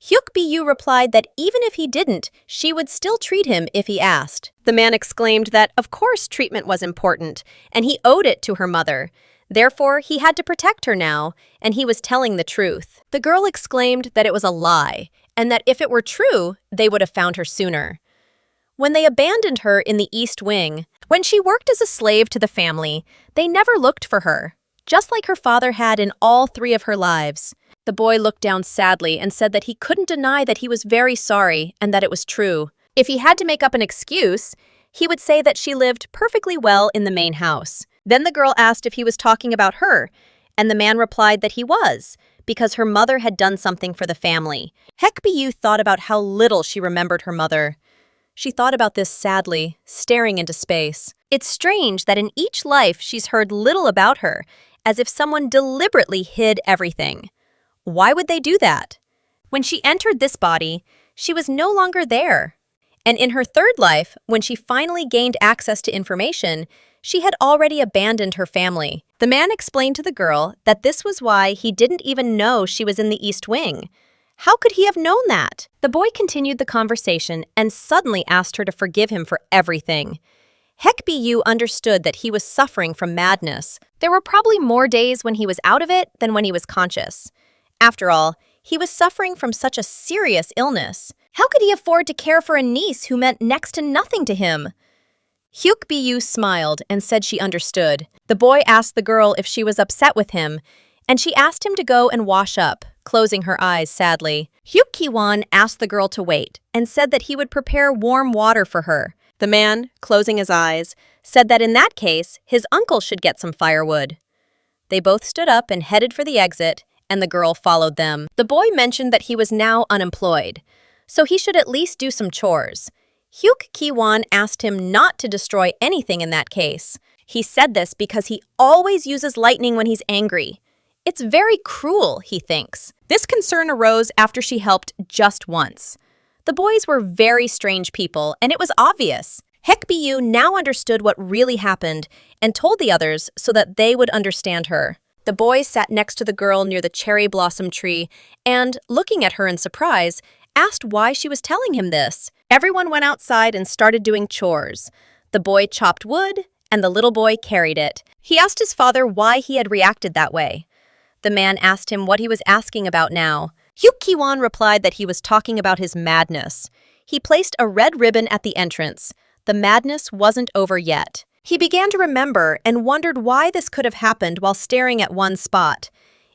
Huk replied that even if he didn't, she would still treat him if he asked. The man exclaimed that, of course, treatment was important, and he owed it to her mother. Therefore, he had to protect her now, and he was telling the truth. The girl exclaimed that it was a lie, and that if it were true, they would have found her sooner. When they abandoned her in the East Wing, when she worked as a slave to the family, they never looked for her, just like her father had in all 3 of her lives. The boy looked down sadly and said that he couldn't deny that he was very sorry and that it was true. If he had to make up an excuse, he would say that she lived perfectly well in the main house. Then the girl asked if he was talking about her, and the man replied that he was, because her mother had done something for the family. Hecbu thought about how little she remembered her mother. She thought about this sadly, staring into space. It's strange that in each life she's heard little about her, as if someone deliberately hid everything. Why would they do that? When she entered this body, she was no longer there. And in her 3rd life, when she finally gained access to information, she had already abandoned her family. The man explained to the girl that this was why he didn't even know she was in the East Wing. How could he have known that? The boy continued the conversation and suddenly asked her to forgive him for everything. Hecbu understood that he was suffering from madness. There were probably more days when he was out of it than when he was conscious. After all, he was suffering from such a serious illness. How could he afford to care for a niece who meant next to nothing to him? Huk smiled and said she understood. The boy asked the girl if she was upset with him, and she asked him to go and wash up, closing her eyes sadly. Huk Kiwan asked the girl to wait and said that he would prepare warm water for her. The man, closing his eyes, said that in that case, his uncle should get some firewood. They both stood up and headed for the exit, and the girl followed them. The boy mentioned that he was now unemployed, so he should at least do some chores. Huk Kiwan asked him not to destroy anything in that case. He said this because he always uses lightning when he's angry. It's very cruel, he thinks. This concern arose after she helped just once. The boys were very strange people, and it was obvious. Hecbu now understood what really happened and told the others so that they would understand her. The boy sat next to the girl near the cherry blossom tree and, looking at her in surprise, asked why she was telling him this. Everyone went outside and started doing chores. The boy chopped wood, and the little boy carried it. He asked his father why he had reacted that way. The man asked him what he was asking about now. Huk Kiwan replied that he was talking about his madness. He placed a red ribbon at the entrance. The madness wasn't over yet. He began to remember and wondered why this could have happened while staring at one spot.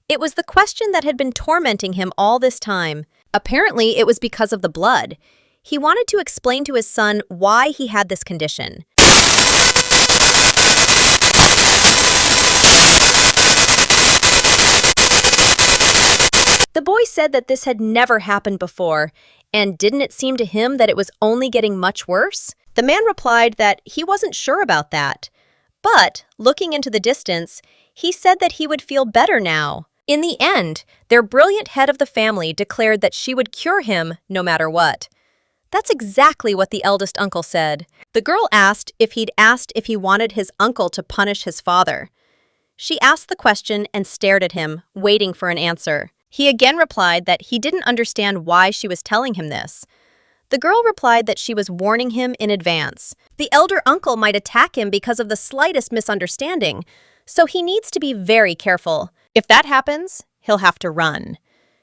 It was the question that had been tormenting him all this time. Apparently, it was because of the blood. He wanted to explain to his son why he had this condition. The boy said that this had never happened before, and didn't it seem to him that it was only getting much worse? The man replied that he wasn't sure about that. But, looking into the distance, he said that he would feel better now. In the end, their brilliant head of the family declared that she would cure him no matter what. That's exactly what the eldest uncle said. The girl asked if he wanted his uncle to punish his father. She asked the question and stared at him, waiting for an answer. He again replied that he didn't understand why she was telling him this. The girl replied that she was warning him in advance. The elder uncle might attack him because of the slightest misunderstanding, so he needs to be very careful. If that happens, he'll have to run.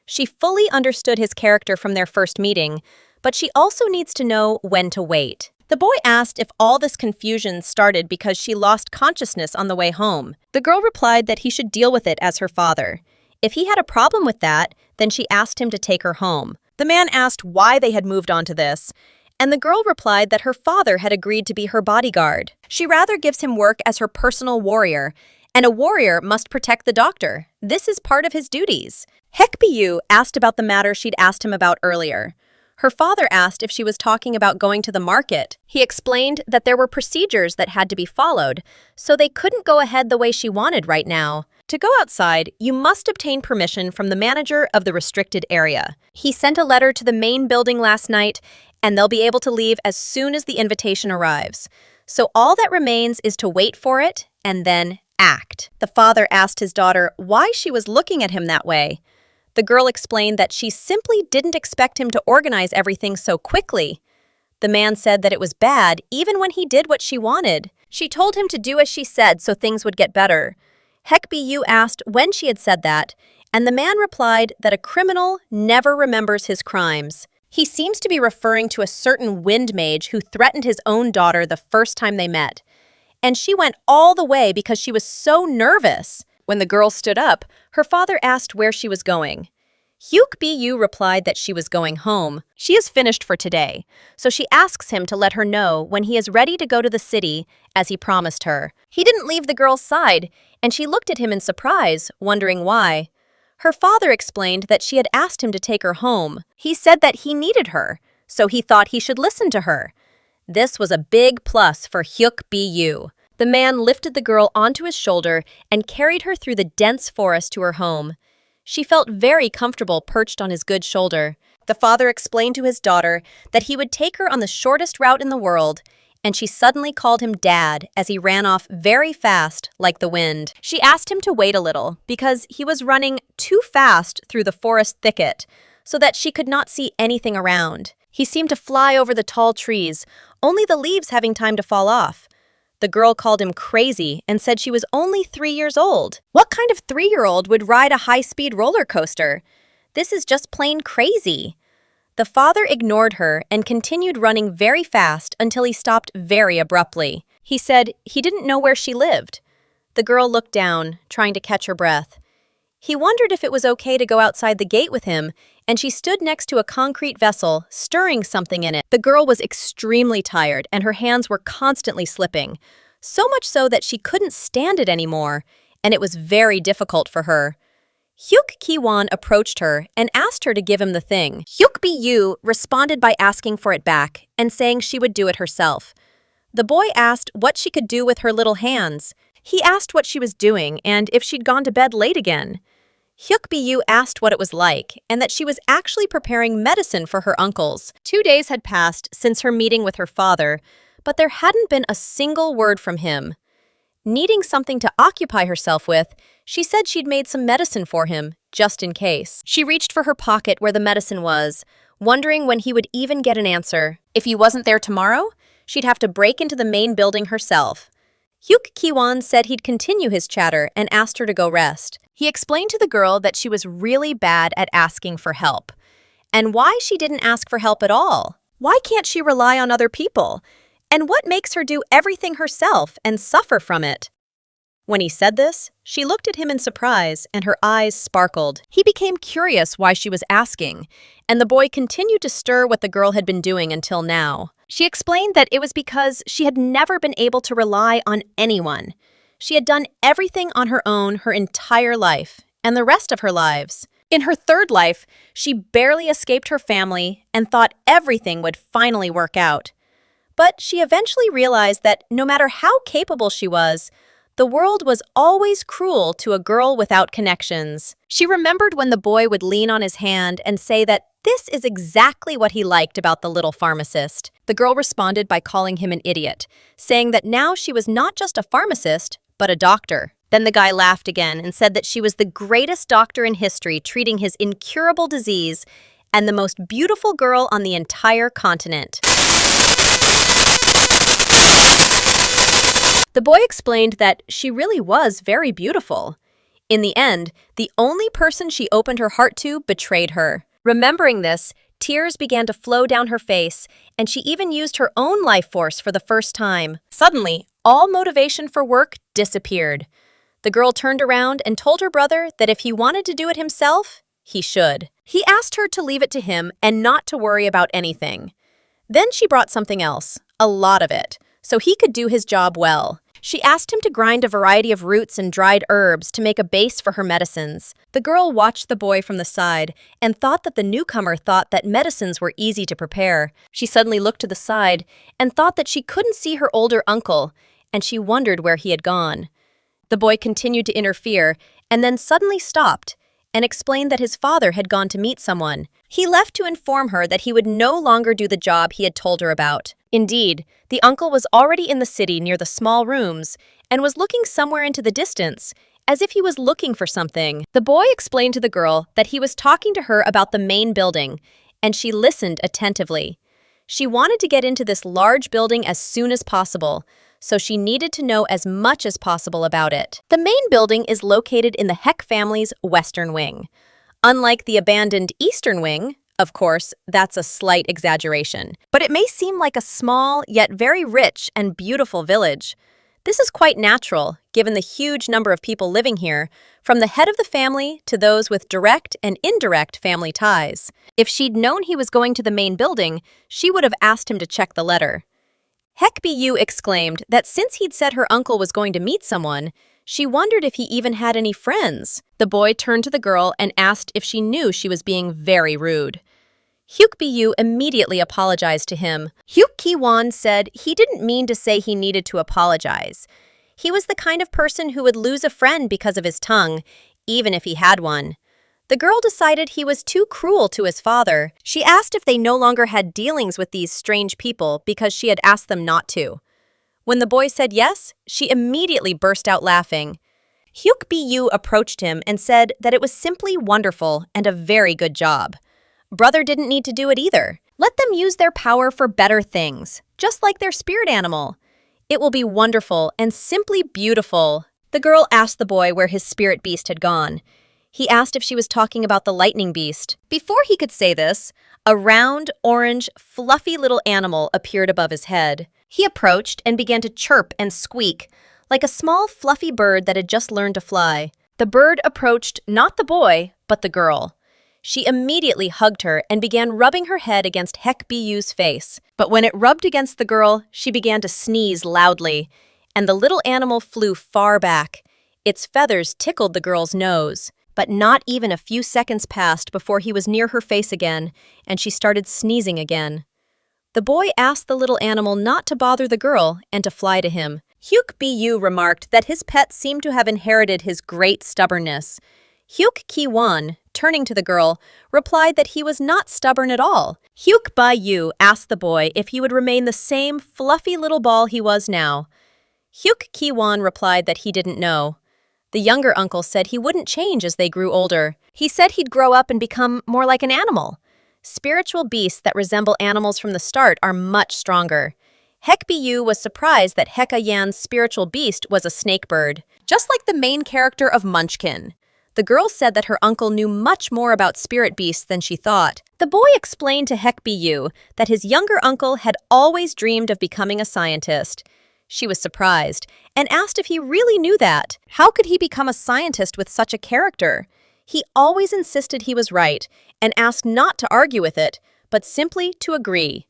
She fully understood his character from their first meeting, but she also needs to know when to wait. The boy asked if all this confusion started because she lost consciousness on the way home. The girl replied that he should deal with it as her father. If he had a problem with that, then she asked him to take her home. The man asked why they had moved on to this, and the girl replied that her father had agreed to be her bodyguard. She rather gives him work as her personal warrior, and a warrior must protect the doctor. This is part of his duties. Hecbu asked about the matter she'd asked him about earlier. Her father asked if she was talking about going to the market. He explained that there were procedures that had to be followed, so they couldn't go ahead the way she wanted right now. To go outside, you must obtain permission from the manager of the restricted area. He sent a letter to the main building last night, and they'll be able to leave as soon as the invitation arrives. So all that remains is to wait for it and then act. The father asked his daughter why she was looking at him that way. The girl explained that she simply didn't expect him to organize everything so quickly. The man said that it was bad even when he did what she wanted. She told him to do as she said so things would get better. Hecbu asked when she had said that, and the man replied that a criminal never remembers his crimes. He seems to be referring to a certain wind mage who threatened his own daughter the first time they met. And she went all the way because she was so nervous. When the girl stood up, her father asked where she was going. Huk Bu replied that she was going home. She is finished for today, so she asks him to let her know when he is ready to go to the city, as he promised her. He didn't leave the girl's side, and she looked at him in surprise, wondering why. Her father explained that she had asked him to take her home. He said that he needed her, so he thought he should listen to her. This was a big plus for Huk Bu. The man lifted the girl onto his shoulder and carried her through the dense forest to her home. She felt very comfortable perched on his good shoulder. The father explained to his daughter that he would take her on the shortest route in the world, and she suddenly called him Dad as he ran off very fast like the wind. She asked him to wait a little because he was running too fast through the forest thicket so that she could not see anything around. He seemed to fly over the tall trees, only the leaves having time to fall off. The girl called him crazy and said she was only 3 years old. What kind of 3-year-old would ride a high-speed roller coaster? This is just plain crazy. The father ignored her and continued running very fast until he stopped very abruptly. He said he didn't know where she lived. The girl looked down, trying to catch her breath. He wondered if it was okay to go outside the gate with him, and she stood next to a concrete vessel, stirring something in it. The girl was extremely tired, and her hands were constantly slipping, so much so that she couldn't stand it anymore, and it was very difficult for her. Huk Kiwan approached her and asked her to give him the thing. Huk Bu responded by asking for it back and saying she would do it herself. The boy asked what she could do with her little hands. He asked what she was doing and if she'd gone to bed late again. Huk Bu asked what it was like and that she was actually preparing medicine for her uncles. 2 days had passed since her meeting with her father, but there hadn't been a single word from him. Needing something to occupy herself with, she said she'd made some medicine for him, just in case. She reached for her pocket where the medicine was, wondering when he would even get an answer. If he wasn't there tomorrow, she'd have to break into the main building herself. Huk Kiwan said he'd continue his chatter and asked her to go rest. He explained to the girl that she was really bad at asking for help, and why she didn't ask for help at all. Why can't she rely on other people? And what makes her do everything herself and suffer from it? When he said this, she looked at him in surprise and her eyes sparkled. He became curious why she was asking, and the boy continued to stir what the girl had been doing until now. She explained that it was because she had never been able to rely on anyone. She had done everything on her own her entire life, and the rest of her lives. In her third life, she barely escaped her family and thought everything would finally work out. But she eventually realized that no matter how capable she was, the world was always cruel to a girl without connections. She remembered when the boy would lean on his hand and say that this is exactly what he liked about the little pharmacist. The girl responded by calling him an idiot, saying that now she was not just a pharmacist, but a doctor. Then the guy laughed again and said that she was the greatest doctor in history treating his incurable disease and the most beautiful girl on the entire continent. The boy explained that she really was very beautiful. In the end, the only person she opened her heart to betrayed her. Remembering this, tears began to flow down her face, and she even used her own life force for the first time. Suddenly, all motivation for work disappeared. The girl turned around and told her brother that if he wanted to do it himself, he should. He asked her to leave it to him and not to worry about anything. Then she brought something else, a lot of it, so he could do his job well. She asked him to grind a variety of roots and dried herbs to make a base for her medicines. The girl watched the boy from the side and thought that the newcomer thought that medicines were easy to prepare. She suddenly looked to the side and thought that she couldn't see her older uncle, and she wondered where he had gone. The boy continued to interfere and then suddenly stopped and explained that his father had gone to meet someone. He left to inform her that he would no longer do the job he had told her about. Indeed, the uncle was already in the city near the small rooms and was looking somewhere into the distance, as if he was looking for something. The boy explained to the girl that he was talking to her about the main building, and she listened attentively. She wanted to get into this large building as soon as possible, so she needed to know as much as possible about it. The main building is located in the Hek family's western wing. Unlike the abandoned eastern wing, of course, that's a slight exaggeration, but it may seem like a small yet very rich and beautiful village. This is quite natural, given the huge number of people living here, from the head of the family to those with direct and indirect family ties. If she'd known he was going to the main building, she would have asked him to check the letter. Hecbu exclaimed that since he'd said her uncle was going to meet someone, she wondered if he even had any friends. The boy turned to the girl and asked if she knew she was being very rude. Huk Bu immediately apologized to him. Huk Kiwan said he didn't mean to say he needed to apologize. He was the kind of person who would lose a friend because of his tongue, even if he had one. The girl decided he was too cruel to his father. She asked if they no longer had dealings with these strange people because she had asked them not to. When the boy said yes, she immediately burst out laughing. Huk Bu approached him and said that it was simply wonderful and a very good job. Brother didn't need to do it either. Let them use their power for better things, just like their spirit animal. It will be wonderful and simply beautiful. The girl asked the boy where his spirit beast had gone. He asked if she was talking about the lightning beast. Before he could say this, a round, orange, fluffy little animal appeared above his head. He approached and began to chirp and squeak, like a small, fluffy bird that had just learned to fly. The bird approached not the boy, but the girl. She immediately hugged her and began rubbing her head against Hecbu's face. But when it rubbed against the girl, she began to sneeze loudly, and the little animal flew far back. Its feathers tickled the girl's nose. But not even a few seconds passed before he was near her face again, and she started sneezing again. The boy asked the little animal not to bother the girl and to fly to him. Huk Bu remarked that his pet seemed to have inherited his great stubbornness. Huk Kiwan, turning to the girl, replied that he was not stubborn at all. Huk Bu asked the boy if he would remain the same fluffy little ball he was now. Huk Kiwan replied that he didn't know. The younger uncle said he wouldn't change as they grew older. He said he'd grow up and become more like an animal. Spiritual beasts that resemble animals from the start are much stronger. Hecbu was surprised that Hekayan's spiritual beast was a snake bird, just like the main character of Munchkin. The girl said that her uncle knew much more about spirit beasts than she thought. The boy explained to Hecbu that his younger uncle had always dreamed of becoming a scientist. She was surprised and asked if he really knew that. How could he become a scientist with such a character? He always insisted he was right and asked not to argue with it, but simply to agree.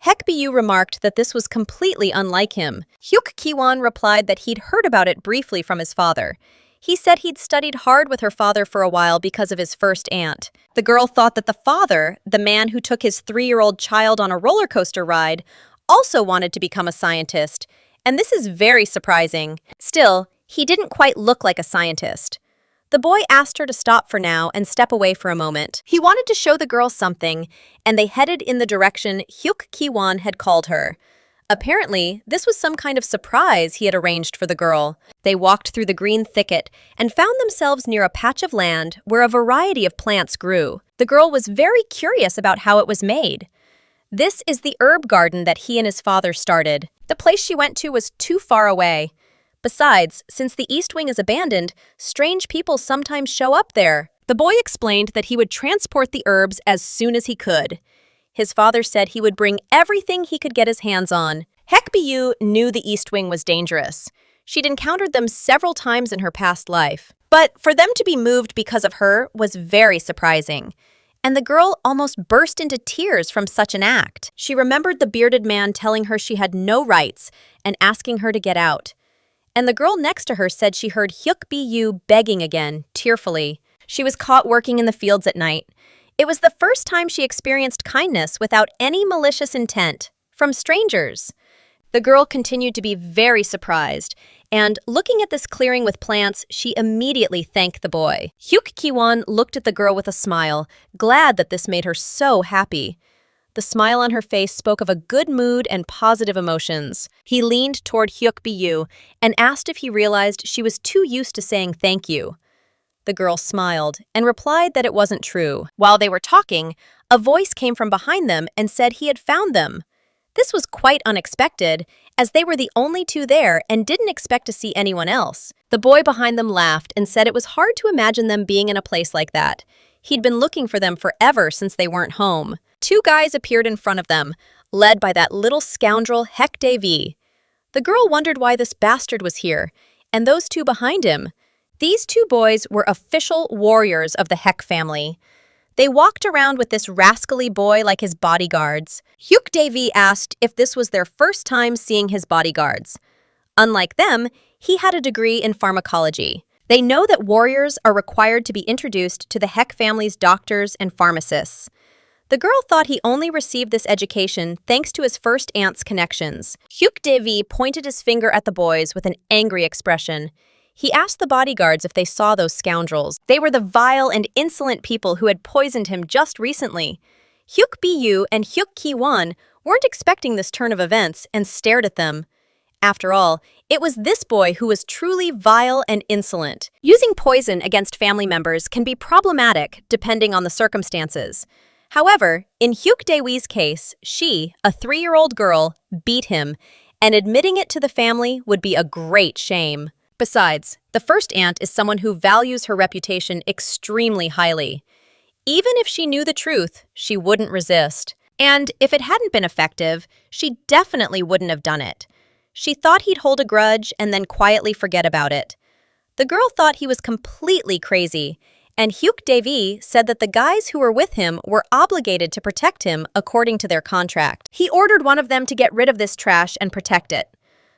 Hecbu remarked that this was completely unlike him. Huk Kiwan replied that he'd heard about it briefly from his father. He said he'd studied hard with her father for a while because of his first aunt. The girl thought that the father, the man who took his 3-year-old child on a roller coaster ride, also wanted to become a scientist, and this is very surprising. Still, he didn't quite look like a scientist. The boy asked her to stop for now and step away for a moment. He wanted to show the girl something, and they headed in the direction Huk Kiwan had called her. Apparently, this was some kind of surprise he had arranged for the girl. They walked through the green thicket and found themselves near a patch of land where a variety of plants grew. The girl was very curious about how it was made. This is the herb garden that he and his father started. The place she went to was too far away. Besides, since the East Wing is abandoned, strange people sometimes show up there. The boy explained that he would transport the herbs as soon as he could. His father said he would bring everything he could get his hands on. Hecbu knew the East Wing was dangerous. She'd encountered them several times in her past life. But for them to be moved because of her was very surprising. And the girl almost burst into tears from such an act. She remembered the bearded man telling her she had no rights and asking her to get out. And the girl next to her said she heard Huk Bu begging again, tearfully. She was caught working in the fields at night. It was the first time she experienced kindness without any malicious intent, from strangers. The girl continued to be very surprised, and looking at this clearing with plants, she immediately thanked the boy. Huk Kiwan looked at the girl with a smile, glad that this made her so happy. The smile on her face spoke of a good mood and positive emotions. He leaned toward Huk Bu and asked if he realized she was too used to saying thank you. The girl smiled and replied that it wasn't true. While they were talking, a voice came from behind them and said he had found them. This was quite unexpected, as they were the only two there and didn't expect to see anyone else. The boy behind them laughed and said it was hard to imagine them being in a place like that. He'd been looking for them forever since they weren't home. 2 guys appeared in front of them, led by that little scoundrel Huk Devi. The girl wondered why this bastard was here, and those 2 behind him. These 2 boys were official warriors of the Hek family. They walked around with this rascally boy like his bodyguards. Huk Devi asked if this was their first time seeing his bodyguards. Unlike them, he had a degree in pharmacology. They know that warriors are required to be introduced to the Hek family's doctors and pharmacists. The girl thought he only received this education thanks to his first aunt's connections. Huk Devi pointed his finger at the boys with an angry expression. He asked the bodyguards if they saw those scoundrels. They were the vile and insolent people who had poisoned him just recently. Huk Bu and Huk Kiwan weren't expecting this turn of events and stared at them. After all, it was this boy who was truly vile and insolent. Using poison against family members can be problematic depending on the circumstances. However, in Huk Dewi's case, she, a 3-year-old girl, beat him, and admitting it to the family would be a great shame. Besides, the first aunt is someone who values her reputation extremely highly. Even if she knew the truth, she wouldn't resist. And if it hadn't been effective, she definitely wouldn't have done it. She thought he'd hold a grudge and then quietly forget about it. The girl thought he was completely crazy, and Huk Devi said that the guys who were with him were obligated to protect him according to their contract. He ordered one of them to get rid of this trash and protect it.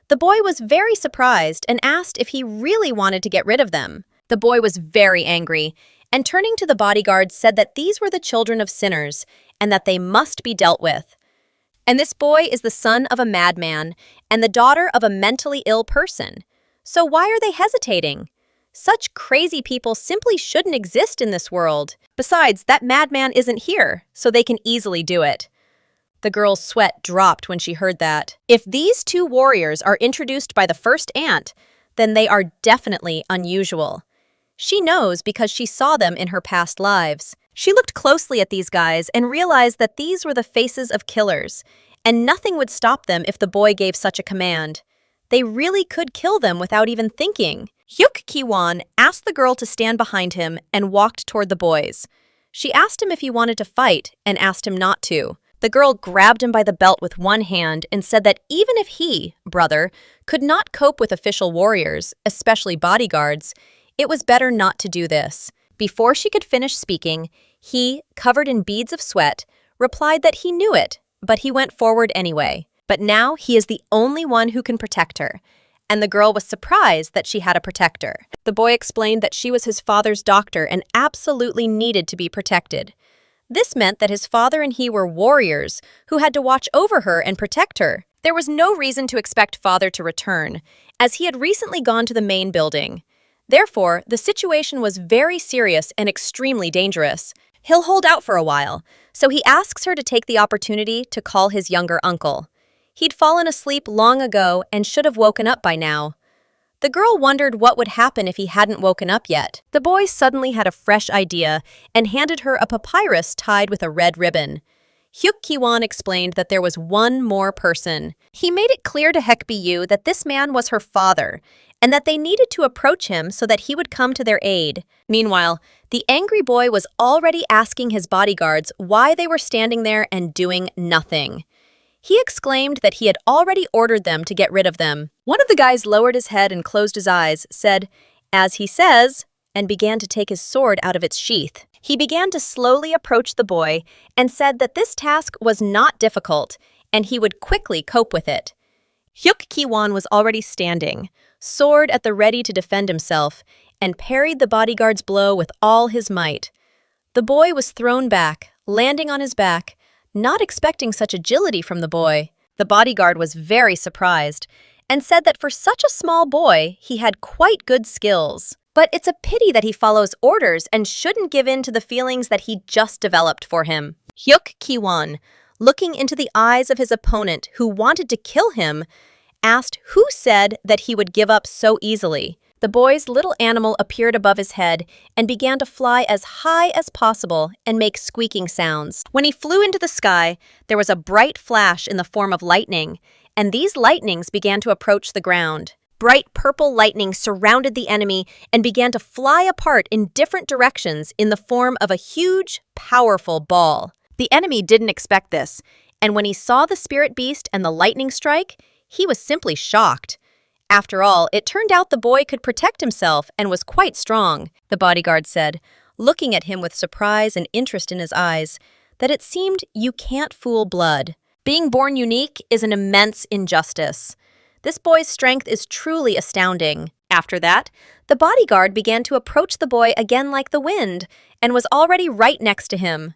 The boy was very surprised and asked if he really wanted to get rid of them. The boy was very angry, and turning to the bodyguard said that these were the children of sinners, and that they must be dealt with. And this boy is the son of a madman, and the daughter of a mentally ill person. So why are they hesitating? Such crazy people simply shouldn't exist in this world. Besides, that madman isn't here, so they can easily do it. The girl's sweat dropped when she heard that. If these two warriors are introduced by the first aunt, then they are definitely unusual. She knows because she saw them in her past lives. She looked closely at these guys and realized that these were the faces of killers, and nothing would stop them if the boy gave such a command. They really could kill them without even thinking. Huk Kiwan asked the girl to stand behind him and walked toward the boys. She asked him if he wanted to fight and asked him not to. The girl grabbed him by the belt with one hand and said that even if he, brother, could not cope with official warriors, especially bodyguards, it was better not to do this. Before she could finish speaking, he, covered in beads of sweat, replied that he knew it, but he went forward anyway. But now he is the only one who can protect her, and the girl was surprised that she had a protector. The boy explained that she was his father's doctor and absolutely needed to be protected. This meant that his father and he were warriors who had to watch over her and protect her. There was no reason to expect father to return, as he had recently gone to the main building. Therefore, the situation was very serious and extremely dangerous. He'll hold out for a while, so he asks her to take the opportunity to call his younger uncle. He'd fallen asleep long ago and should have woken up by now. The girl wondered what would happen if he hadn't woken up yet. The boy suddenly had a fresh idea and handed her a papyrus tied with a red ribbon. Huk Kiwan explained that there was one more person. He made it clear to Hecbu that this man was her father, and that they needed to approach him so that he would come to their aid. Meanwhile, the angry boy was already asking his bodyguards why they were standing there and doing nothing. He exclaimed that he had already ordered them to get rid of them. One of the guys lowered his head and closed his eyes, said, "As he says," and began to take his sword out of its sheath. He began to slowly approach the boy and said that this task was not difficult, and he would quickly cope with it. Huk Kiwan was already standing, sword at the ready to defend himself, and parried the bodyguard's blow with all his might. The boy was thrown back, landing on his back, not expecting such agility from the boy. The bodyguard was very surprised and said that for such a small boy, he had quite good skills. But it's a pity that he follows orders and shouldn't give in to the feelings that he just developed for him. Huk Kiwan, looking into the eyes of his opponent who wanted to kill him, asked who said that he would give up so easily. The boy's little animal appeared above his head and began to fly as high as possible and make squeaking sounds. When he flew into the sky, there was a bright flash in the form of lightning, and these lightnings began to approach the ground. Bright purple lightning surrounded the enemy and began to fly apart in different directions in the form of a huge, powerful ball. The enemy didn't expect this, and when he saw the spirit beast and the lightning strike, he was simply shocked. After all, it turned out the boy could protect himself and was quite strong, the bodyguard said, looking at him with surprise and interest in his eyes, that it seemed you can't fool blood. Being born unique is an immense injustice. This boy's strength is truly astounding. After that, the bodyguard began to approach the boy again like the wind and was already right next to him.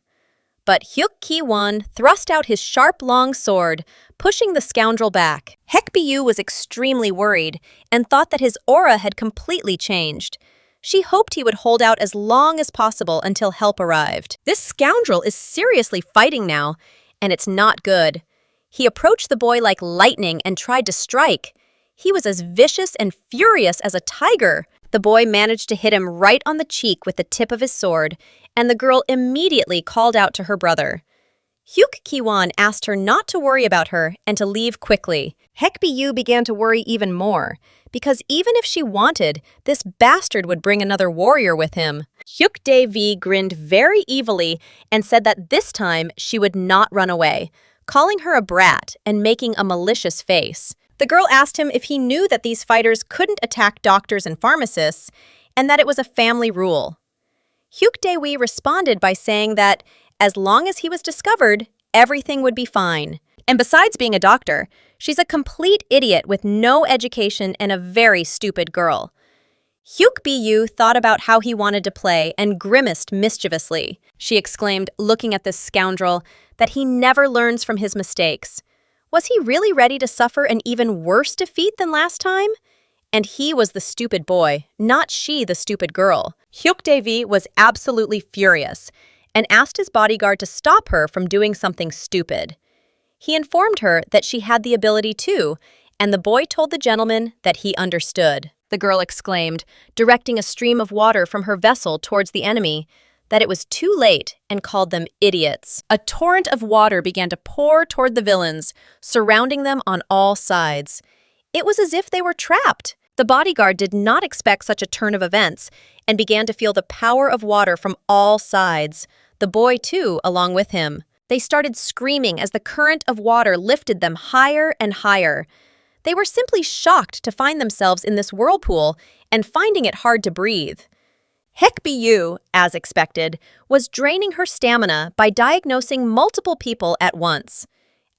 But Huk Kiwan thrust out his sharp, long sword, pushing the scoundrel back. Hecbu was extremely worried and thought that his aura had completely changed. She hoped he would hold out as long as possible until help arrived. This scoundrel is seriously fighting now, and it's not good. He approached the boy like lightning and tried to strike. He was as vicious and furious as a tiger. The boy managed to hit him right on the cheek with the tip of his sword, and the girl immediately called out to her brother. Huk Kiwan asked her not to worry about her and to leave quickly. Hecbu began to worry even more, because even if she wanted, this bastard would bring another warrior with him. Huk Devi grinned very evilly and said that this time she would not run away, calling her a brat and making a malicious face. The girl asked him if he knew that these fighters couldn't attack doctors and pharmacists, and that it was a family rule. Huk Dewi responded by saying that, as long as he was discovered, everything would be fine. And besides being a doctor, she's a complete idiot with no education and a very stupid girl. Huk Bu thought about how he wanted to play and grimaced mischievously. She exclaimed, looking at this scoundrel, that he never learns from his mistakes. Was he really ready to suffer an even worse defeat than last time? And he was the stupid boy, not she the stupid girl. Huk Devi was absolutely furious and asked his bodyguard to stop her from doing something stupid. He informed her that she had the ability too, and the boy told the gentleman that he understood. The girl exclaimed, directing a stream of water from her vessel towards the enemy, that it was too late and called them idiots. A torrent of water began to pour toward the villains, surrounding them on all sides. It was as if they were trapped. The bodyguard did not expect such a turn of events and began to feel the power of water from all sides. The boy, too, along with him. They started screaming as the current of water lifted them higher and higher. They were simply shocked to find themselves in this whirlpool and finding it hard to breathe. Hecbu, as expected, was draining her stamina by diagnosing multiple people at once.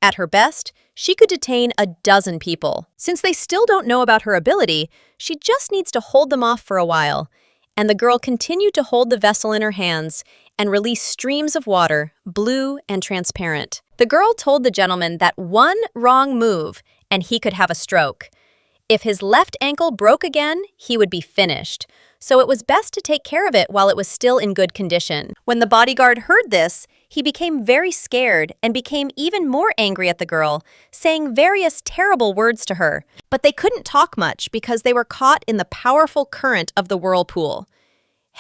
At her best, she could detain a dozen people. Since they still don't know about her ability, she just needs to hold them off for a while. And the girl continued to hold the vessel in her hands and release streams of water, blue and transparent. The girl told the gentleman that one wrong move and he could have a stroke. If his left ankle broke again, he would be finished. So it was best to take care of it while it was still in good condition. When the bodyguard heard this, he became very scared and became even more angry at the girl, saying various terrible words to her. But they couldn't talk much because they were caught in the powerful current of the whirlpool.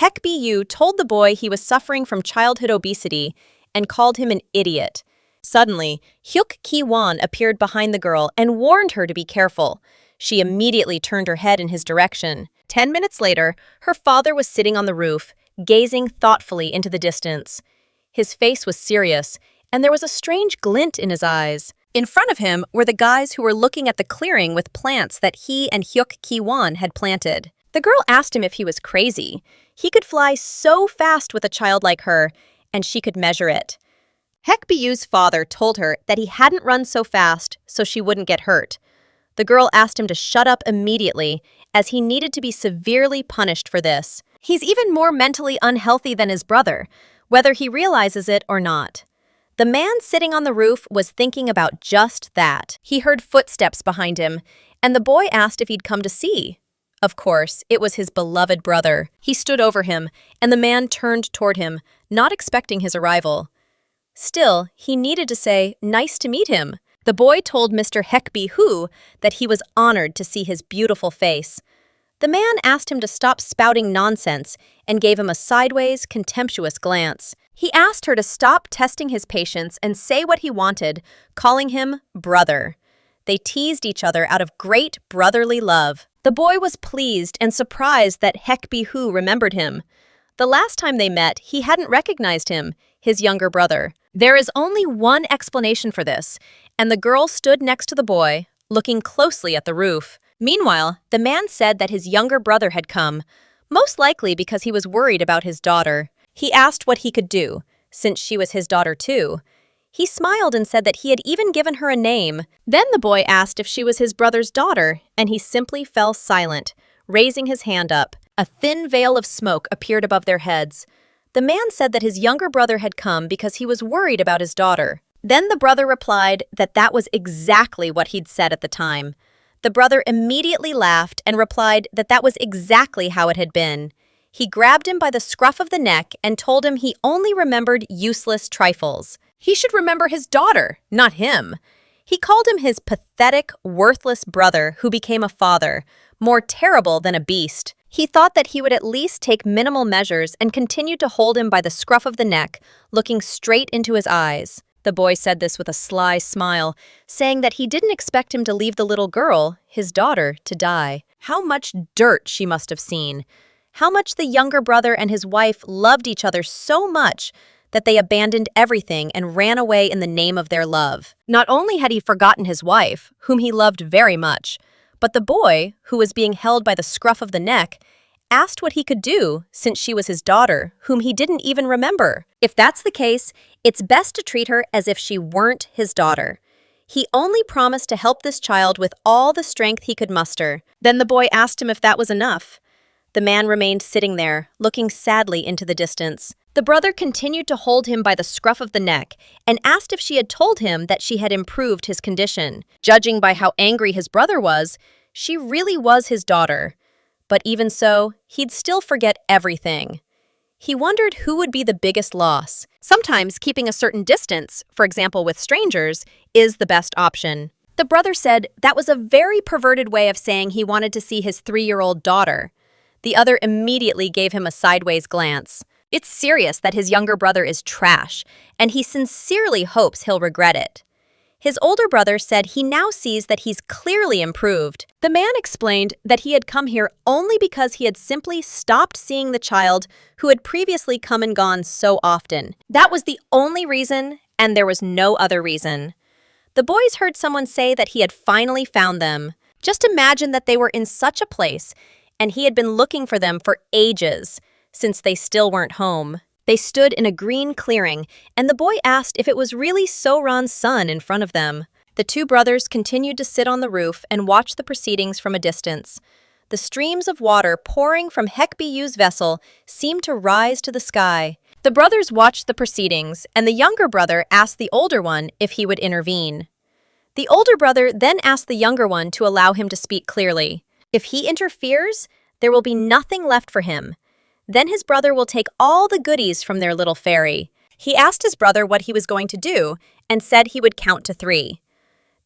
Hecbu told the boy he was suffering from childhood obesity and called him an idiot. Suddenly, Huk Kiwan appeared behind the girl and warned her to be careful. She immediately turned her head in his direction. 10 minutes later, her father was sitting on the roof, gazing thoughtfully into the distance. His face was serious, and there was a strange glint in his eyes. In front of him were the guys who were looking at the clearing with plants that he and Huk Kiwan had planted. The girl asked him if he was crazy. He could fly so fast with a child like her, and she could measure it. Hecbu's father told her that he hadn't run so fast so she wouldn't get hurt. The girl asked him to shut up immediately, as he needed to be severely punished for this. He's even more mentally unhealthy than his brother, whether he realizes it or not. The man sitting on the roof was thinking about just that. He heard footsteps behind him, and the boy asked if he'd come to see. Of course, it was his beloved brother. He stood over him, and the man turned toward him, not expecting his arrival. Still, he needed to say, "Nice to meet him." The boy told Mr. Hecbu that he was honored to see his beautiful face. The man asked him to stop spouting nonsense and gave him a sideways, contemptuous glance. He asked her to stop testing his patience and say what he wanted, calling him brother. They teased each other out of great brotherly love. The boy was pleased and surprised that Hecbu remembered him. The last time they met, he hadn't recognized him, his younger brother. There is only one explanation for this, and the girl stood next to the boy, looking closely at the roof. Meanwhile, the man said that his younger brother had come, most likely because he was worried about his daughter. He asked what he could do, since she was his daughter too. He smiled and said that he had even given her a name. Then the boy asked if she was his brother's daughter, and he simply fell silent, raising his hand up. A thin veil of smoke appeared above their heads. The man said that his younger brother had come because he was worried about his daughter. Then the brother replied that that was exactly what he'd said at the time. The brother immediately laughed and replied that that was exactly how it had been. He grabbed him by the scruff of the neck and told him he only remembered useless trifles. He should remember his daughter, not him. He called him his pathetic, worthless brother who became a father, more terrible than a beast. He thought that he would at least take minimal measures and continued to hold him by the scruff of the neck, looking straight into his eyes. The boy said this with a sly smile, saying that he didn't expect him to leave the little girl, his daughter, to die. How much dirt she must have seen. How much the younger brother and his wife loved each other so much that they abandoned everything and ran away in the name of their love. Not only had he forgotten his wife, whom he loved very much, but the boy, who was being held by the scruff of the neck, asked what he could do since she was his daughter, whom he didn't even remember. If that's the case, it's best to treat her as if she weren't his daughter. He only promised to help this child with all the strength he could muster. Then the boy asked him if that was enough. The man remained sitting there, looking sadly into the distance. The brother continued to hold him by the scruff of the neck and asked if she had told him that she had improved his condition. Judging by how angry his brother was, she really was his daughter. But even so, he'd still forget everything. He wondered who would be the biggest loss. Sometimes keeping a certain distance, for example with strangers, is the best option. The brother said that was a very perverted way of saying he wanted to see his 3-year-old daughter. The other immediately gave him a sideways glance. It's serious that his younger brother is trash, and he sincerely hopes he'll regret it. His older brother said he now sees that he's clearly improved. The man explained that he had come here only because he had simply stopped seeing the child who had previously come and gone so often. That was the only reason, and there was no other reason. The boys heard someone say that he had finally found them. Just imagine that they were in such a place, and he had been looking for them for ages, since they still weren't home. They stood in a green clearing, and the boy asked if it was really So-ran's son in front of them. The two brothers continued to sit on the roof and watch the proceedings from a distance. The streams of water pouring from Hecbu's vessel seemed to rise to the sky. The brothers watched the proceedings, and the younger brother asked the older one if he would intervene. The older brother then asked the younger one to allow him to speak clearly. If he interferes, there will be nothing left for him. Then his brother will take all the goodies from their little fairy. He asked his brother what he was going to do and said he would count to 3.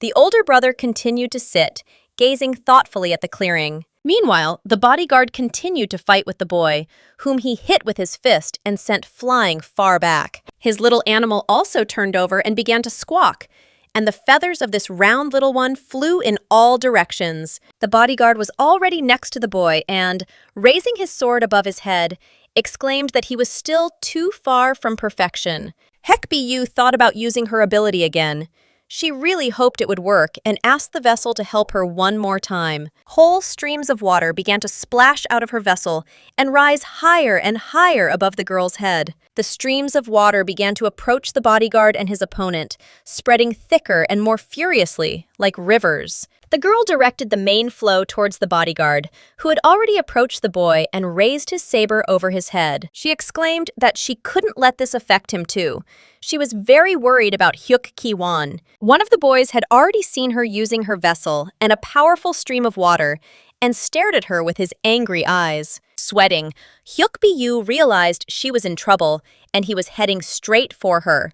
The older brother continued to sit, gazing thoughtfully at the clearing. Meanwhile, the bodyguard continued to fight with the boy, whom he hit with his fist and sent flying far back. His little animal also turned over and began to squawk, and the feathers of this round little one flew in all directions. The bodyguard was already next to the boy and, raising his sword above his head, exclaimed that he was still too far from perfection. Hecbu thought about using her ability again. She really hoped it would work and asked the vessel to help her one more time. Whole streams of water began to splash out of her vessel and rise higher and higher above the girl's head. The streams of water began to approach the bodyguard and his opponent, spreading thicker and more furiously, like rivers. The girl directed the main flow towards the bodyguard, who had already approached the boy and raised his saber over his head. She exclaimed that she couldn't let this affect him too. She was very worried about Huk Kiwan. One of the boys had already seen her using her vessel and a powerful stream of water, and stared at her with his angry eyes. Sweating, Hecbu realized she was in trouble, and he was heading straight for her.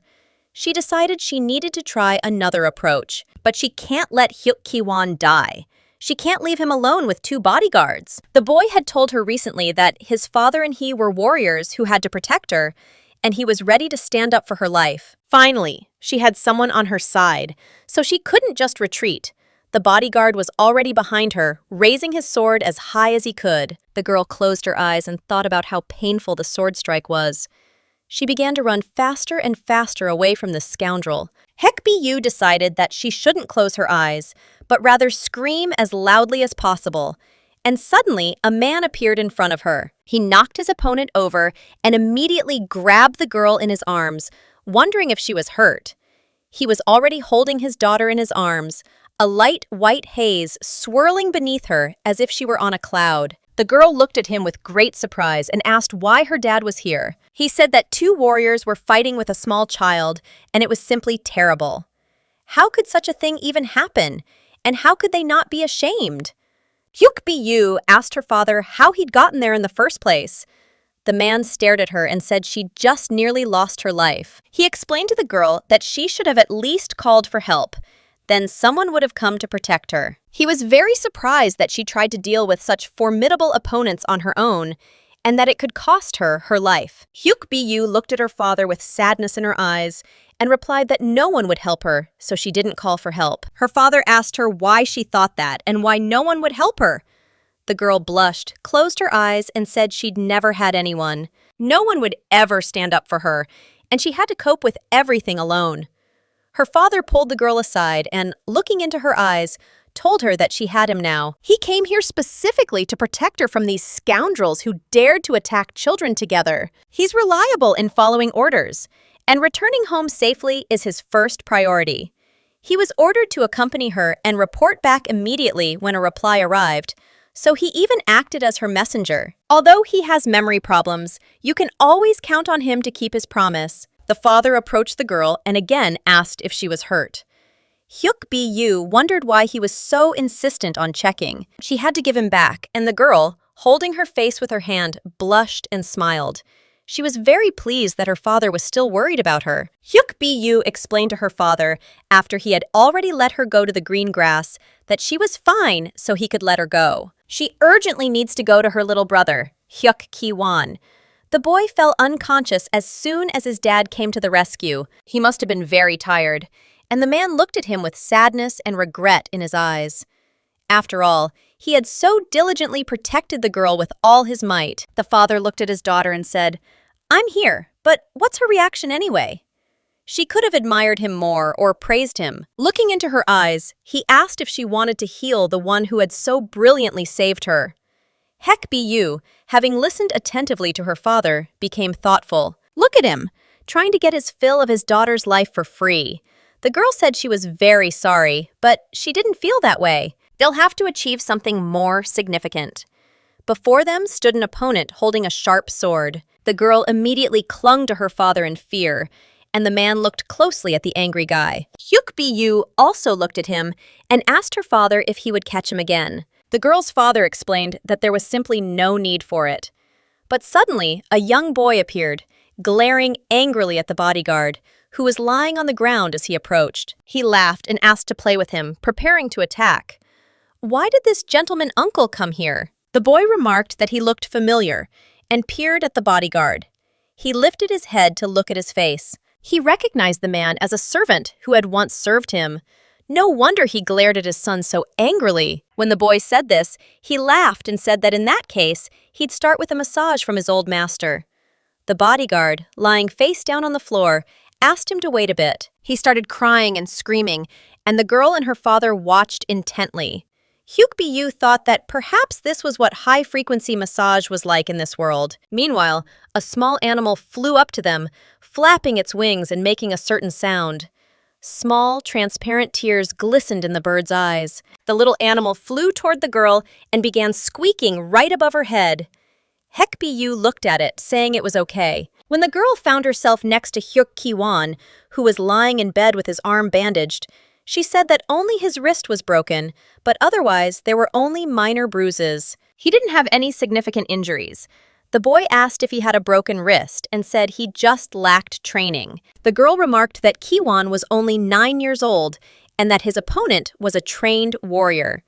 She decided she needed to try another approach, but she can't let Huk Kiwan die. She can't leave him alone with 2 bodyguards. The boy had told her recently that his father and he were warriors who had to protect her, and he was ready to stand up for her life. Finally, she had someone on her side, so she couldn't just retreat. The bodyguard was already behind her, raising his sword as high as he could. The girl closed her eyes and thought about how painful the sword strike was. She began to run faster and faster away from this scoundrel. Hecbu decided that she shouldn't close her eyes, but rather scream as loudly as possible. And suddenly, a man appeared in front of her. He knocked his opponent over and immediately grabbed the girl in his arms, wondering if she was hurt. He was already holding his daughter in his arms, a light white haze swirling beneath her as if she were on a cloud. The girl looked at him with great surprise and asked why her dad was here. He said that 2 warriors were fighting with a small child, and it was simply terrible. How could such a thing even happen? And how could they not be ashamed? Hecbu asked her father how he'd gotten there in the first place. The man stared at her and said she'd just nearly lost her life. He explained to the girl that she should have at least called for help. Then someone would have come to protect her. He was very surprised that she tried to deal with such formidable opponents on her own, and that it could cost her her life. Hecbu looked at her father with sadness in her eyes and replied that no one would help her, so she didn't call for help. Her father asked her why she thought that and why no one would help her. The girl blushed, closed her eyes, and said she'd never had anyone. No one would ever stand up for her, and she had to cope with everything alone. Her father pulled the girl aside and, looking into her eyes, told her that she had him now. He came here specifically to protect her from these scoundrels who dared to attack children together. He's reliable in following orders, and returning home safely is his first priority. He was ordered to accompany her and report back immediately when a reply arrived, so he even acted as her messenger. Although he has memory problems, you can always count on him to keep his promise. The father approached the girl and again asked if she was hurt. Huk Bu wondered why he was so insistent on checking. She had to give him back, and the girl, holding her face with her hand, blushed and smiled. She was very pleased that her father was still worried about her. Huk Bu explained to her father, after he had already let her go to the green grass, that she was fine so he could let her go. She urgently needs to go to her little brother, Huk Kiwan. The boy fell unconscious as soon as his dad came to the rescue. He must have been very tired, and the man looked at him with sadness and regret in his eyes. After all, he had so diligently protected the girl with all his might. The father looked at his daughter and said, "I'm here, but what's her reaction anyway?" She could have admired him more or praised him. Looking into her eyes, he asked if she wanted to heal the one who had so brilliantly saved her. Hecbu, having listened attentively to her father, became thoughtful. Look at him, trying to get his fill of his daughter's life for free. The girl said she was very sorry, but she didn't feel that way. They'll have to achieve something more significant. Before them stood an opponent holding a sharp sword. The girl immediately clung to her father in fear, and the man looked closely at the angry guy. Huk Bu also looked at him and asked her father if he would catch him again. The girl's father explained that there was simply no need for it. But suddenly, a young boy appeared, glaring angrily at the bodyguard, who was lying on the ground as he approached. He laughed and asked to play with him, preparing to attack. "Why did this gentleman uncle come here?" The boy remarked that he looked familiar and peered at the bodyguard. He lifted his head to look at his face. He recognized the man as a servant who had once served him. No wonder he glared at his son so angrily. When the boy said this, he laughed and said that in that case, he'd start with a massage from his old master. The bodyguard, lying face down on the floor, asked him to wait a bit. He started crying and screaming, and the girl and her father watched intently. Huk Bu thought that perhaps this was what high-frequency massage was like in this world. Meanwhile, a small animal flew up to them, flapping its wings and making a certain sound. Small, transparent tears glistened in the bird's eyes. The little animal flew toward the girl and began squeaking right above her head. Hecbu looked at it, saying it was okay. When the girl found herself next to Huk Kiwan, who was lying in bed with his arm bandaged, she said that only his wrist was broken, but otherwise there were only minor bruises. He didn't have any significant injuries. The boy asked if he had a broken wrist and said he just lacked training. The girl remarked that Kiwan was only 9 years old and that his opponent was a trained warrior.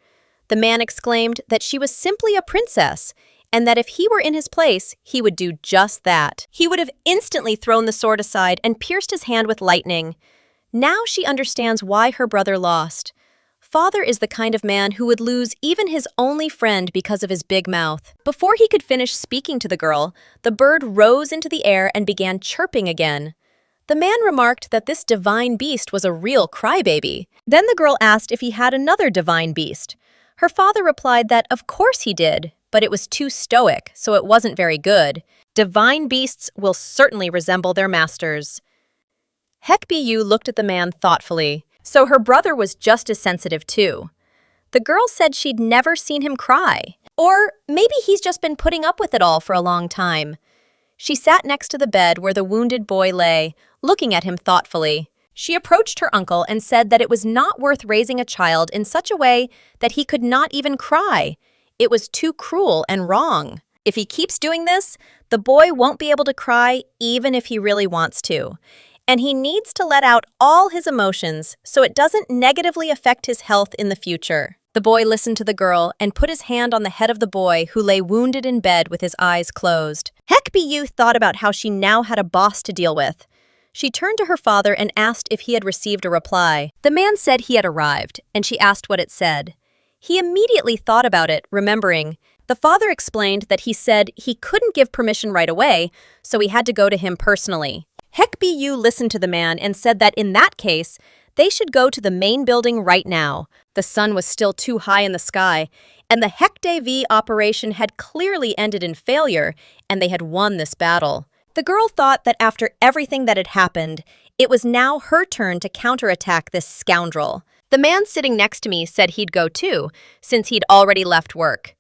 The man exclaimed that she was simply a princess and that if he were in his place, he would do just that. He would have instantly thrown the sword aside and pierced his hand with lightning. Now she understands why her brother lost. Father is the kind of man who would lose even his only friend because of his big mouth. Before he could finish speaking to the girl, the bird rose into the air and began chirping again. The man remarked that this divine beast was a real crybaby. Then the girl asked if he had another divine beast. Her father replied that of course he did, but it was too stoic, so it wasn't very good. Divine beasts will certainly resemble their masters. Hecbu looked at the man thoughtfully. So her brother was just as sensitive too. The girl said she'd never seen him cry. Or maybe he's just been putting up with it all for a long time. She sat next to the bed where the wounded boy lay, looking at him thoughtfully. She approached her uncle and said that it was not worth raising a child in such a way that he could not even cry. It was too cruel and wrong. If he keeps doing this, the boy won't be able to cry even if he really wants to. And he needs to let out all his emotions so it doesn't negatively affect his health in the future. The boy listened to the girl and put his hand on the head of the boy who lay wounded in bed with his eyes closed. Hecbu thought about how she now had a boss to deal with. She turned to her father and asked if he had received a reply. The man said he had arrived, and she asked what it said. He immediately thought about it, remembering. The father explained that he said he couldn't give permission right away, so he had to go to him personally. Hecbu listened to the man and said that in that case, they should go to the main building right now. The sun was still too high in the sky, and the Huk Devi operation had clearly ended in failure, and they had won this battle. The girl thought that after everything that had happened, it was now her turn to counterattack this scoundrel. The man sitting next to me said he'd go too, since he'd already left work.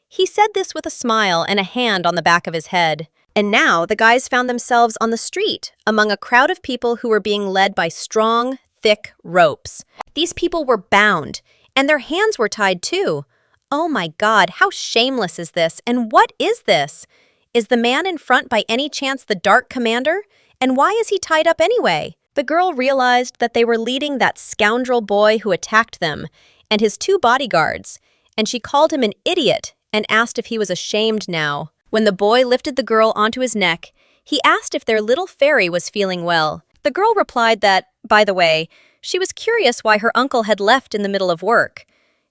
He said this with a smile and a hand on the back of his head. And now the guys found themselves on the street, among a crowd of people who were being led by strong, thick ropes. These people were bound, and their hands were tied too. Oh my God, how shameless is this? And what is this? Is the man in front by any chance the Dark Commander? And why is he tied up anyway? The girl realized that they were leading that scoundrel boy who attacked them, and his 2 bodyguards, and she called him an idiot and asked if he was ashamed now. When the boy lifted the girl onto his neck, he asked if their little fairy was feeling well. The girl replied that, by the way, she was curious why her uncle had left in the middle of work.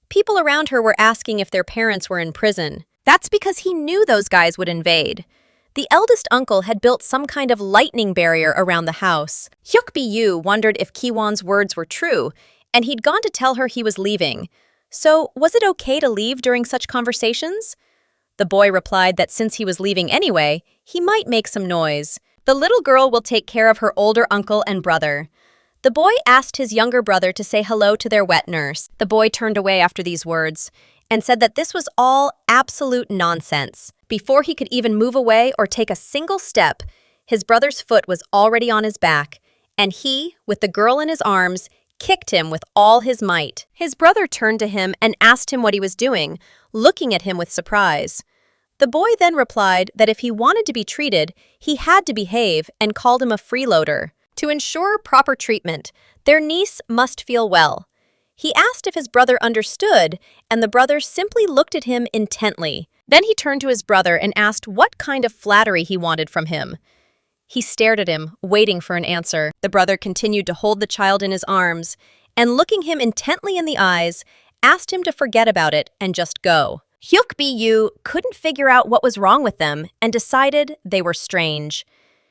People around her were asking if their parents were in prison. That's because he knew those guys would invade. The eldest uncle had built some kind of lightning barrier around the house. Huk Dewi wondered if Kiwan's words were true, and he'd gone to tell her he was leaving. So, was it okay to leave during such conversations? The boy replied that since he was leaving anyway, he might make some noise. The little girl will take care of her older uncle and brother. The boy asked his younger brother to say hello to their wet nurse. The boy turned away after these words and said that this was all absolute nonsense. Before he could even move away or take a single step, his brother's foot was already on his back, and he, with the girl in his arms, kicked him with all his might. His brother turned to him and asked him what he was doing, looking at him with surprise. The boy then replied that if he wanted to be treated, he had to behave and called him a freeloader. To ensure proper treatment, their niece must feel well. He asked if his brother understood, and the brother simply looked at him intently. Then he turned to his brother and asked what kind of flattery he wanted from him. He stared at him, waiting for an answer. The brother continued to hold the child in his arms, and looking him intently in the eyes, asked him to forget about it and just go. Huk Dewi couldn't figure out what was wrong with them and decided they were strange.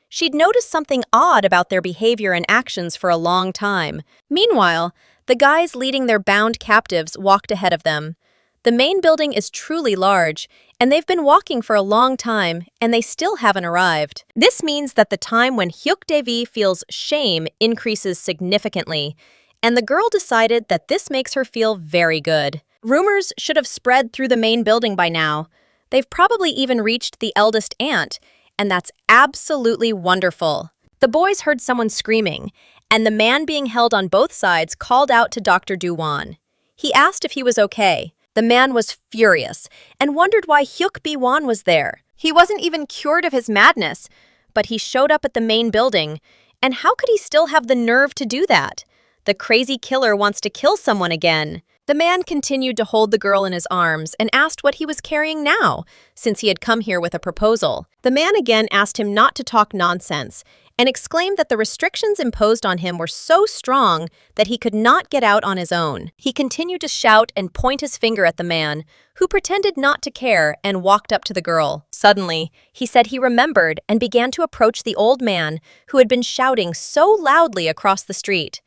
She'd noticed something odd about their behavior and actions for a long time. Meanwhile, the guys leading their bound captives walked ahead of them. The main building is truly large, and they've been walking for a long time, and they still haven't arrived. This means that the time when Huk Devi feels shame increases significantly, and the girl decided that this makes her feel very good. Rumors should have spread through the main building by now. They've probably even reached the eldest aunt, and that's absolutely wonderful. The boys heard someone screaming, and the man being held on both sides called out to Dr. Duwan. He asked if he was okay. The man was furious and wondered why Huk Bwan was there. He wasn't even cured of his madness, but he showed up at the main building, and how could he still have the nerve to do that? The crazy killer wants to kill someone again. The man continued to hold the girl in his arms and asked what he was carrying now, since he had come here with a proposal. The man again asked him not to talk nonsense and exclaimed that the restrictions imposed on him were so strong that he could not get out on his own. He continued to shout and point his finger at the man, who pretended not to care and walked up to the girl. Suddenly, he said he remembered and began to approach the old man who had been shouting so loudly across the street.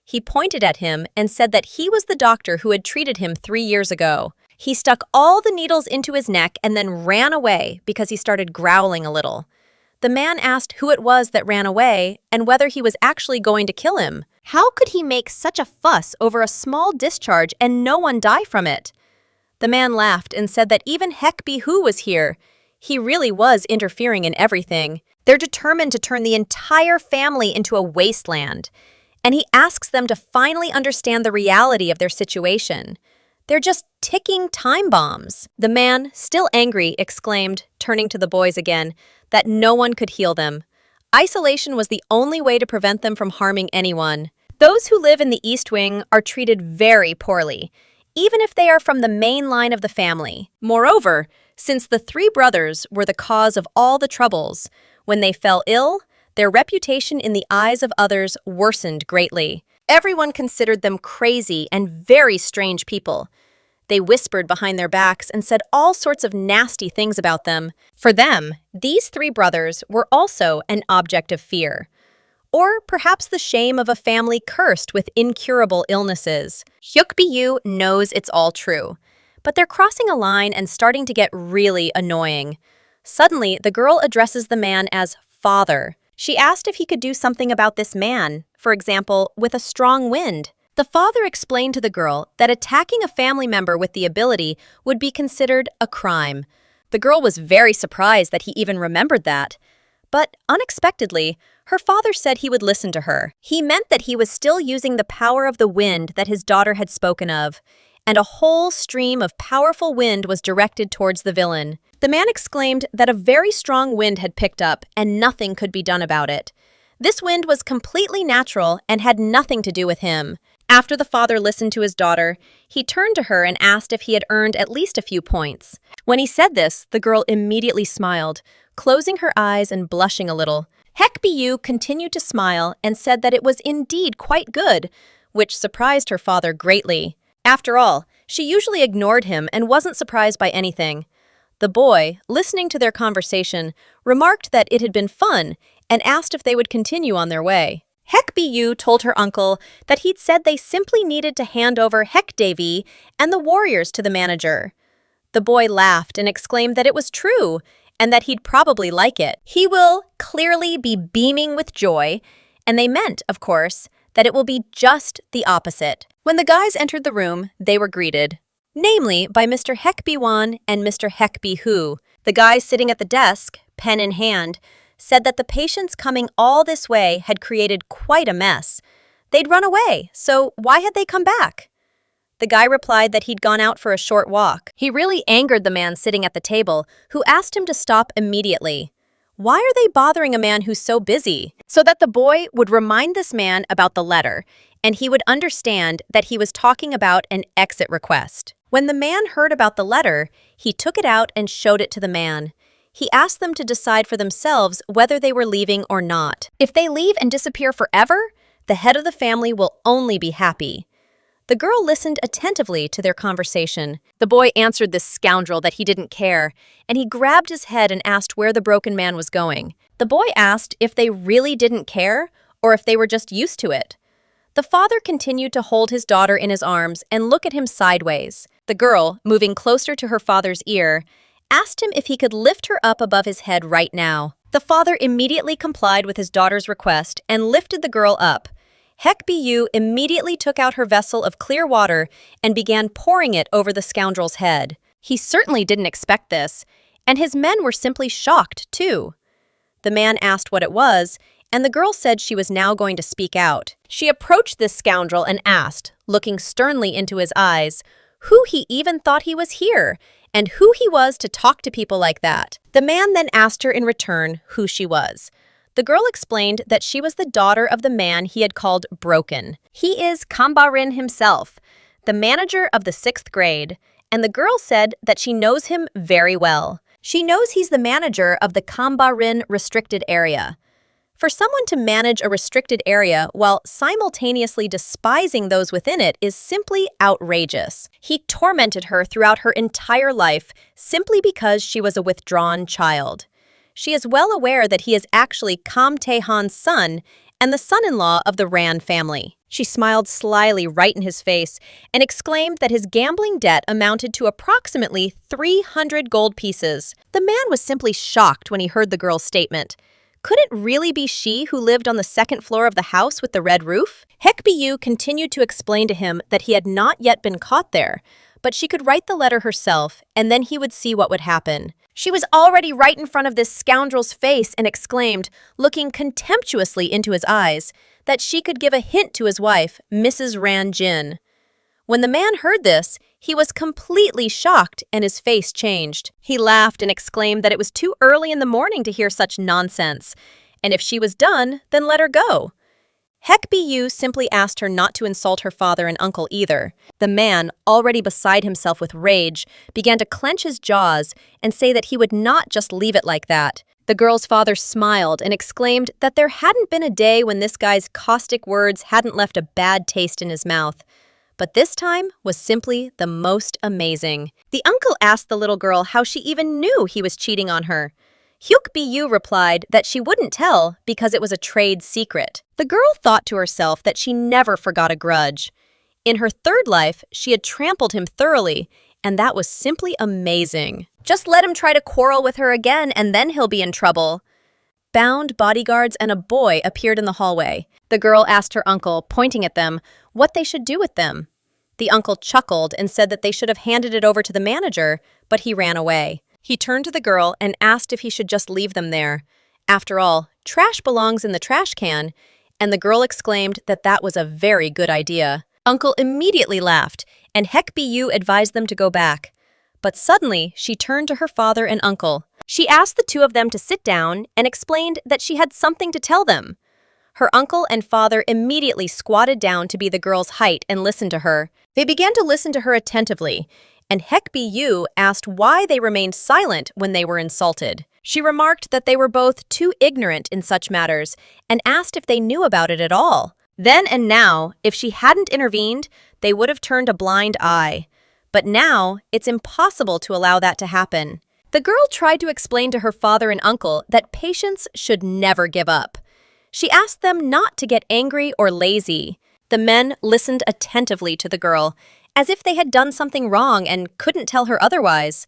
He pointed at him and said that he was the doctor who had treated him 3 years ago. He stuck all the needles into his neck and then ran away because he started growling a little. The man asked who it was that ran away and whether he was actually going to kill him. How could he make such a fuss over a small discharge and no one die from it? The man laughed and said that even Hecbu was here. He really was interfering in everything. They're determined to turn the entire family into a wasteland. And he asks them to finally understand the reality of their situation. They're just ticking time bombs. The man, still angry, exclaimed, turning to the boys again, that no one could heal them. Isolation was the only way to prevent them from harming anyone. Those who live in the East Wing are treated very poorly, even if they are from the main line of the family. Moreover, since the 3 brothers were the cause of all the troubles, when they fell ill, their reputation in the eyes of others worsened greatly. Everyone considered them crazy and very strange people. They whispered behind their backs and said all sorts of nasty things about them. For them, these 3 brothers were also an object of fear. Or perhaps the shame of a family cursed with incurable illnesses. Huk Dewi knows it's all true, but they're crossing a line and starting to get really annoying. Suddenly, the girl addresses the man as father. She asked if he could do something about this man, for example, with a strong wind. The father explained to the girl that attacking a family member with the ability would be considered a crime. The girl was very surprised that he even remembered that. But unexpectedly, her father said he would listen to her. He meant that he was still using the power of the wind that his daughter had spoken of, and a whole stream of powerful wind was directed towards the villain. The man exclaimed that a very strong wind had picked up and nothing could be done about it. This wind was completely natural and had nothing to do with him. After the father listened to his daughter, he turned to her and asked if he had earned at least a few points. When he said this, the girl immediately smiled, closing her eyes and blushing a little. Hecbu continued to smile and said that it was indeed quite good, which surprised her father greatly. After all, she usually ignored him and wasn't surprised by anything. The boy, listening to their conversation, remarked that it had been fun and asked if they would continue on their way. Hecbu told her uncle that he'd said they simply needed to hand over Huk Devi and the warriors to the manager. The boy laughed and exclaimed that it was true and that he'd probably like it. He will clearly be beaming with joy, and they meant, of course, that it will be just the opposite. When the guys entered the room, they were greeted, namely by Mr. Huk Kiwan and Mr. Hecbu. The guys sitting at the desk, pen in hand, said that the patients coming all this way had created quite a mess. They'd run away, so why had they come back? The guy replied that he'd gone out for a short walk. He really angered the man sitting at the table, who asked him to stop immediately. Why are they bothering a man who's so busy? So that the boy would remind this man about the letter, and he would understand that he was talking about an exit request. When the man heard about the letter, he took it out and showed it to the man. He asked them to decide for themselves whether they were leaving or not. If they leave and disappear forever, the head of the family will only be happy. The girl listened attentively to their conversation. The boy answered this scoundrel that he didn't care, and he grabbed his head and asked where the broken man was going. The boy asked if they really didn't care or if they were just used to it. The father continued to hold his daughter in his arms and look at him sideways. The girl, moving closer to her father's ear, asked him if he could lift her up above his head right now. The father immediately complied with his daughter's request and lifted the girl up. Hecbu immediately took out her vessel of clear water and began pouring it over the scoundrel's head. He certainly didn't expect this, and his men were simply shocked, too. The man asked what it was, and the girl said she was now going to speak out. She approached this scoundrel and asked, looking sternly into his eyes, who he even thought he was here, and who he was to talk to people like that. The man then asked her in return who she was. The girl explained that she was the daughter of the man he had called Broken. He is Kambarin himself, the manager of the 6th grade, and the girl said that she knows him very well. She knows he's the manager of the Kambarin restricted area. For someone to manage a restricted area while simultaneously despising those within it is simply outrageous. He tormented her throughout her entire life simply because she was a withdrawn child. She is well aware that he is actually Kam Tae-han's son and the son-in-law of the Ran family. She smiled slyly right in his face and exclaimed that his gambling debt amounted to approximately 300 gold pieces. The man was simply shocked when he heard the girl's statement. Could it really be she who lived on the 2nd floor of the house with the red roof? Hecbu continued to explain to him that he had not yet been caught there, but she could write the letter herself, and then he would see what would happen. She was already right in front of this scoundrel's face and exclaimed, looking contemptuously into his eyes, that she could give a hint to his wife, Mrs. Ran Jin. When the man heard this, he was completely shocked and his face changed. He laughed and exclaimed that it was too early in the morning to hear such nonsense, and if she was done, then let her go. Hecbu simply asked her not to insult her father and uncle either. The man, already beside himself with rage, began to clench his jaws and say that he would not just leave it like that. The girl's father smiled and exclaimed that there hadn't been a day when this guy's caustic words hadn't left a bad taste in his mouth. But this time was simply the most amazing. The uncle asked the little girl how she even knew he was cheating on her. Huk Bu replied that she wouldn't tell because it was a trade secret. The girl thought to herself that she never forgot a grudge. In her 3rd life, she had trampled him thoroughly, and that was simply amazing. Just let him try to quarrel with her again and then he'll be in trouble. Bound bodyguards and a boy appeared in the hallway. The girl asked her uncle, pointing at them, what they should do with them. The uncle chuckled and said that they should have handed it over to the manager, but he ran away. He turned to the girl and asked if he should just leave them there. After all, trash belongs in the trash can, and the girl exclaimed that that was a very good idea. Uncle immediately laughed, and Hecbu advised them to go back. But suddenly, she turned to her father and uncle. She asked the two of them to sit down and explained that she had something to tell them. Her uncle and father immediately squatted down to be the girl's height and listened to her. They began to listen to her attentively, and Hecbu asked why they remained silent when they were insulted. She remarked that they were both too ignorant in such matters and asked if they knew about it at all. Then and now, if she hadn't intervened, they would have turned a blind eye. But now, it's impossible to allow that to happen. The girl tried to explain to her father and uncle that patients should never give up. She asked them not to get angry or lazy. The men listened attentively to the girl, as if they had done something wrong and couldn't tell her otherwise.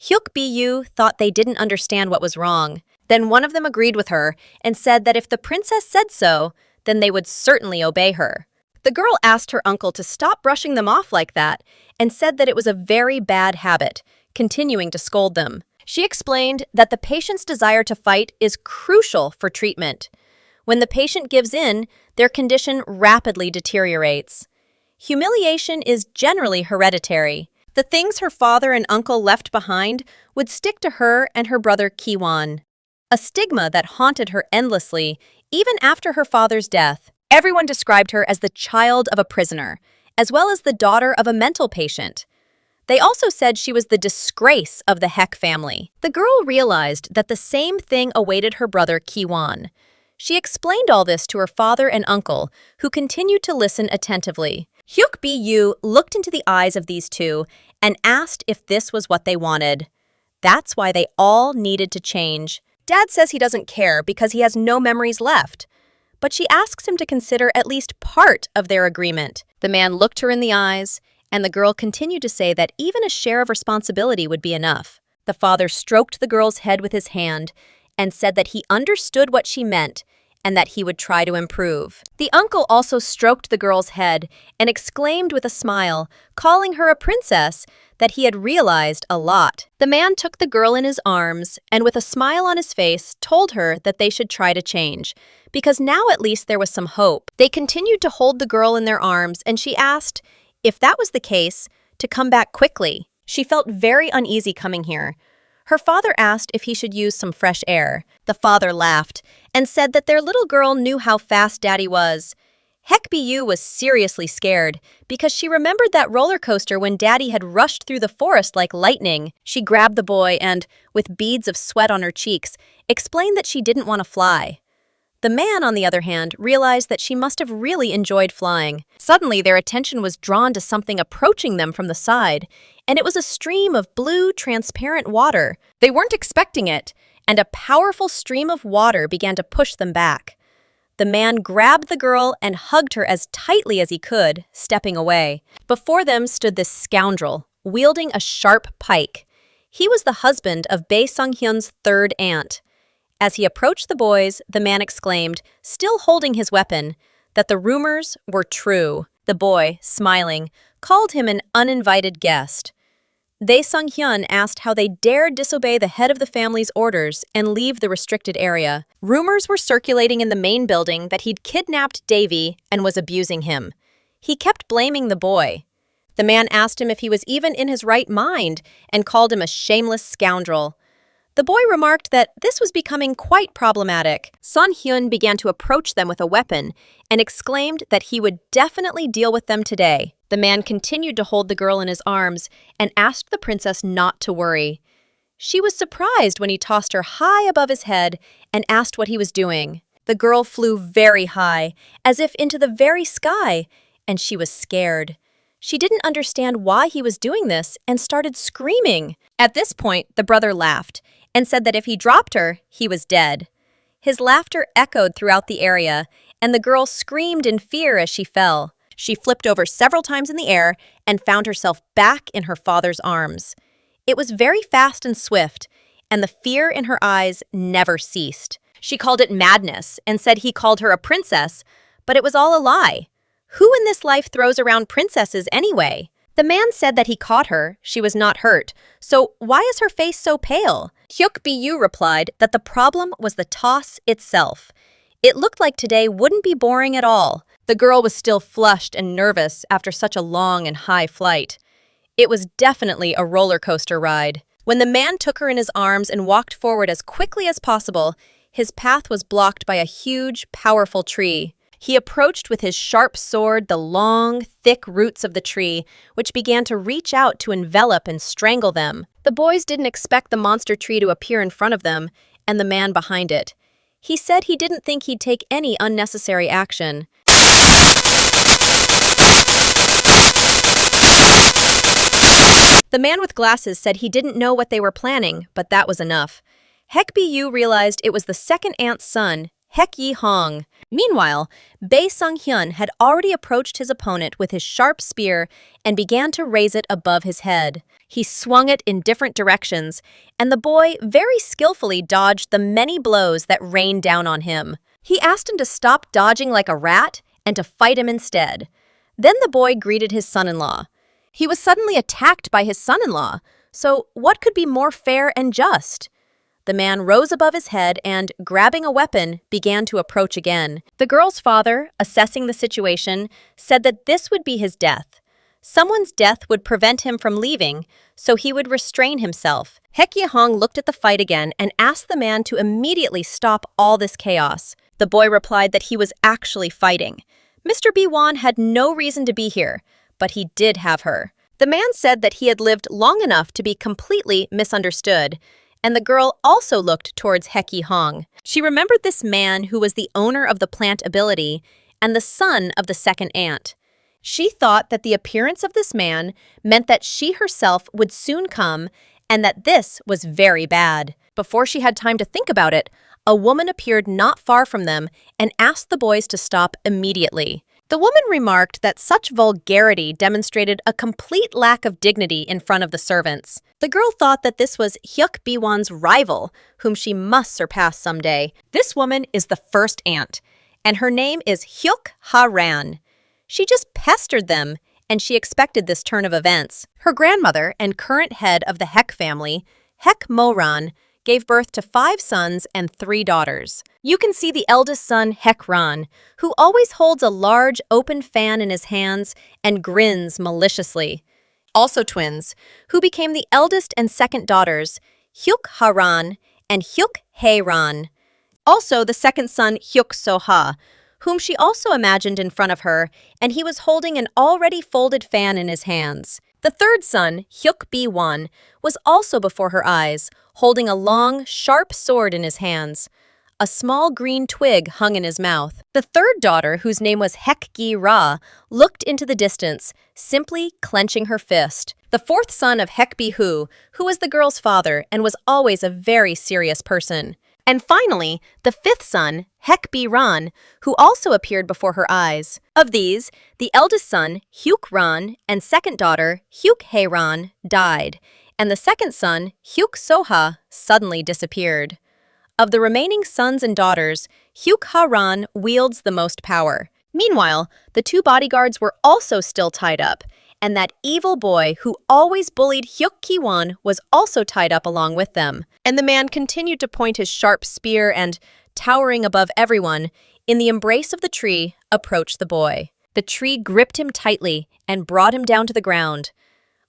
Huk Bu thought they didn't understand what was wrong. Then one of them agreed with her and said that if the princess said so, then they would certainly obey her. The girl asked her uncle to stop brushing them off like that and said that it was a very bad habit, continuing to scold them. She explained that the patient's desire to fight is crucial for treatment. When the patient gives in, their condition rapidly deteriorates. Humiliation is generally hereditary. The things her father and uncle left behind would stick to her and her brother Kiwan, a stigma that haunted her endlessly, even after her father's death. Everyone described her as the child of a prisoner, as well as the daughter of a mental patient. They also said she was the disgrace of the Hek family. The girl realized that the same thing awaited her brother Kiwan. She explained all this to her father and uncle, who continued to listen attentively. Huk Bu looked into the eyes of these two and asked if this was what they wanted. That's why they all needed to change. Dad says he doesn't care because he has no memories left. But she asks him to consider at least part of their agreement. The man looked her in the eyes, and the girl continued to say that even a share of responsibility would be enough. The father stroked the girl's head with his hand and said that he understood what she meant and that he would try to improve. The uncle also stroked the girl's head and exclaimed with a smile, calling her a princess, that he had realized a lot. The man took the girl in his arms and with a smile on his face told her that they should try to change, because now at least there was some hope. They continued to hold the girl in their arms and she asked, if that was the case, to come back quickly. She felt very uneasy coming here. Her father asked if he should use some fresh air. The father laughed and said that their little girl knew how fast Daddy was. Hecbu was seriously scared because she remembered that roller coaster when Daddy had rushed through the forest like lightning. She grabbed the boy and, with beads of sweat on her cheeks, explained that she didn't want to fly. The man, on the other hand, realized that she must have really enjoyed flying. Suddenly, their attention was drawn to something approaching them from the side, and it was a stream of blue, transparent water. They weren't expecting it, and a powerful stream of water began to push them back. The man grabbed the girl and hugged her as tightly as he could, stepping away. Before them stood this scoundrel, wielding a sharp pike. He was the husband of Bae Sung-hyun's third aunt. As he approached the boys, the man exclaimed, still holding his weapon, that the rumors were true. The boy, smiling, called him an uninvited guest. Bae Sung-hyun asked how they dared disobey the head of the family's orders and leave the restricted area. Rumors were circulating in the main building that he'd kidnapped Devi and was abusing him. He kept blaming the boy. The man asked him if he was even in his right mind and called him a shameless scoundrel. The boy remarked that this was becoming quite problematic. Sun-hyun began to approach them with a weapon and exclaimed that he would definitely deal with them today. The man continued to hold the girl in his arms and asked the princess not to worry. She was surprised when he tossed her high above his head and asked what he was doing. The girl flew very high, as if into the very sky, and she was scared. She didn't understand why he was doing this and started screaming. At this point, the brother laughed and said that if he dropped her, he was dead. His laughter echoed throughout the area, and the girl screamed in fear as she fell. She flipped over several times in the air and found herself back in her father's arms. It was very fast and swift, and the fear in her eyes never ceased. She called it madness and said he called her a princess, but it was all a lie. Who in this life throws around princesses anyway? The man said that he caught her, she was not hurt, so why is her face so pale? Huk Bu replied that the problem was the toss itself. It looked like today wouldn't be boring at all. The girl was still flushed and nervous after such a long and high flight. It was definitely a roller coaster ride. When the man took her in his arms and walked forward as quickly as possible, his path was blocked by a huge, powerful tree. He approached with his sharp sword the long, thick roots of the tree, which began to reach out to envelop and strangle them. The boys didn't expect the monster tree to appear in front of them, and the man behind it. He said he didn't think he'd take any unnecessary action. The man with glasses said he didn't know what they were planning, but that was enough. Hecbu realized it was the second aunt's son, Huk Hong. Meanwhile, Bae Sung-hyun had already approached his opponent with his sharp spear and began to raise it above his head. He swung it in different directions, and the boy very skillfully dodged the many blows that rained down on him. He asked him to stop dodging like a rat and to fight him instead. Then the boy greeted his son-in-law. He was suddenly attacked by his son-in-law, so what could be more fair and just? The man rose above his head and, grabbing a weapon, began to approach again. The girl's father, assessing the situation, said that this would be his death. Someone's death would prevent him from leaving, so he would restrain himself. Huk Hong looked at the fight again and asked the man to immediately stop all this chaos. The boy replied that he was actually fighting. Mr. Bwan had no reason to be here, but he did have her. The man said that he had lived long enough to be completely misunderstood, and the girl also looked towards Huk Hong. She remembered this man who was the owner of the plant ability and the son of the second aunt. She thought that the appearance of this man meant that she herself would soon come and that this was very bad. Before she had time to think about it, a woman appeared not far from them and asked the boys to stop immediately. The woman remarked that such vulgarity demonstrated a complete lack of dignity in front of the servants. The girl thought that this was Huk Bwan's rival, whom she must surpass someday. This woman is the first aunt, and her name is Huk Haran. She just pestered them, and she expected this turn of events. Her grandmother and current head of the Hek family, Hek Moran, gave birth to 5 sons and 3 daughters. You can see the eldest son, Hekran, who always holds a large open fan in his hands and grins maliciously. Also twins, who became the eldest and second daughters, Huk Haran and Huk Haran. Also the second son, Huk Soha, whom she also imagined in front of her, and he was holding an already folded fan in his hands. The third son, Huk Bwan, was also before her eyes, holding a long, sharp sword in his hands. A small green twig hung in his mouth. The third daughter, whose name was Hek-gi-ra, looked into the distance, simply clenching her fist. The fourth son of Hecbu, who was the girl's father and was always a very serious person. And finally, the fifth son, Hek-bi-ran, who also appeared before her eyes. Of these, the eldest son, Huk-ran, and second daughter, Huk-haran, died, and the second son, Huk-soha, suddenly disappeared. Of the remaining sons and daughters, Huk Haran wields the most power. Meanwhile, the 2 bodyguards were also still tied up, and that evil boy who always bullied Huk Kiwan was also tied up along with them. And the man continued to point his sharp spear and, towering above everyone, in the embrace of the tree, approached the boy. The tree gripped him tightly and brought him down to the ground.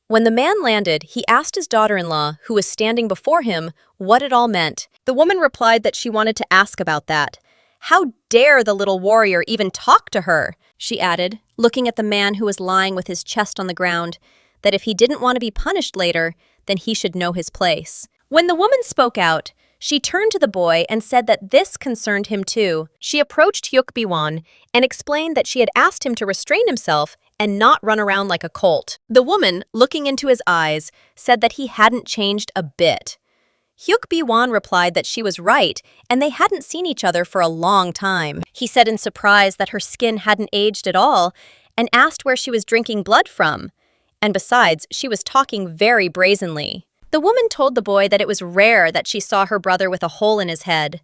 When the man landed, he asked his daughter-in-law, who was standing before him, what it all meant. The woman replied that she wanted to ask about that. How dare the little warrior even talk to her? She added, looking at the man who was lying with his chest on the ground, that if he didn't want to be punished later, then he should know his place. When the woman spoke out, she turned to the boy and said that this concerned him too. She approached Huk Bwan and explained that she had asked him to restrain himself and not run around like a colt. The woman, looking into his eyes, said that he hadn't changed a bit. Huk Bwan replied that she was right and they hadn't seen each other for a long time. He said in surprise that her skin hadn't aged at all and asked where she was drinking blood from. And besides, she was talking very brazenly. The woman told the boy that it was rare that she saw her brother with a hole in his head.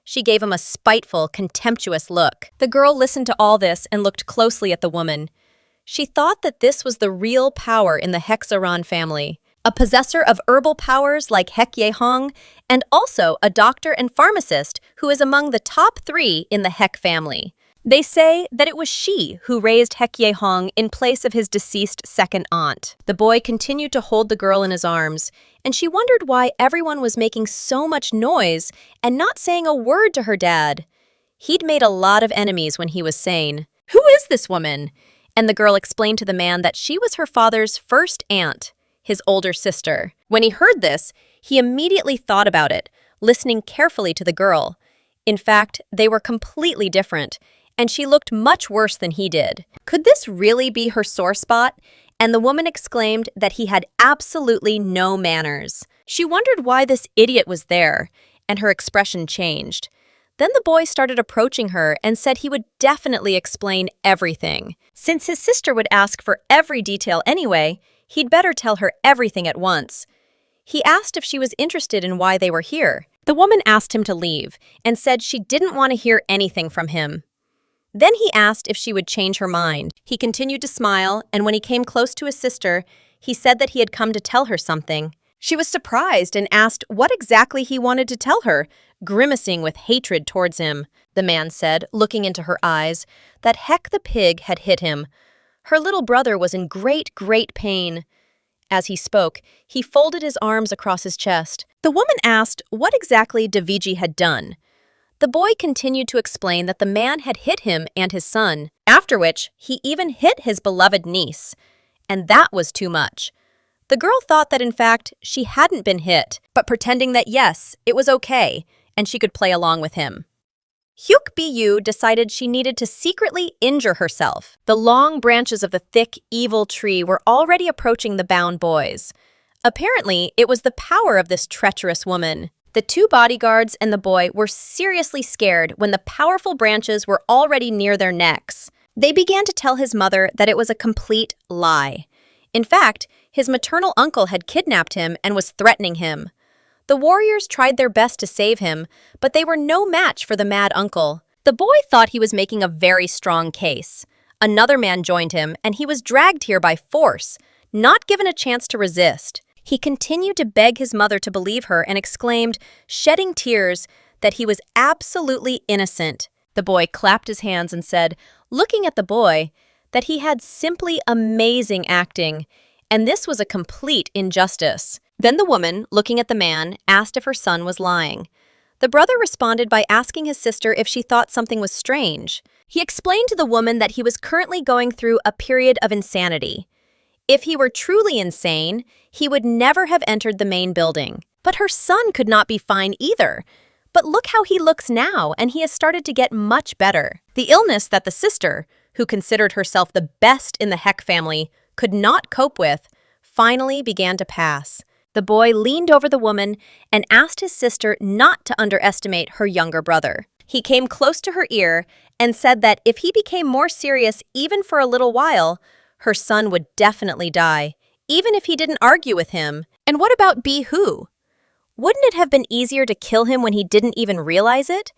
She gave him a spiteful, contemptuous look. The girl listened to all this and looked closely at the woman. She thought that this was the real power in the Huk Haran family, a possessor of herbal powers like Huk Hong, and also a doctor and pharmacist who is among the top 3 in the Huk family. They say that it was she who raised Huk Hong in place of his deceased second aunt. The boy continued to hold the girl in his arms, and she wondered why everyone was making so much noise and not saying a word to her dad. He'd made a lot of enemies when he was sane. "Who is this woman?" And the girl explained to the man that she was her father's first aunt, his older sister. When he heard this, he immediately thought about it, listening carefully to the girl. In fact, they were completely different, and she looked much worse than he did. Could this really be her sore spot? And the woman exclaimed that he had absolutely no manners. She wondered why this idiot was there, and her expression changed. Then the boy started approaching her and said he would definitely explain everything. Since his sister would ask for every detail anyway, he'd better tell her everything at once. He asked if she was interested in why they were here. The woman asked him to leave and said she didn't want to hear anything from him. Then he asked if she would change her mind. He continued to smile, and when he came close to his sister, he said that he had come to tell her something. She was surprised and asked what exactly he wanted to tell her, grimacing with hatred towards him. The man said, looking into her eyes, that Hek the pig had hit him. Her little brother was in great pain. As he spoke, he folded his arms across his chest. The woman asked what exactly Deviji had done. The boy continued to explain that the man had hit him and his son, after which he even hit his beloved niece. And that was too much. The girl thought that in fact she hadn't been hit, but pretending that yes, it was okay, and she could play along with him. Huk Bu decided she needed to secretly injure herself. The long branches of the thick, evil tree were already approaching the bound boys. Apparently, it was the power of this treacherous woman. The 2 bodyguards and the boy were seriously scared when the powerful branches were already near their necks. They began to tell his mother that it was a complete lie. In fact, his maternal uncle had kidnapped him and was threatening him. The warriors tried their best to save him, but they were no match for the mad uncle. The boy thought he was making a very strong case. Another man joined him, and he was dragged here by force, not given a chance to resist. He continued to beg his mother to believe her and exclaimed, shedding tears, that he was absolutely innocent. The boy clapped his hands and said, looking at the boy, that he had simply amazing acting, and this was a complete injustice. Then the woman, looking at the man, asked if her son was lying. The brother responded by asking his sister if she thought something was strange. He explained to the woman that he was currently going through a period of insanity. If he were truly insane, he would never have entered the main building. But her son could not be fine either. But look how he looks now, and he has started to get much better. The illness that the sister, who considered herself the best in the Huk family, could not cope with, finally began to pass. The boy leaned over the woman and asked his sister not to underestimate her younger brother. He came close to her ear and said that if he became more serious even for a little while, her son would definitely die, even if he didn't argue with him. And what about Bihu? Wouldn't it have been easier to kill him when he didn't even realize it?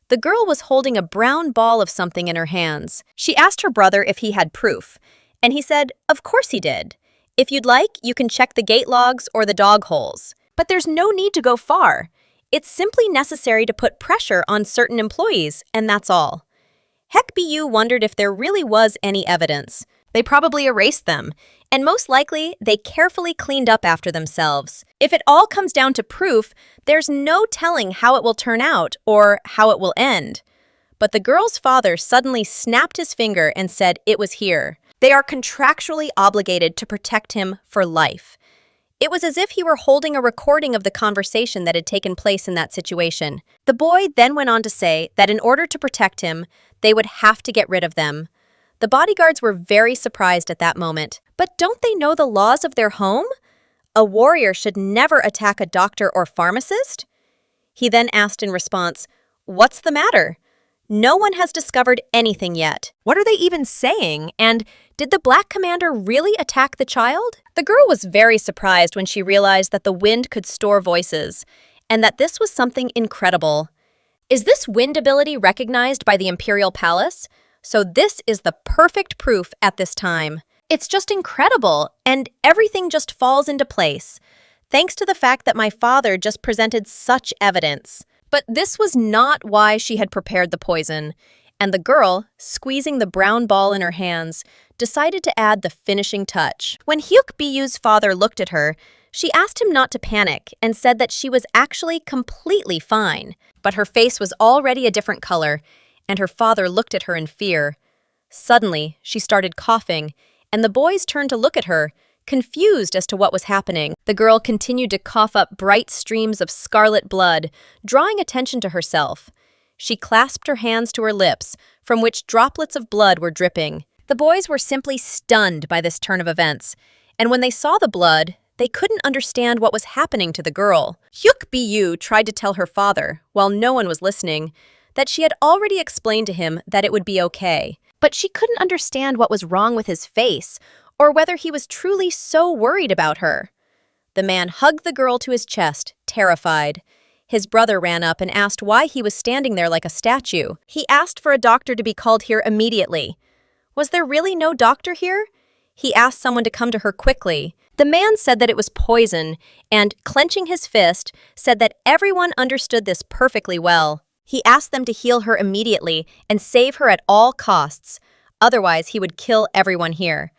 The girl was holding a brown ball of something in her hands. She asked her brother if he had proof, and he said, of course he did. If you'd like, you can check the gate logs or the dog holes. But there's no need to go far. It's simply necessary to put pressure on certain employees, and that's all. Hecbu wondered if there really was any evidence. They probably erased them, and most likely, they carefully cleaned up after themselves. If it all comes down to proof, there's no telling how it will turn out or how it will end. But the girl's father suddenly snapped his finger and said it was here. They are contractually obligated to protect him for life. It was as if he were holding a recording of the conversation that had taken place in that situation. The boy then went on to say that in order to protect him, they would have to get rid of them. The bodyguards were very surprised at that moment. But don't they know the laws of their home? A warrior should never attack a doctor or pharmacist? He then asked in response, what's the matter? No one has discovered anything yet. What are they even saying? And did the Black Commander really attack the child? The girl was very surprised when she realized that the wind could store voices, and that this was something incredible. Is this wind ability recognized by the Imperial Palace? So this is the perfect proof at this time. It's just incredible, and everything just falls into place, thanks to the fact that my father just presented such evidence. But this was not why she had prepared the poison, and the girl, squeezing the brown ball in her hands, decided to add the finishing touch. When Huk Bw's father looked at her, she asked him not to panic and said that she was actually completely fine. But her face was already a different color, and her father looked at her in fear. Suddenly, she started coughing, and the boys turned to look at her, confused as to what was happening. The girl continued to cough up bright streams of scarlet blood, drawing attention to herself. She clasped her hands to her lips, from which droplets of blood were dripping. The boys were simply stunned by this turn of events, and when they saw the blood, they couldn't understand what was happening to the girl. Huk Bu tried to tell her father, while no one was listening, that she had already explained to him that it would be okay. But she couldn't understand what was wrong with his face, or whether he was truly so worried about her. The man hugged the girl to his chest, terrified. His brother ran up and asked why he was standing there like a statue. He asked for a doctor to be called here immediately. Was there really no doctor here? He asked someone to come to her quickly. The man said that it was poison, and, clenching his fist, said that everyone understood this perfectly well. He asked them to heal her immediately and save her at all costs. Otherwise, he would kill everyone here.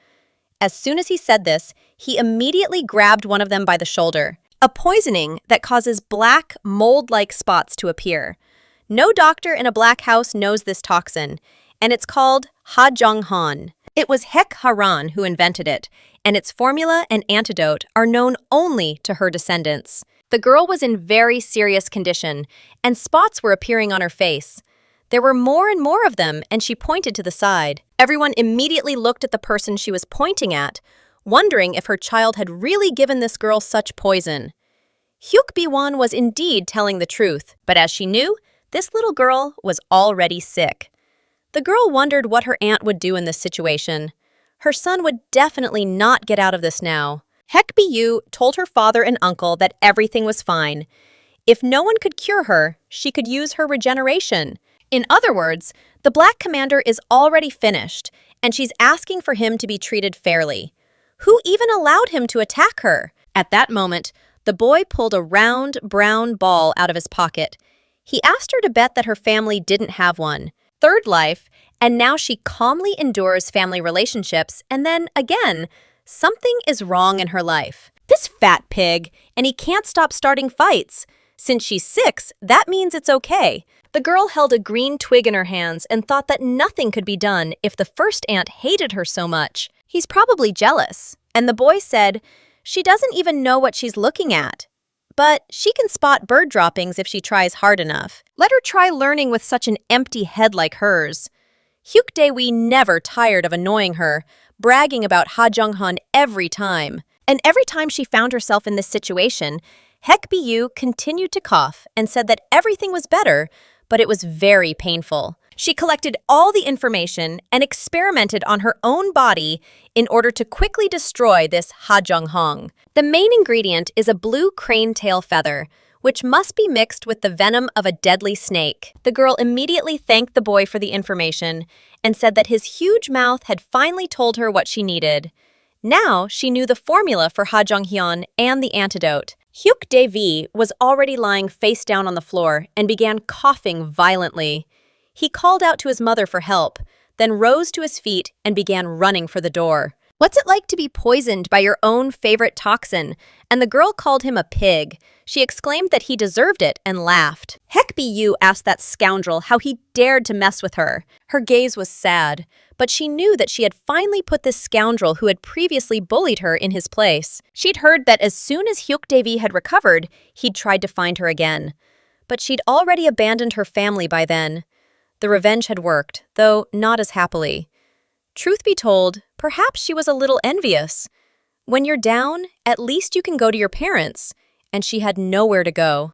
As soon as he said this, he immediately grabbed one of them by the shoulder. A poisoning that causes black, mold-like spots to appear. No doctor in a black house knows this toxin, and it's called Han. It was Huk Haran who invented it, and its formula and antidote are known only to her descendants. The girl was in very serious condition, and spots were appearing on her face. There were more and more of them, and she pointed to the side. Everyone immediately looked at the person she was pointing at, wondering if her child had really given this girl such poison. Huk Bwan was indeed telling the truth, but as she knew, this little girl was already sick. The girl wondered what her aunt would do in this situation. Her son would definitely not get out of this now. Hecbu told her father and uncle that everything was fine. If no one could cure her, she could use her regeneration. In other words, the Black Commander is already finished, and she's asking for him to be treated fairly. Who even allowed him to attack her? At that moment, the boy pulled a round, brown ball out of his pocket. He asked her to bet that her family didn't have one. Third life, and now she calmly endures family relationships, and then, again, something is wrong in her life. This fat pig, and he can't stop starting fights. Since she's 6, that means it's okay. The girl held a green twig in her hands and thought that nothing could be done if the first aunt hated her so much. He's probably jealous. And the boy said, she doesn't even know what she's looking at. But she can spot bird droppings if she tries hard enough. Let her try learning with such an empty head like hers. Huk Dewi never tired of annoying her, bragging about Han every time. And every time she found herself in this situation, Hecbu continued to cough and said that everything was better, but it was very painful. She collected all the information and experimented on her own body in order to quickly destroy this Hong. The main ingredient is a blue crane tail feather, which must be mixed with the venom of a deadly snake. The girl immediately thanked the boy for the information and said that his huge mouth had finally told her what she needed. Now she knew the formula for Hajonghyun and the antidote. Huk Devi was already lying face down on the floor and began coughing violently. He called out to his mother for help, then rose to his feet and began running for the door. What's it like to be poisoned by your own favorite toxin? And the girl called him a pig. She exclaimed that he deserved it and laughed. Hecbu asked that scoundrel how he dared to mess with her. Her gaze was sad, but she knew that she had finally put this scoundrel who had previously bullied her in his place. She'd heard that as soon as Huk Devi had recovered, he'd tried to find her again. But she'd already abandoned her family by then. The revenge had worked, though not as happily. Truth be told, perhaps she was a little envious. When you're down, at least you can go to your parents, and she had nowhere to go.